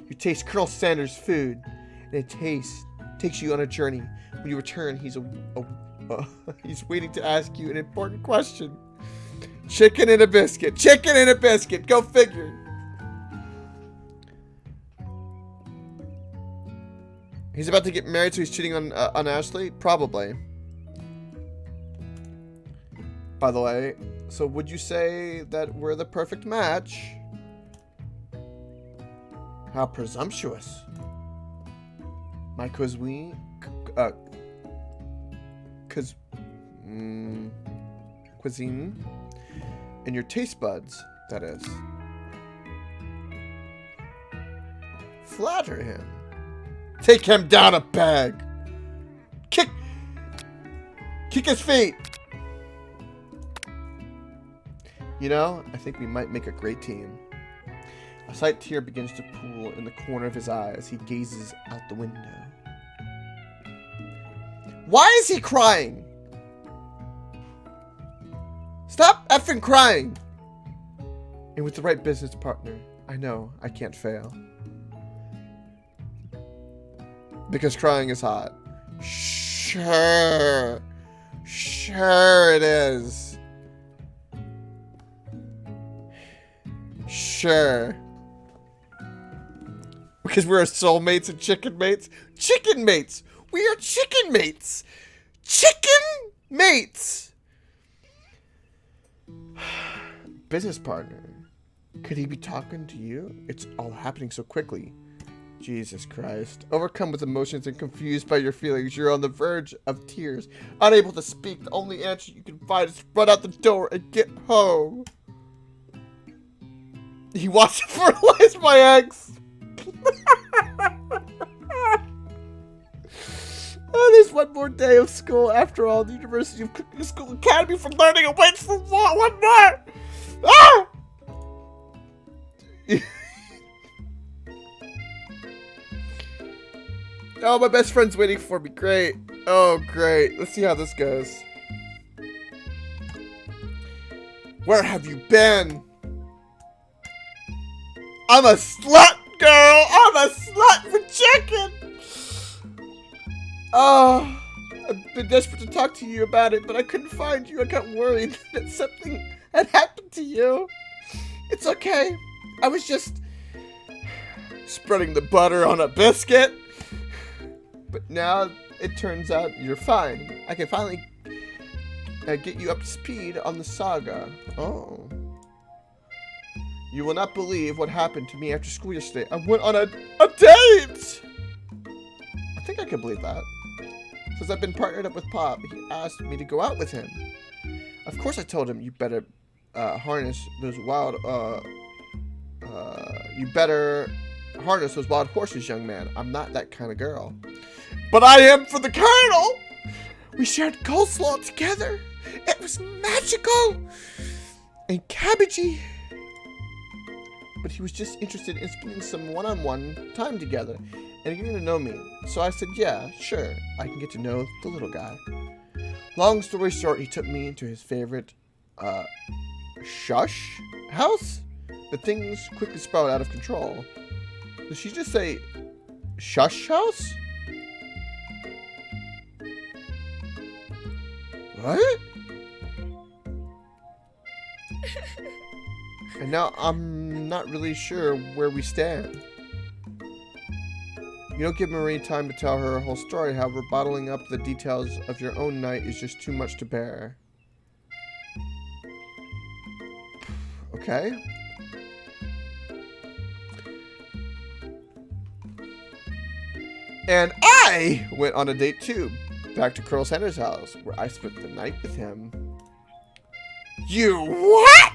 You taste Colonel Sanders' food, and it takes you on a journey. When you return, he's waiting to ask you an important question. Chicken and a biscuit. Chicken and a biscuit. Go figure. He's about to get married, so he's cheating on Ashley? Probably. By the way, so would you say that we're the perfect match? How presumptuous. My cuisine, cuisine, and your taste buds, that is. Flatter him. Take him down a peg. Kick his feet. You know, I think we might make a great team. A slight tear begins to pool in the corner of his eye as he gazes out the window. Why is he crying? Stop effing crying! And with the right business partner, I know I can't fail. Because crying is hot. Sure. Sure it is. Sure. Because we're soulmates and chicken mates. Chicken mates! We are chicken mates! Chicken mates! Business partner. Could he be talking to you? It's all happening so quickly. Jesus Christ. Overcome with emotions and confused by your feelings, you're on the verge of tears. Unable to speak, the only answer you can find is run out the door and get home. He wants to fertilize my eggs. Oh, there's one more day of school. After all, the University of Cooking School Academy for Learning awaits for one more. Ah! Oh, my best friend's waiting for me. Great. Oh, great. Let's see how this goes. Where have you been? I'm a slut, girl. I'm a slut for chicken. Oh, I've been desperate to talk to you about it, but I couldn't find you. I got worried that something had happened to you. It's okay. I was just spreading the butter on a biscuit. But now it turns out you're fine. I can finally get you up to speed on the saga. Oh. You will not believe what happened to me after school yesterday. I went on a date! I think I can believe that. Since I've been partnered up with Pop, he asked me to go out with him. Of course I told him, you better harness those wild horses, young man. I'm not that kind of girl. But I am for the Colonel! We shared coleslaw together. It was magical and cabbagey. But he was just interested in spending some one-on-one time together and getting to know me. So I said, yeah, sure, I can get to know the little guy. Long story short, he took me into his favorite, shush house? But things quickly spiraled out of control. Did she just say, shush house? What? And now I'm not really sure where we stand. You don't give Marie time to tell her whole story. However, bottling up the details of your own night is just too much to bear. Okay. And I went on a date too. Back to Colonel Sanders' house, where I spent the night with him. You what?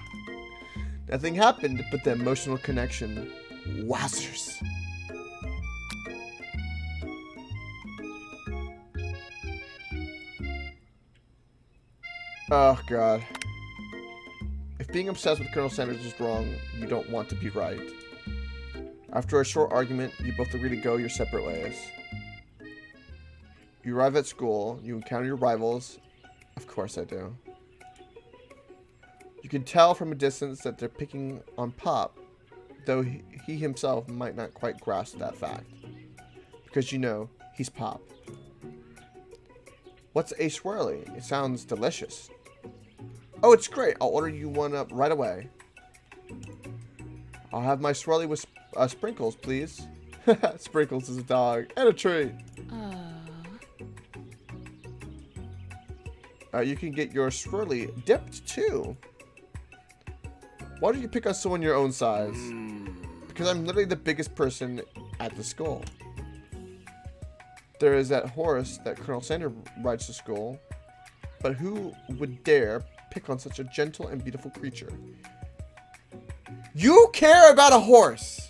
Nothing happened but the emotional connection. Wowzers. Oh, God. If being obsessed with Colonel Sanders is wrong, you don't want to be right. After a short argument, you both agree to go your separate ways. You arrive at school, you encounter your rivals. Of course I do. You can tell from a distance that they're picking on Pop, though he himself might not quite grasp that fact. Because you know, he's Pop. What's a swirly? It sounds delicious. Oh, it's great. I'll order you one up right away. I'll have my swirly with sprinkles, please. Sprinkles is a dog and a treat. You can get your swirly dipped too. Why don't you pick on someone your own size? Because I'm literally the biggest person at the school. There is that horse that Colonel Sanders rides to school. But who would dare pick on such a gentle and beautiful creature? You care about a horse!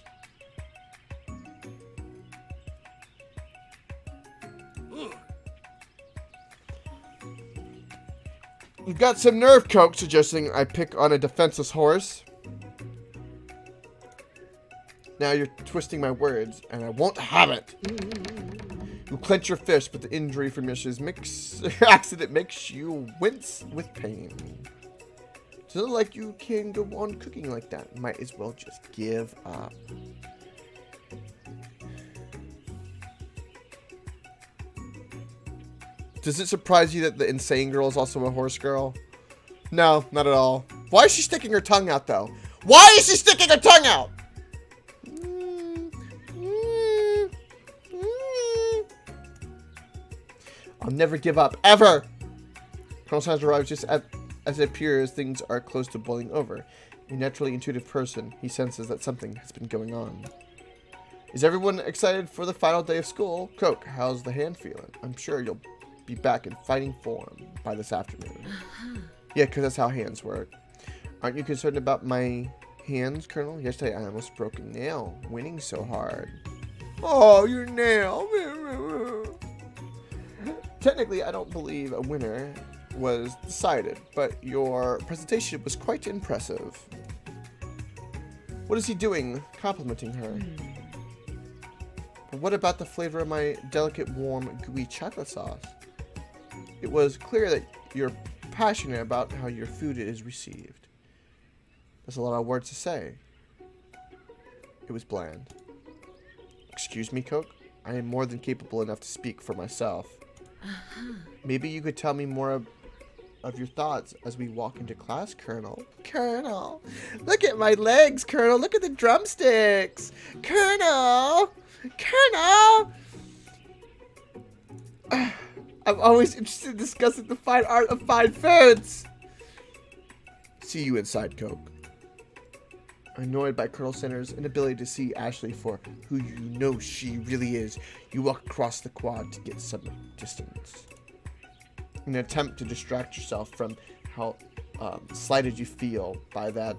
You've got some nerve, Coke, suggesting I pick on a defenseless horse. Now you're twisting my words, and I won't have it. You clench your fist, but the injury from yesterday's accident makes you wince with pain. Doesn't look like you can go on cooking like that. Might as well just give up. Does it surprise you that the insane girl is also a horse girl? No, not at all. Why is she sticking her tongue out, though? Why is she sticking her tongue out? I'll never give up, ever! Colonel Sanders arrives just as it appears things are close to boiling over. A naturally intuitive person, he senses that something has been going on. Is everyone excited for the final day of school? Coke, how's the hand feeling? I'm sure you'll be back in fighting form by this afternoon. Yeah, because that's how hands work. Aren't you concerned about my hands, Colonel? Yesterday I almost broke a nail, winning so hard. Oh, your nail. Technically, I don't believe a winner was decided, but your presentation was quite impressive. What is he doing? Complimenting her. But what about the flavor of my delicate, warm, gooey chocolate sauce? It was clear that you're passionate about how your food is received. That's a lot of words to say. It was bland. Excuse me, Coke? I am more than capable enough to speak for myself. Maybe you could tell me more of your thoughts as we walk into class, Colonel. Colonel, look at my legs, Colonel. Look at the drumsticks. Colonel! Colonel! I'm always interested in discussing the fine art of fine foods. See you inside, Coke. Annoyed by Colonel Center's inability to see Ashley for who you know she really is, you walk across the quad to get some distance. In an attempt to distract yourself from how slighted you feel by that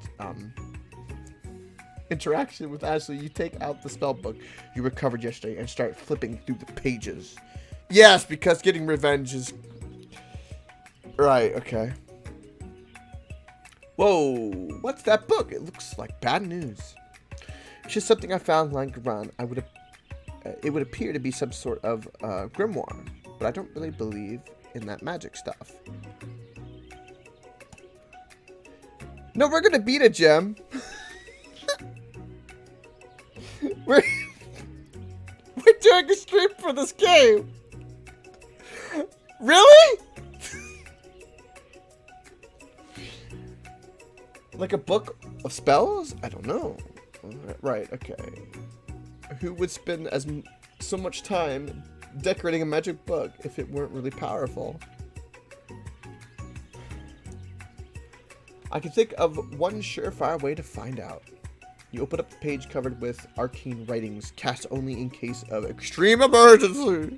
interaction with Ashley, you take out the spell book you recovered yesterday and start flipping through the pages. Yes, because getting revenge is... Right, okay. Whoa, what's that book? It looks like bad news. It's just something I found lying around. It would appear to be some sort of grimoire, but I don't really believe in that magic stuff. No, we're gonna beat it, Gem. we're doing a stream for this game. Really? Like a book of spells? I don't know. Right, okay. Who would spend so much time decorating a magic book if it weren't really powerful? I can think of one surefire way to find out. You open up the page covered with arcane writings, cast only in case of extreme emergency.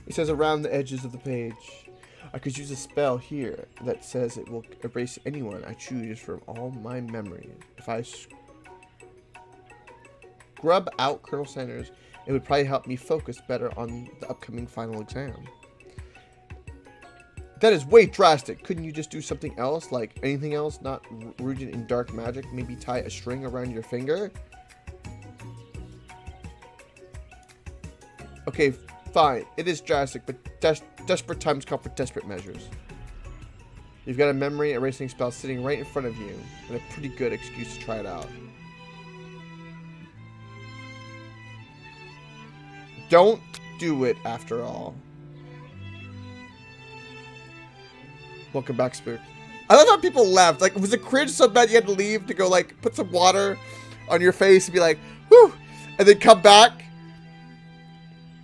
It says around the edges of the page. I could use a spell here that says it will erase anyone I choose from all my memory. If I scrub out Colonel Sanders, it would probably help me focus better on the upcoming final exam. That is way drastic. Couldn't you just do something else, like anything else not rooted in dark magic? Maybe tie a string around your finger? Okay, fine. It is drastic, but desperate times call for desperate measures. You've got a memory erasing spell sitting right in front of you, and a pretty good excuse to try it out. Don't do it, after all. Welcome back, Spook. I love how people left. Like, was it cringe so bad you had to leave to go, like, put some water on your face and be like, whew, and then come back?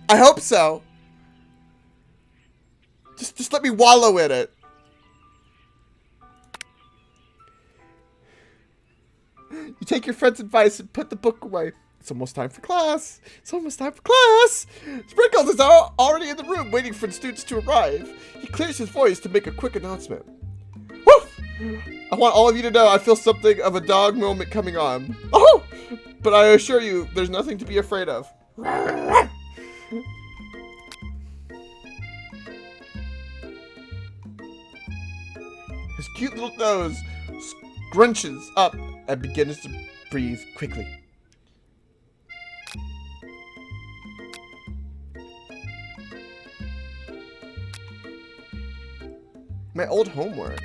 I hope so. Just let me wallow in it. You take your friend's advice and put the book away. It's almost time for class. It's almost time for class. Sprinkles is already in the room waiting for the students to arrive. He clears his voice to make a quick announcement. Woof! I want all of you to know I feel something of a dog moment coming on. Oh! But I assure you, there's nothing to be afraid of. His cute little nose scrunches up and begins to breathe quickly. My old homework.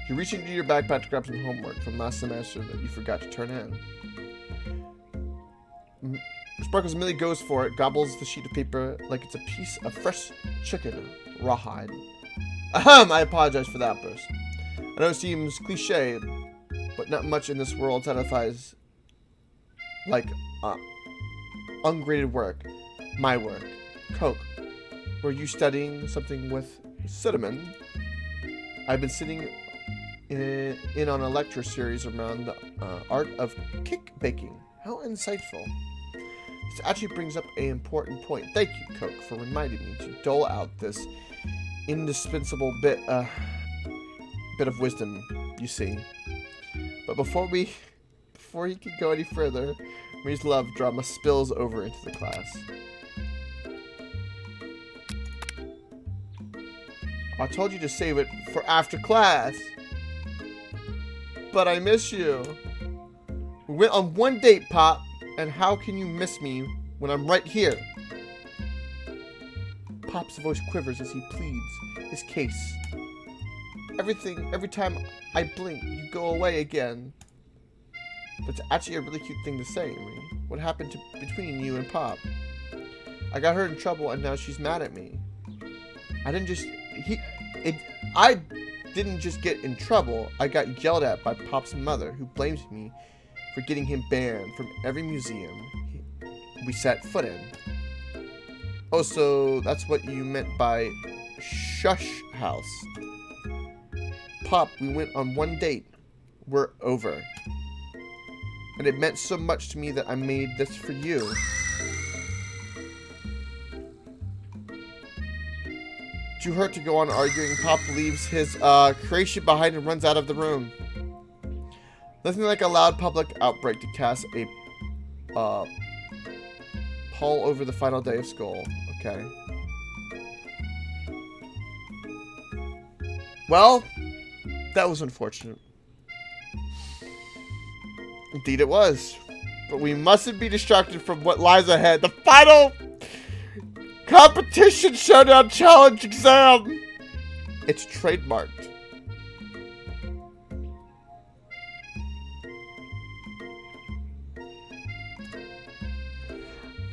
You reach into your backpack to grab some homework from last semester that you forgot to turn in. Sparkles immediately goes for it, gobbles the sheet of paper like it's a piece of fresh chicken, rawhide. Ahem! I apologize for that burst. I know it seems cliche, but not much in this world satisfies like ungraded work. My work. Coke. Were you studying something with cinnamon? I've been sitting in on a lecture series around the art of cake baking. How insightful. This actually brings up an important point. Thank you, Coke, for reminding me to dole out this indispensable bit of wisdom, you see. But before he can go any further, Marie's love drama spills over into the class. I told you to save it for after class. But I miss you. We went on one date, Pop, and how can you miss me when I'm right here? Pop's voice quivers as he pleads his case. Every time I blink, you go away again. That's actually a really cute thing to say, Marie. What happened between you and Pop? I got her in trouble and now she's mad at me. I didn't just I didn't just get in trouble. I got yelled at by Pop's mother, who blames me for getting him banned from every museum we set foot in. Oh, so that's what you meant by shush house. Pop, we went on one date. We're over. And it meant so much to me that I made this for you. Too hurt to go on arguing, Pop leaves his creation behind and runs out of the room. Nothing like a loud public outbreak to cast a pall over the final day of school. Okay. Well, that was unfortunate. Indeed it was. But we mustn't be distracted from what lies ahead. The final competition showdown challenge exam. It's trademarked.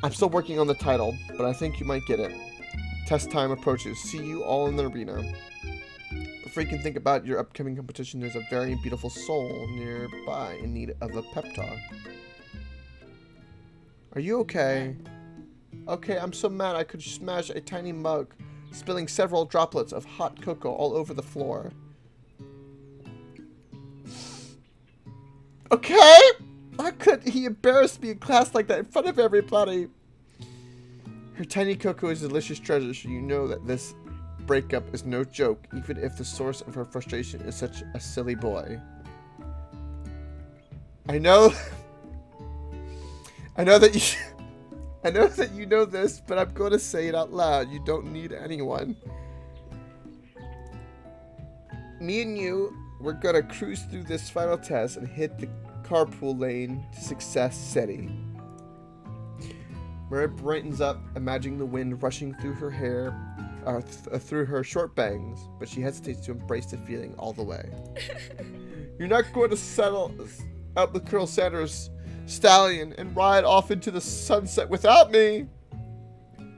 I'm still working on the title, but I think you might get it. Test time approaches. See you all in the arena. Before you can think about your upcoming competition, there's a very beautiful soul nearby in need of a pep talk. Are you okay? Okay, I'm so mad I could smash a tiny mug, spilling several droplets of hot cocoa all over the floor. Okay? How could he embarrass me in class like that in front of everybody? Her tiny cocoa is a delicious treasure, so you know that this breakup is no joke, even if the source of her frustration is such a silly boy. I know that you know this, but I'm going to say it out loud. You don't need anyone. Me and you, we're going to cruise through this final test and hit the carpool lane to Success City. Mary brightens up, imagining the wind rushing through her hair, through her short bangs, but she hesitates to embrace the feeling all the way. You're not going to settle out with Colonel Sanders' stallion and ride off into the sunset without me?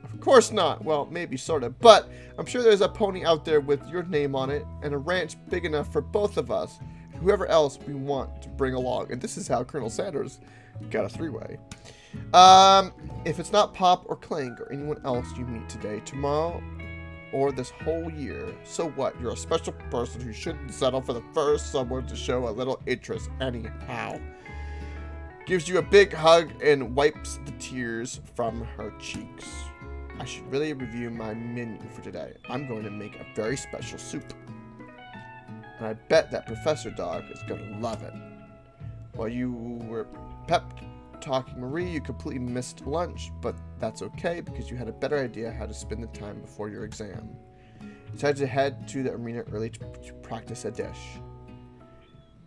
Of course not. Well, maybe sort of, but I'm sure there's a pony out there with your name on it and a ranch big enough for both of us, whoever else we want to bring along. And this is how Colonel Sanders got a three-way. If it's not Pop or Clank or anyone else you meet today, tomorrow, or this whole year, so what? You're a special person who shouldn't settle for the first someone to show a little interest anyhow. Gives you a big hug and wipes the tears from her cheeks. I should really review my menu for today. I'm going to make a very special soup. And I bet that Professor Dog is going to love it. While you were pep talking Marie, you completely missed lunch, but that's okay because you had a better idea how to spend the time before your exam. Decide to head to the arena early to practice a dish.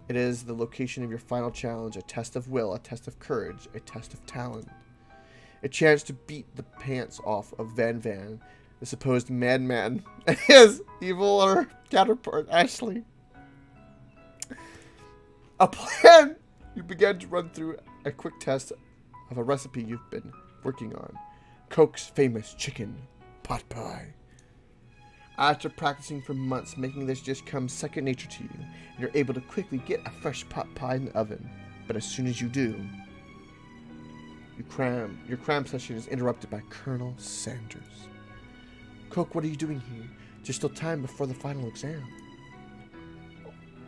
It is the location of your final challenge, a test of will, a test of courage, a test of talent. A chance to beat the pants off of Van Van, the supposed madman, and his evil counterpart, Ashley. A plan! You began to run through a quick test of a recipe you've been working on. Coke's famous chicken pot pie. After practicing for months, making this dish come second nature to you, and you're able to quickly get a fresh pot pie in the oven. But as soon as you do, your cram session is interrupted by Colonel Sanders. Coke, what are you doing here? There's still time before the final exam.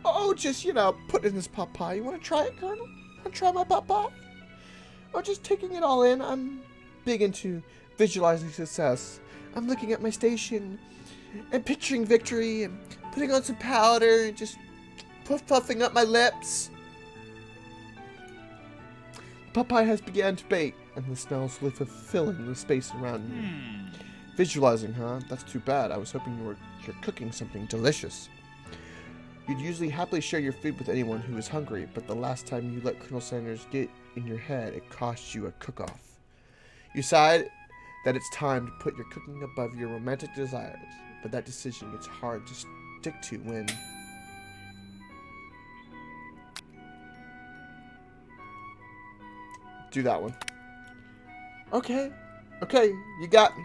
Oh, just, put in this pot pie. You want to try it, Colonel? Want to try my pot pie? Oh, just taking it all in. I'm big into visualizing success. I'm looking at my station and picturing victory and putting on some powder and just puffing up my lips. The pot pie has begun to bake, and the smell slowly fulfilling the space around you. Visualizing, huh? That's too bad. I was hoping you're cooking something delicious. You'd usually happily share your food with anyone who is hungry, but the last time you let Colonel Sanders get in your head, it cost you a cook-off. You decide that it's time to put your cooking above your romantic desires, but that decision gets hard to stick to when... Do that one. Okay, you got me.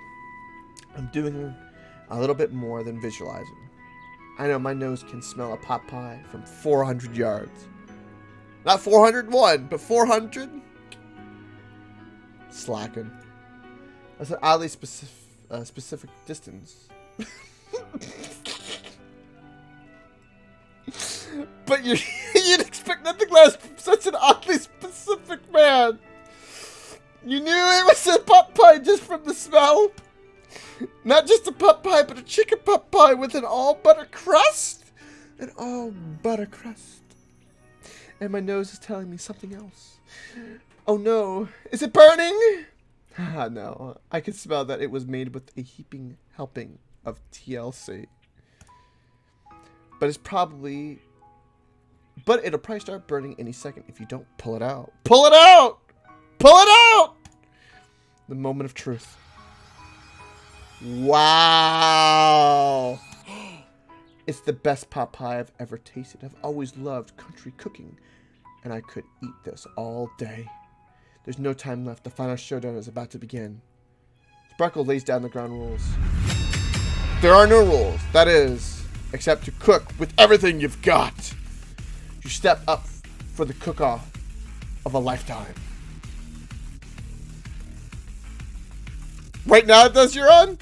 a little bit more than visualizing. I know my nose can smell a pot pie from 400 yards. Not 401, but 400? Slacking. That's an oddly specific distance. But you'd expect nothing less from such an oddly specific man. You knew it was a pot pie just from the smell. Not just a pot pie, but a chicken pot pie with an all butter crust. An all butter crust. And my nose is telling me something else. Oh no, is it burning? Ah, no, I can smell that it was made with a heaping helping of TLC. But it'll probably start burning any second if you don't pull it out. Pull it out! Pull it out! The moment of truth. Wow! It's the best pot pie I've ever tasted. I've always loved country cooking, and I could eat this all day. There's no time left. The final showdown is about to begin. Sparkle lays down the ground rules. There are no rules. That is, except to cook with everything you've got. You step up for the cook-off of a lifetime. Right now it does your own?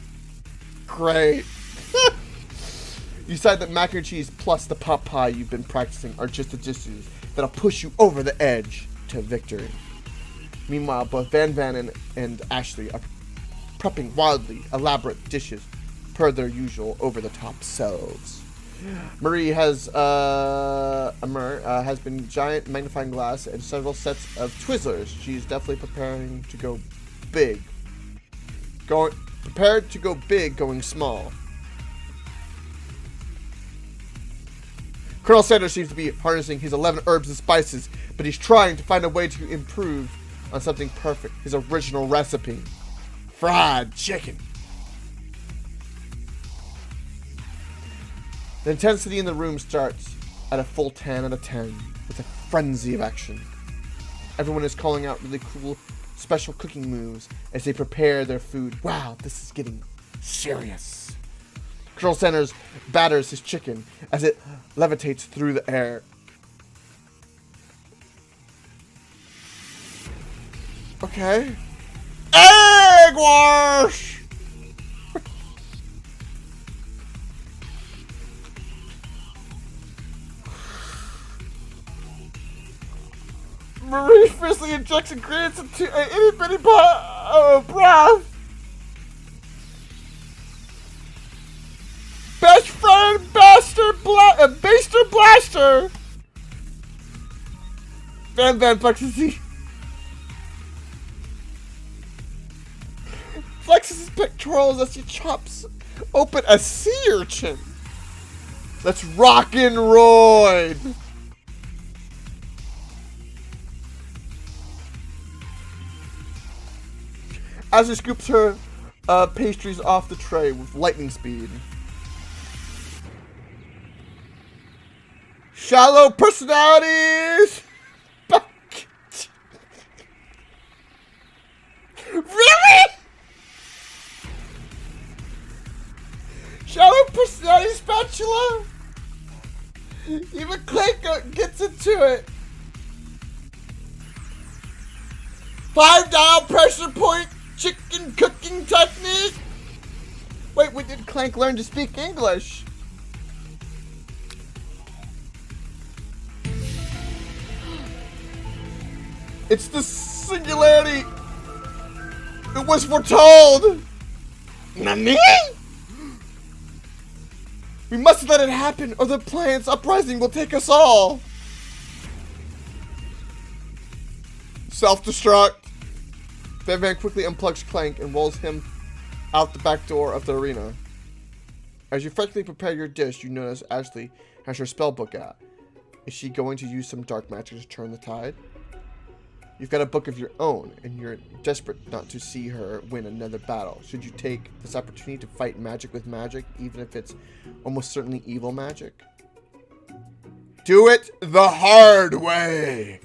Great. You decide that mac and cheese plus the pot pie you've been practicing are just the dishes that'll push you over the edge to victory. Meanwhile, both Van and Ashley are prepping wildly elaborate dishes per their usual over-the-top selves. Marie has been giant magnifying glass and several sets of Twizzlers. She's definitely preparing to go big. Prepared to go big, going small. Colonel Sanders seems to be harnessing his 11 herbs and spices, but he's trying to find a way to improve on something perfect, his original recipe. Fried chicken. The intensity in the room starts at a full 10 out of 10 with a frenzy of action. Everyone is calling out really cool special cooking moves as they prepare their food. Wow, this is getting serious. Colonel Sanders batters his chicken as it levitates through the air. Okay. Egg wash! Marie fiercely injects ingredients into an itty bitty broth. Best friend, Baster Blaster. Van flexes his pectorals as he chops open a sea urchin. Let's rock and roll. As he scoops her pastries off the tray with lightning speed. Shallow personalities! Really? Shallow personality spatula? Even Clank gets into it. 5-dial pressure point chicken cooking technique? Wait, when did Clank learn to speak English? It's the singularity. It was foretold. Nani? We must let it happen, or the planet's uprising will take us all. Self-destruct. Van quickly unplugs Clank and rolls him out the back door of the arena. As you frantically prepare your dish, you notice Ashley has her spellbook out. Is she going to use some dark magic to turn the tide? You've got a book of your own, and you're desperate not to see her win another battle. Should you take this opportunity to fight magic with magic, even if it's almost certainly evil magic? Do it the hard way!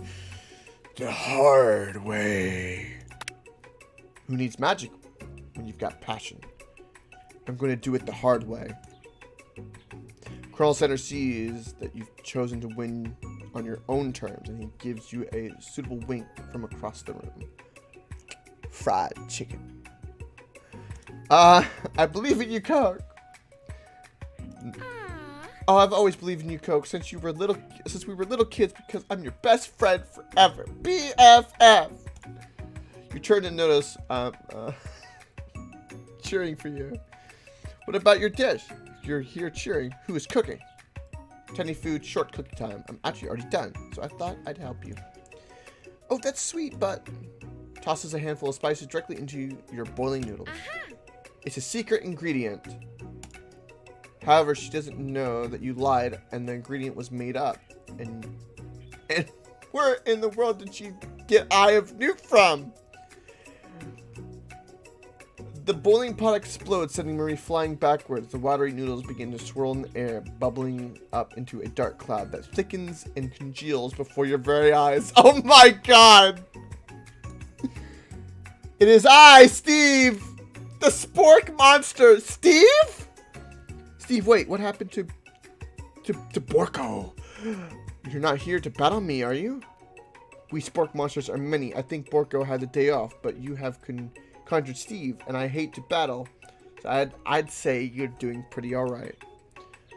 The hard way. Who needs magic when you've got passion? I'm going to do it the hard way. Colonel Sanders sees that you've chosen to win on your own terms, and he gives you a suitable wink from across the room. Fried chicken. I believe in you, Coke. Oh, I've always believed in you, Coke, since we were little kids, because I'm your best friend forever. BFF. You turn to notice cheering for you. What about your dish? You're here cheering. Who is cooking? Tiny food, short cooking time. I'm actually already done, so I thought I'd help you. Oh, that's sweet, but... Tosses a handful of spices directly into your boiling noodles. It's a secret ingredient. However, she doesn't know that you lied and the ingredient was made up. And where in the world did she get Eye of Newt from? The boiling pot explodes, sending Marie flying backwards. The watery noodles begin to swirl in the air, bubbling up into a dark cloud that thickens and congeals before your very eyes. Oh my god! It is I, Steve! The spork monster! Steve? Steve, wait, what happened to Borko? You're not here to battle me, are you? We spork monsters are many. I think Borko had the day off, but you have conjured Steve, and I hate to battle, so I'd say you're doing pretty alright.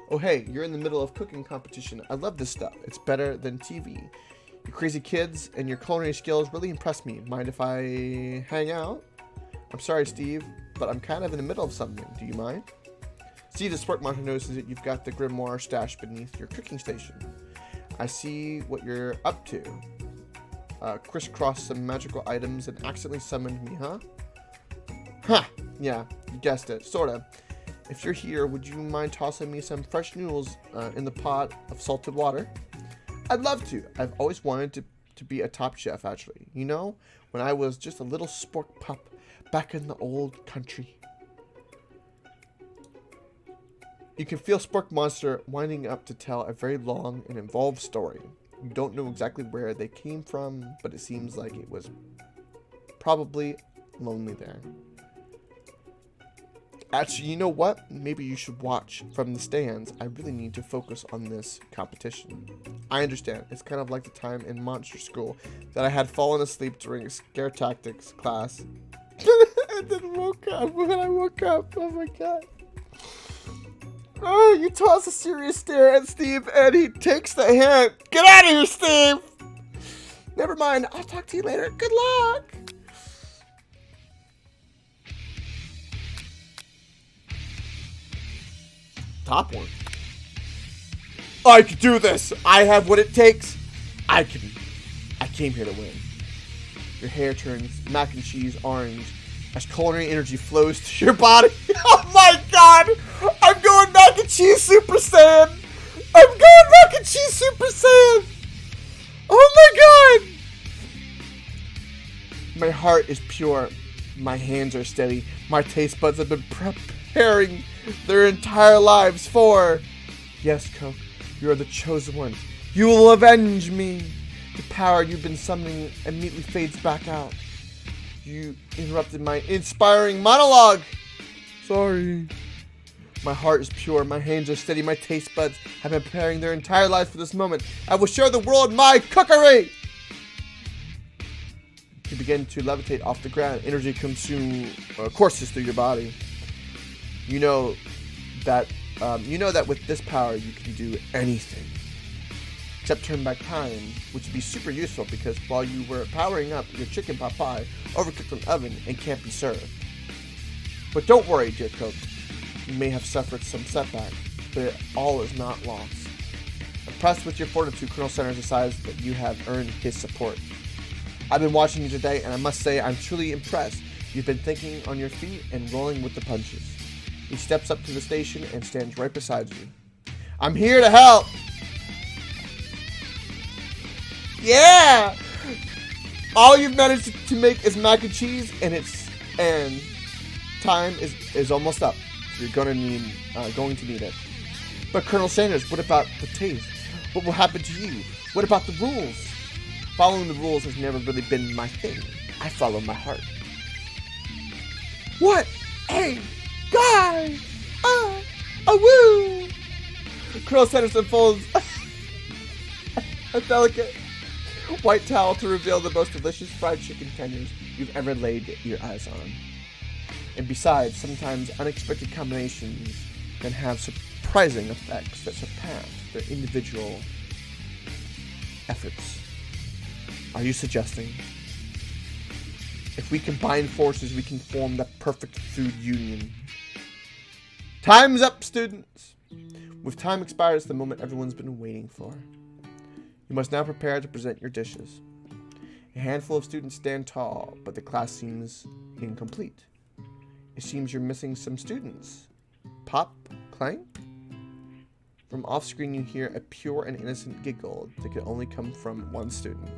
Oh hey, you're in the middle of cooking competition. I love this stuff. It's better than TV. You crazy kids and your culinary skills really impress me. Mind if I hang out? I'm sorry, Steve, but I'm kind of in the middle of something. Do you mind? Steve, the spork monster, notices that you've got the grimoire stashed beneath your cooking station. I see what you're up to. Crisscrossed some magical items and accidentally summoned me, huh? Huh, yeah, you guessed it, sorta. If you're here, would you mind tossing me some fresh noodles in the pot of salted water? I'd love to. I've always wanted to be a top chef, actually. You know, when I was just a little spork pup back in the old country. You can feel Spork Monster winding up to tell a very long and involved story. You don't know exactly where they came from, but it seems like it was probably lonely there. Actually, you know what? Maybe you should watch from the stands. I really need to focus on this competition. I understand. It's kind of like the time in monster school that I had fallen asleep during a scare tactics class. And then woke up. When I woke up, oh my god. Oh, you toss a serious stare at Steve and he takes the hint. Get out of here, Steve! Never mind. I'll talk to you later. Good luck! Top one. I can do this. I have what it takes. I came here to win. Your hair turns mac and cheese orange as culinary energy flows through your body. Oh my god! I'm going mac and cheese Super Saiyan! I'm going mac and cheese Super Saiyan! Oh my god! My heart is pure. My hands are steady. My taste buds have been preparing their entire lives for... Yes, Coke, you are the chosen one. You will avenge me. The power you've been summoning immediately fades back out. You interrupted my inspiring monologue. Sorry. My heart is pure. My hands are steady. My taste buds have been preparing their entire lives for this moment. I will show the world my cookery. You begin to levitate off the ground. Energy courses through your body. You know that with this power you can do anything. Except turn back time, which would be super useful because while you were powering up, your chicken pot pie overcooked from the oven and can't be served. But don't worry, dear Coke. You may have suffered some setback, but all is not lost. Impressed with your fortitude, Colonel Sanders decides that you have earned his support. I've been watching you today, and I must say I'm truly impressed. You've been thinking on your feet and rolling with the punches. He steps up to the station and stands right beside you. I'm here to help! Yeah! All you've managed to make is mac and cheese, and time is almost up. You're going to need it. But Colonel Sanders, what about the taste? What will happen to you? What about the rules? Following the rules has never really been my thing. I follow my heart. What? Hey, Guy! Ah! A woo! Colonel Sanderson folds a delicate white towel to reveal the most delicious fried chicken tenders you've ever laid your eyes on. And besides, sometimes unexpected combinations can have surprising effects that surpass their individual efforts. Are you suggesting if we combine forces, we can form the perfect food union? Time's up, students! With time expired, it's the moment everyone's been waiting for. You must now prepare to present your dishes. A handful of students stand tall, but the class seems incomplete. It seems you're missing some students. Pop, clang? From off-screen you hear a pure and innocent giggle that can only come from one student.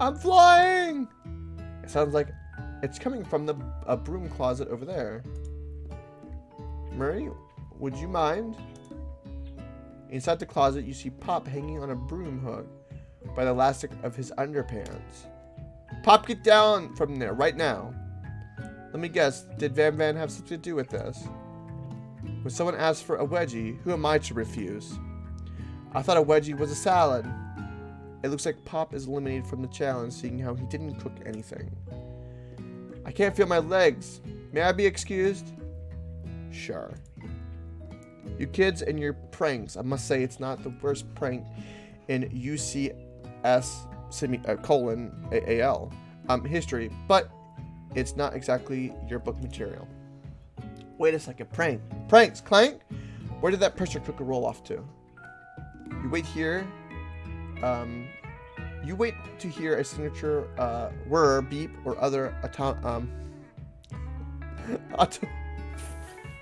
I'm flying! It sounds like it's coming from a broom closet over there. Murray, would you mind? Inside the closet, you see Pop hanging on a broom hook by the elastic of his underpants. Pop, get down from there right now. Let me guess, did Van Van have something to do with this? When someone asks for a wedgie, who am I to refuse? I thought a wedgie was a salad. It looks like Pop is eliminated from the challenge, seeing how he didn't cook anything. I can't feel my legs. May I be excused? Sure. You kids and your pranks. I must say it's not the worst prank in UCS::AL history, but it's not exactly your book material. Wait a second, pranks, clank? Where did that pressure cooker roll off to? You wait here. You wait to hear a signature whir, beep, or other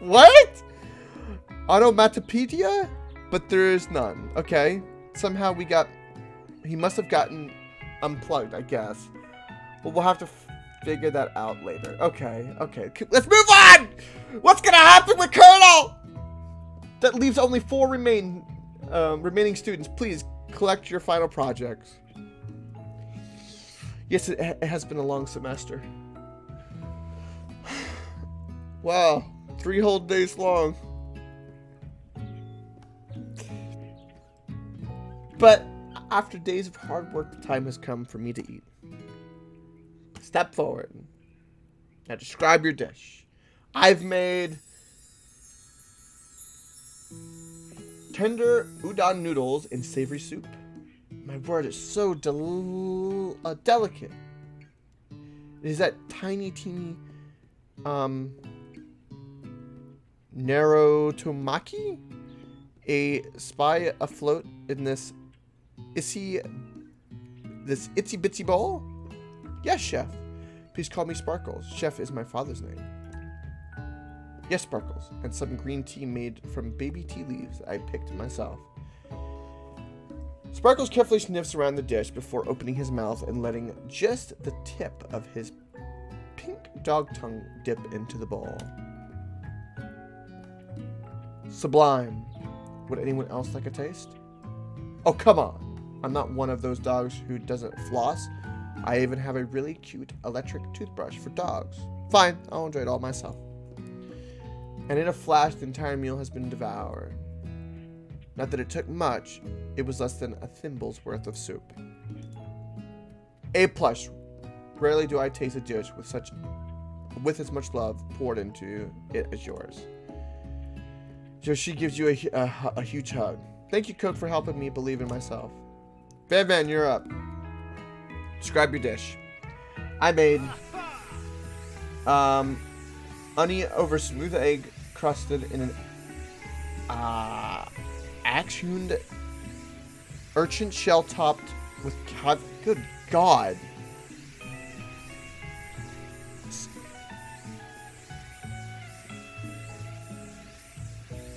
what? Onomatopoeia? But there is none. Okay. Somehow he must have gotten unplugged, I guess. Well, we'll have to figure that out later. Okay. Let's move on! What's gonna happen with Colonel? That leaves only 4 remaining students. Please collect your final projects. Yes, it has been a long semester. Wow, 3 whole days long. But after days of hard work, the time has come for me to eat. Step forward. Now describe your dish. I've made tender udon noodles in savory soup. My word, it's so delicate. It is that tiny, teeny, narotomaki? A spy afloat in this itsy bitsy bowl? Yes, chef. Please call me Sparkles. Chef is my father's name. Yes, Sparkles. And some green tea made from baby tea leaves that I picked myself. Sparkles carefully sniffs around the dish before opening his mouth and letting just the tip of his pink dog tongue dip into the bowl. Sublime. Would anyone else like a taste? Oh, come on. I'm not one of those dogs who doesn't floss. I even have a really cute electric toothbrush for dogs. Fine, I'll enjoy it all myself. And in a flash, the entire meal has been devoured. Not that it took much, it was less than a thimble's worth of soup. A+. Rarely do I taste a dish with as much love poured into it as yours. So she gives you a huge hug. Thank you, Cook, for helping me believe in myself. Van Van, you're up. Describe your dish. I made honey over smooth egg crusted in an axe-hewn urchin shell topped with good God.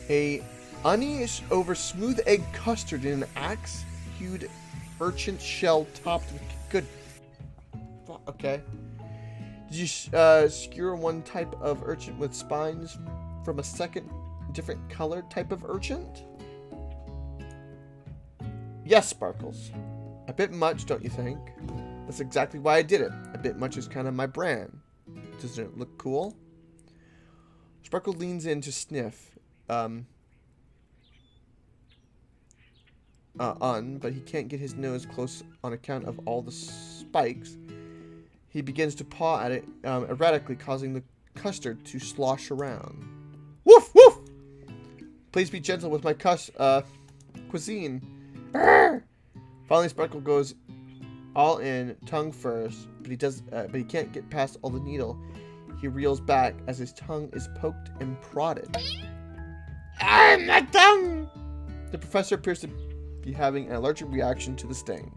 A honey over smooth egg custard in an axe-hewed urchin shell topped with good. Okay. Did you skewer one type of urchin with spines from a second different colored type of urchin? Yes, Sparkles. A bit much, don't you think? That's exactly why I did it. A bit much is kind of my brand. Doesn't it look cool? Sparkle leans in to sniff. But he can't get his nose close on account of all the spikes. He begins to paw at it erratically, causing the custard to slosh around. Woof, woof! Please be gentle with my cuisine. Arr! Finally, Sparkle goes all in, tongue first, but he can't get past all the needle. He reels back as his tongue is poked and prodded. Ah, my tongue! The professor appears to be having an allergic reaction to the sting.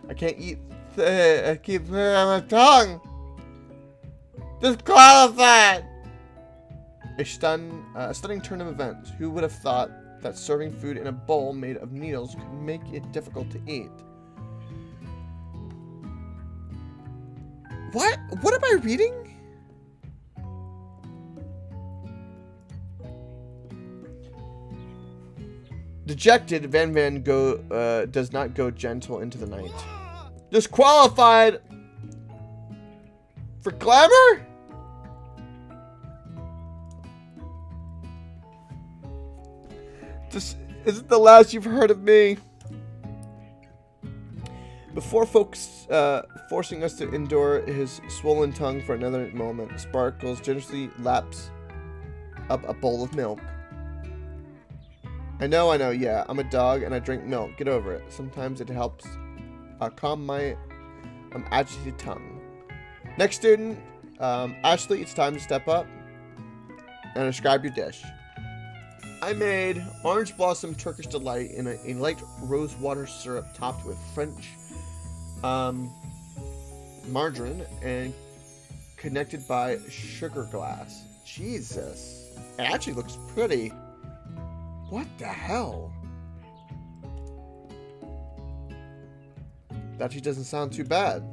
I can't eat. I keep my tongue. Disqualified. A stunning turn of events. Who would have thought that serving food in a bowl made of needles could make it difficult to eat? What? What am I reading? Dejected, Van does not go gentle into the night. Disqualified for glamour? This isn't the last you've heard of me. Before folks forcing us to endure his swollen tongue for another moment, Sparkles generously laps up a bowl of milk. I know, yeah, I'm a dog and I drink milk. Get over it. Sometimes it helps calm my agitated tongue. Next student, Ashley, it's time to step up and describe your dish. I made orange blossom Turkish delight in a light rose water syrup topped with French margarine and connected by sugar glass. Jesus, it actually looks pretty. What the hell? That actually doesn't sound too bad.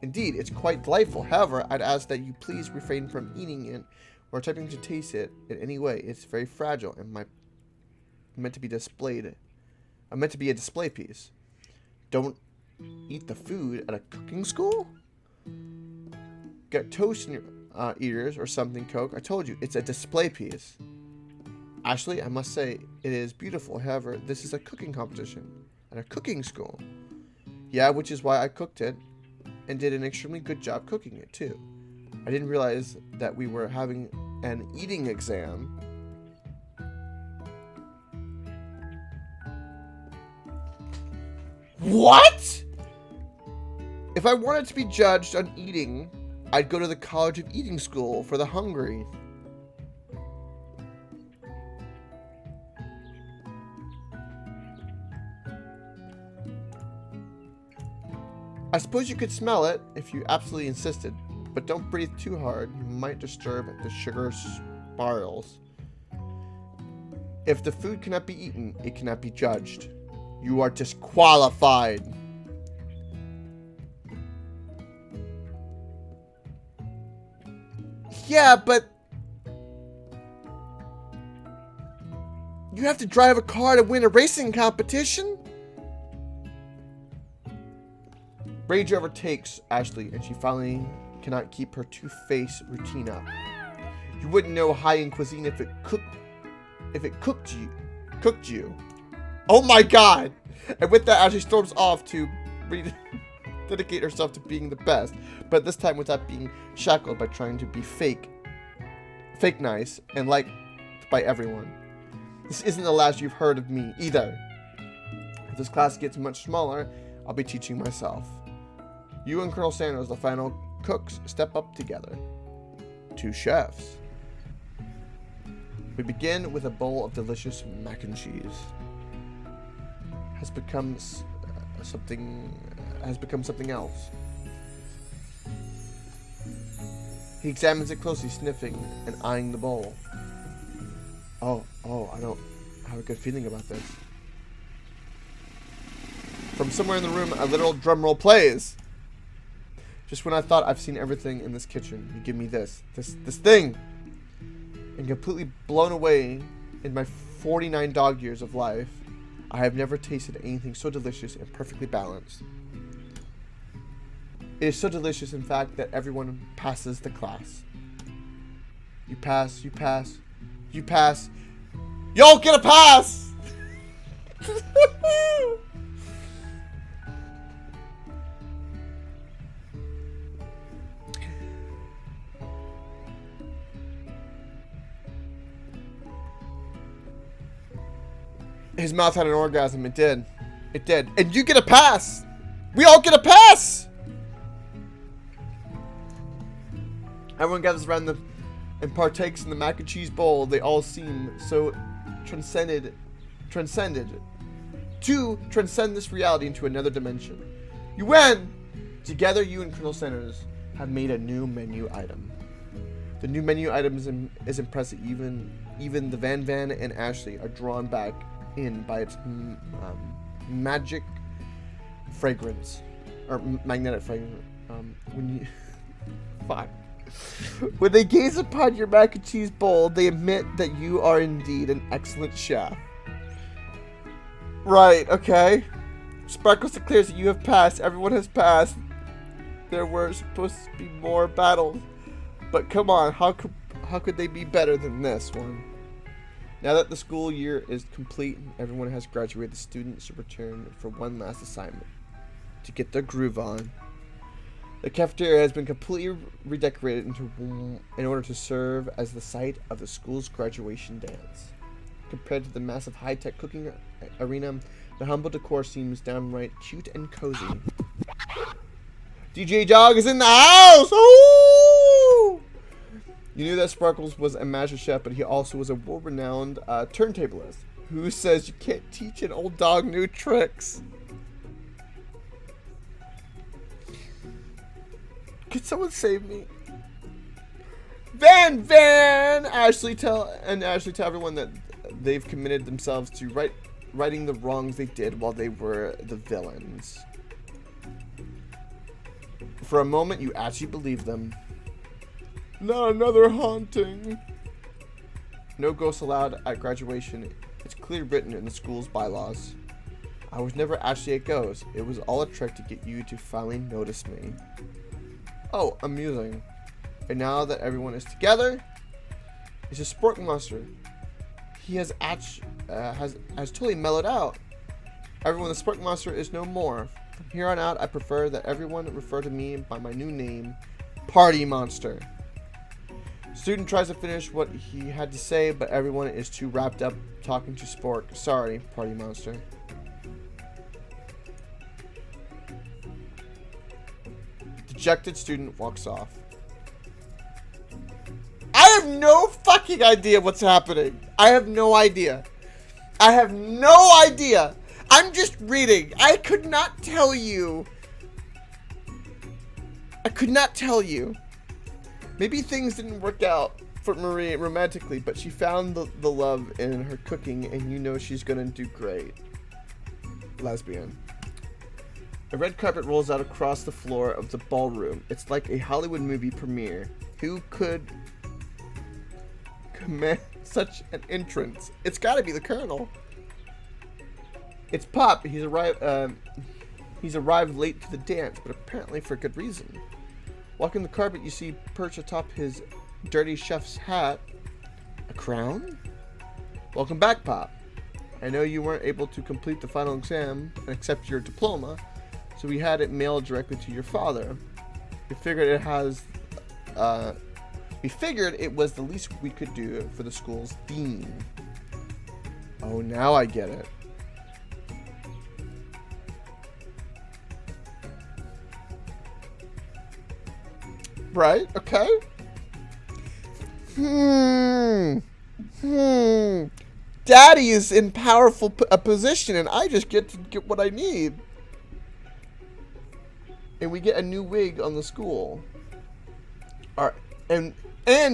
Indeed, it's quite delightful. However, I'd ask that you please refrain from eating it or attempting to taste it in any way. It's very fragile and meant to be displayed. I'm meant to be a display piece. Don't eat the food at a cooking school? Got toast in your ears or something, Coke. I told you, it's a display piece. Ashley, I must say, it is beautiful. However, this is a cooking competition at a cooking school. Yeah, which is why I cooked it and did an extremely good job cooking it, too. I didn't realize that we were having an eating exam. What? If I wanted to be judged on eating, I'd go to the College of Eating School for the hungry. I suppose you could smell it if you absolutely insisted, but don't breathe too hard. You might disturb the sugar spirals. If the food cannot be eaten, it cannot be judged. You are disqualified. Yeah, but you have to drive a car to win a racing competition? Rage overtakes Ashley, and she finally cannot keep her two-face routine up. You wouldn't know high-end cuisine if it cooked you. Oh my god! And with that, Ashley storms off to dedicate herself to being the best, but this time without being shackled by trying to be fake nice, and liked by everyone. This isn't the last you've heard of me, either. If this class gets much smaller, I'll be teaching myself. You and Colonel Sanders, the final cooks, step up together. Two chefs. We begin with a bowl of delicious mac and cheese. Has become something else. He examines it closely, sniffing and eyeing the bowl. Oh, I don't have a good feeling about this. From somewhere in the room, a literal drum roll plays. Just when I thought I've seen everything in this kitchen, you give me this thing. And completely blown away in my 49 dog years of life, I have never tasted anything so delicious and perfectly balanced. It is so delicious, in fact, that everyone passes the class. You pass. You pass. You pass. Y'all get a pass! His mouth had an orgasm. It did. It did. And you get a pass! We all get a pass! Everyone gathers around and partakes in the mac and cheese bowl. They all seem so transcended to transcend this reality into another dimension. You win! Together, you and Colonel Sanders have made a new menu item. The new menu item is impressive. Even the Van and Ashley are drawn back in by its magic fragrance, or magnetic fragrance. When they gaze upon your mac and cheese bowl, they admit that you are indeed an excellent chef. Right, okay. Sparkles declares that you have passed. Everyone has passed. There were supposed to be more battles. But come on, how could they be better than this one? Now that the school year is complete and everyone has graduated, the students should return for one last assignment. To get their groove on. The cafeteria has been completely redecorated in order to serve as the site of the school's graduation dance. Compared to the massive high-tech cooking arena, the humble decor seems downright cute and cozy. DJ Dog is in the house! Ooh! You knew that Sparkles was a master chef, but he also was a world-renowned turntablist. Who says you can't teach an old dog new tricks? Can someone save me? Ashley tell everyone that they've committed themselves to righting the wrongs they did while they were the villains. For a moment, you actually believe them. Not another haunting. No ghosts allowed at graduation. It's clearly written in the school's bylaws. I was never actually a ghost. It was all a trick to get you to finally notice me. Oh, amusing. And now that everyone is together, it's a sport monster. He has totally mellowed out. Everyone, the sport monster is no more. From here on out, I prefer that everyone refer to me by my new name, Party Monster. Student tries to finish what he had to say, but everyone is too wrapped up talking to Spork. Sorry, Party Monster. Dejected student walks off. I have no fucking idea what's happening. I have no idea. I have no idea. I'm just reading. I could not tell you. Maybe things didn't work out for Marie romantically, but she found the love in her cooking, and you know she's gonna do great. Lesbian. A red carpet rolls out across the floor of the ballroom. It's like a Hollywood movie premiere. Who could command such an entrance? It's gotta be the Colonel. It's Pop. He's arrived late to the dance, but apparently for good reason. Walking the carpet, you see perched atop his dirty chef's hat a crown? Welcome back, Pop. I know you weren't able to complete the final exam and accept your diploma, so we had it mailed directly to your father. We figured it was the least we could do for the school's dean. Oh, now I get it. Right? Okay. Daddy is in powerful position, and I just get to get what I need. And we get a new wig on the school. Alright, and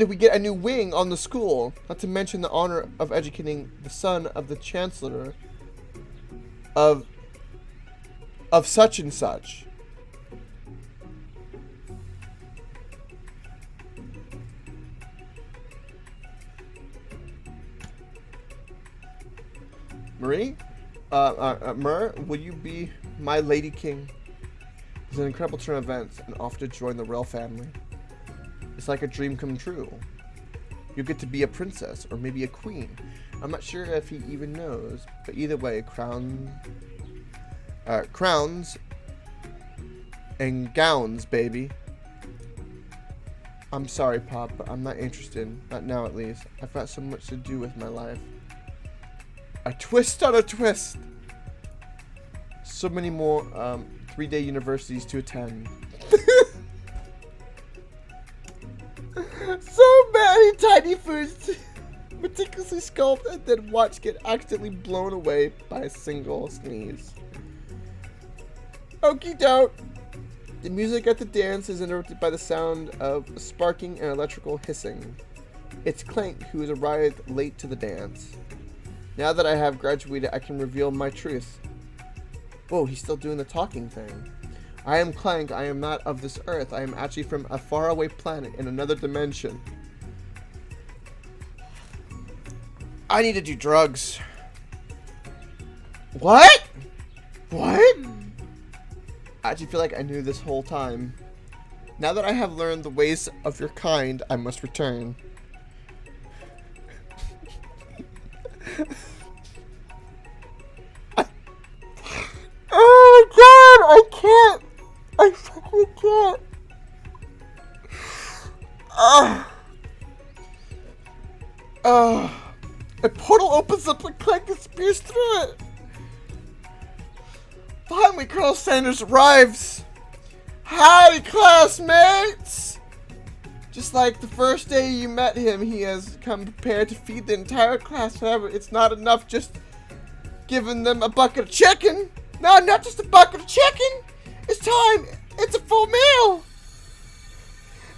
we get a new wing on the school. Not to mention the honor of educating the son of the chancellor of such and such. Marie? Mur, will you be my lady king? It's an incredible turn of events and off to join the royal family. It's like a dream come true. You'll get to be a princess, or maybe a queen. I'm not sure if he even knows, but either way, crowns and gowns, baby. I'm sorry, Pop, but I'm not interested. Not now, at least. I've got so much to do with my life. A twist on a twist! So many more 3-day universities to attend. So many tiny foods meticulously sculpted and then watch get accidentally blown away by a single sneeze. Okie doke. The music at the dance is interrupted by the sound of sparking and electrical hissing. It's Clank who has arrived late to the dance. Now that I have graduated, I can reveal my truth. Whoa, he's still doing the talking thing. I am Clank. I am not of this earth. I am actually from a faraway planet in another dimension. I need to do drugs. What? What? I actually feel like I knew this whole time. Now that I have learned the ways of your kind, I must return. Oh my god, I can't. I fucking can't. A portal opens up and Clank spears through it. Finally, Colonel Sanders arrives. Howdy, classmates! Just like the first day you met him, he has come prepared to feed the entire class. However, it's not enough just giving them a bucket of chicken. No, not just a bucket of chicken. It's time. It's a full meal.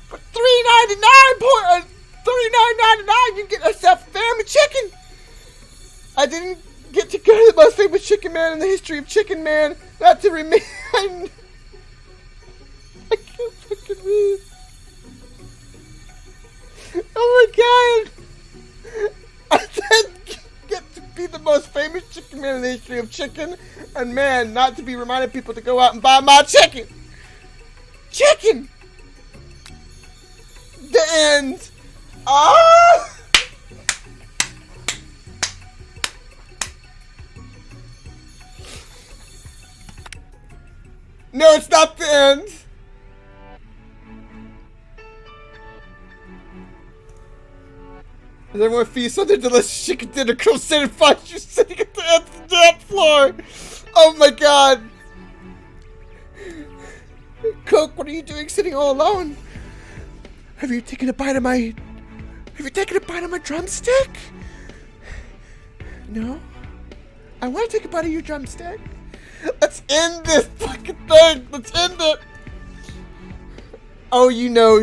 For $39.99, you get yourself a family chicken. I didn't get to go to the most famous chicken man in the history of Chicken Man. Not to remain. I can't fucking read. Oh my god. I didn't get to be the most famous chicken man in the history of chicken. And man, not to be reminding people to go out and buy my chicken. Chicken. The end. Ah! No, it's not the end. As everyone feasts on their delicious chicken dinner, Colonel Sanders finds you sitting at the end of the dance floor. Oh my god. Coke, what are you doing sitting all alone? Have you taken a bite of my drumstick? No? I want to take a bite of your drumstick. Let's end this fucking thing. Let's end it. Oh, you know,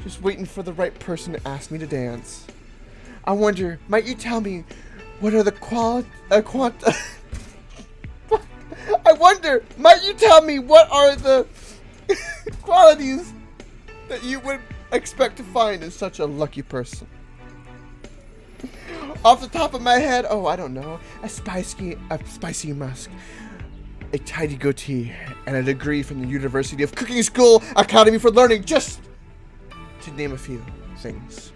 just waiting for the right person to ask me to dance. I wonder, might you tell me what are the I wonder, might you tell me what are the qualities that you would expect to find in such a lucky person? Off the top of my head, oh, I don't know, a spicy musk, a tidy goatee, and a degree from the University of Cooking School Academy for Learning, just to name a few things.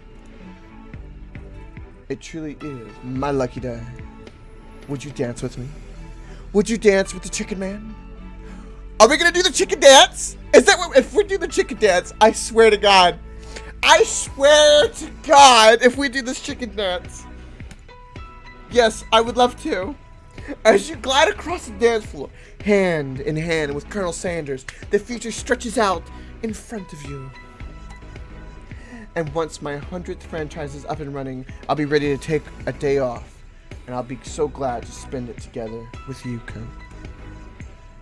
It truly is my lucky day. Would you dance with me? Would you dance with the chicken man? Are we gonna do the chicken dance? Is that what, if we do the chicken dance, I swear to God, if we do this chicken dance, yes, I would love to. As you glide across the dance floor, hand in hand with Colonel Sanders, the future stretches out in front of you. And once my 100th franchise is up and running, I'll be ready to take a day off. And I'll be so glad to spend it together with you, Coke.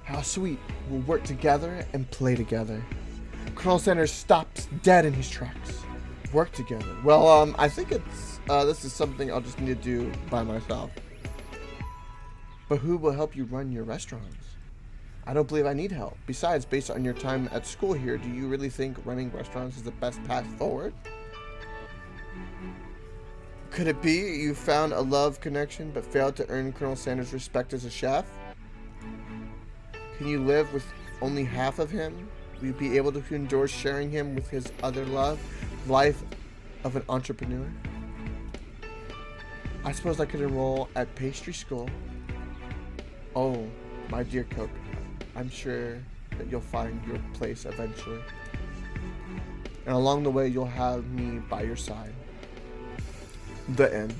How sweet. We'll work together and play together. Colonel Sanders stops dead in his tracks. Work together. Well, I think it's this is something I'll just need to do by myself. But who will help you run your restaurants? I don't believe I need help. Besides, based on your time at school here, do you really think running restaurants is the best path forward? Could it be you found a love connection but failed to earn Colonel Sanders' respect as a chef? Can you live with only half of him? Will you be able to endure sharing him with his other love? Life of an entrepreneur. I suppose I could enroll at pastry school. Oh, my dear Coke, I'm sure that you'll find your place eventually. And along the way, you'll have me by your side. The end.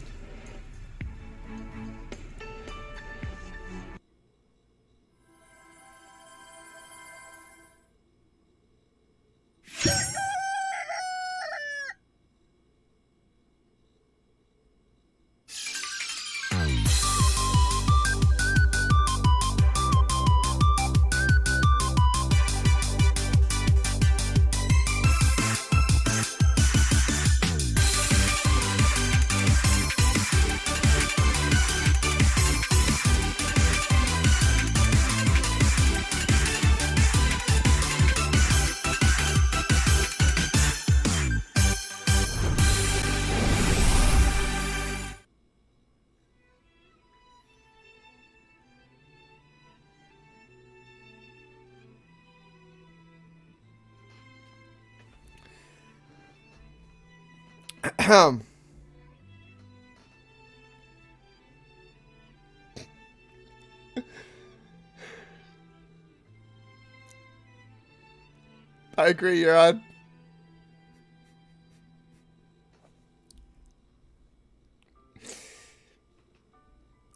I agree, you're on.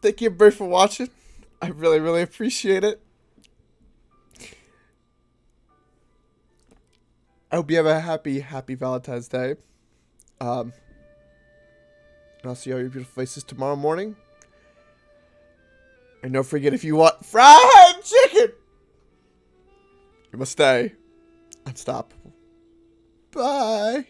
Thank you, everybody, for watching. I really, really appreciate it. I hope you have a happy, happy Valentine's Day. And I'll see all your beautiful faces tomorrow morning. And don't forget, if you want fried chicken, you must stay unstoppable. Bye.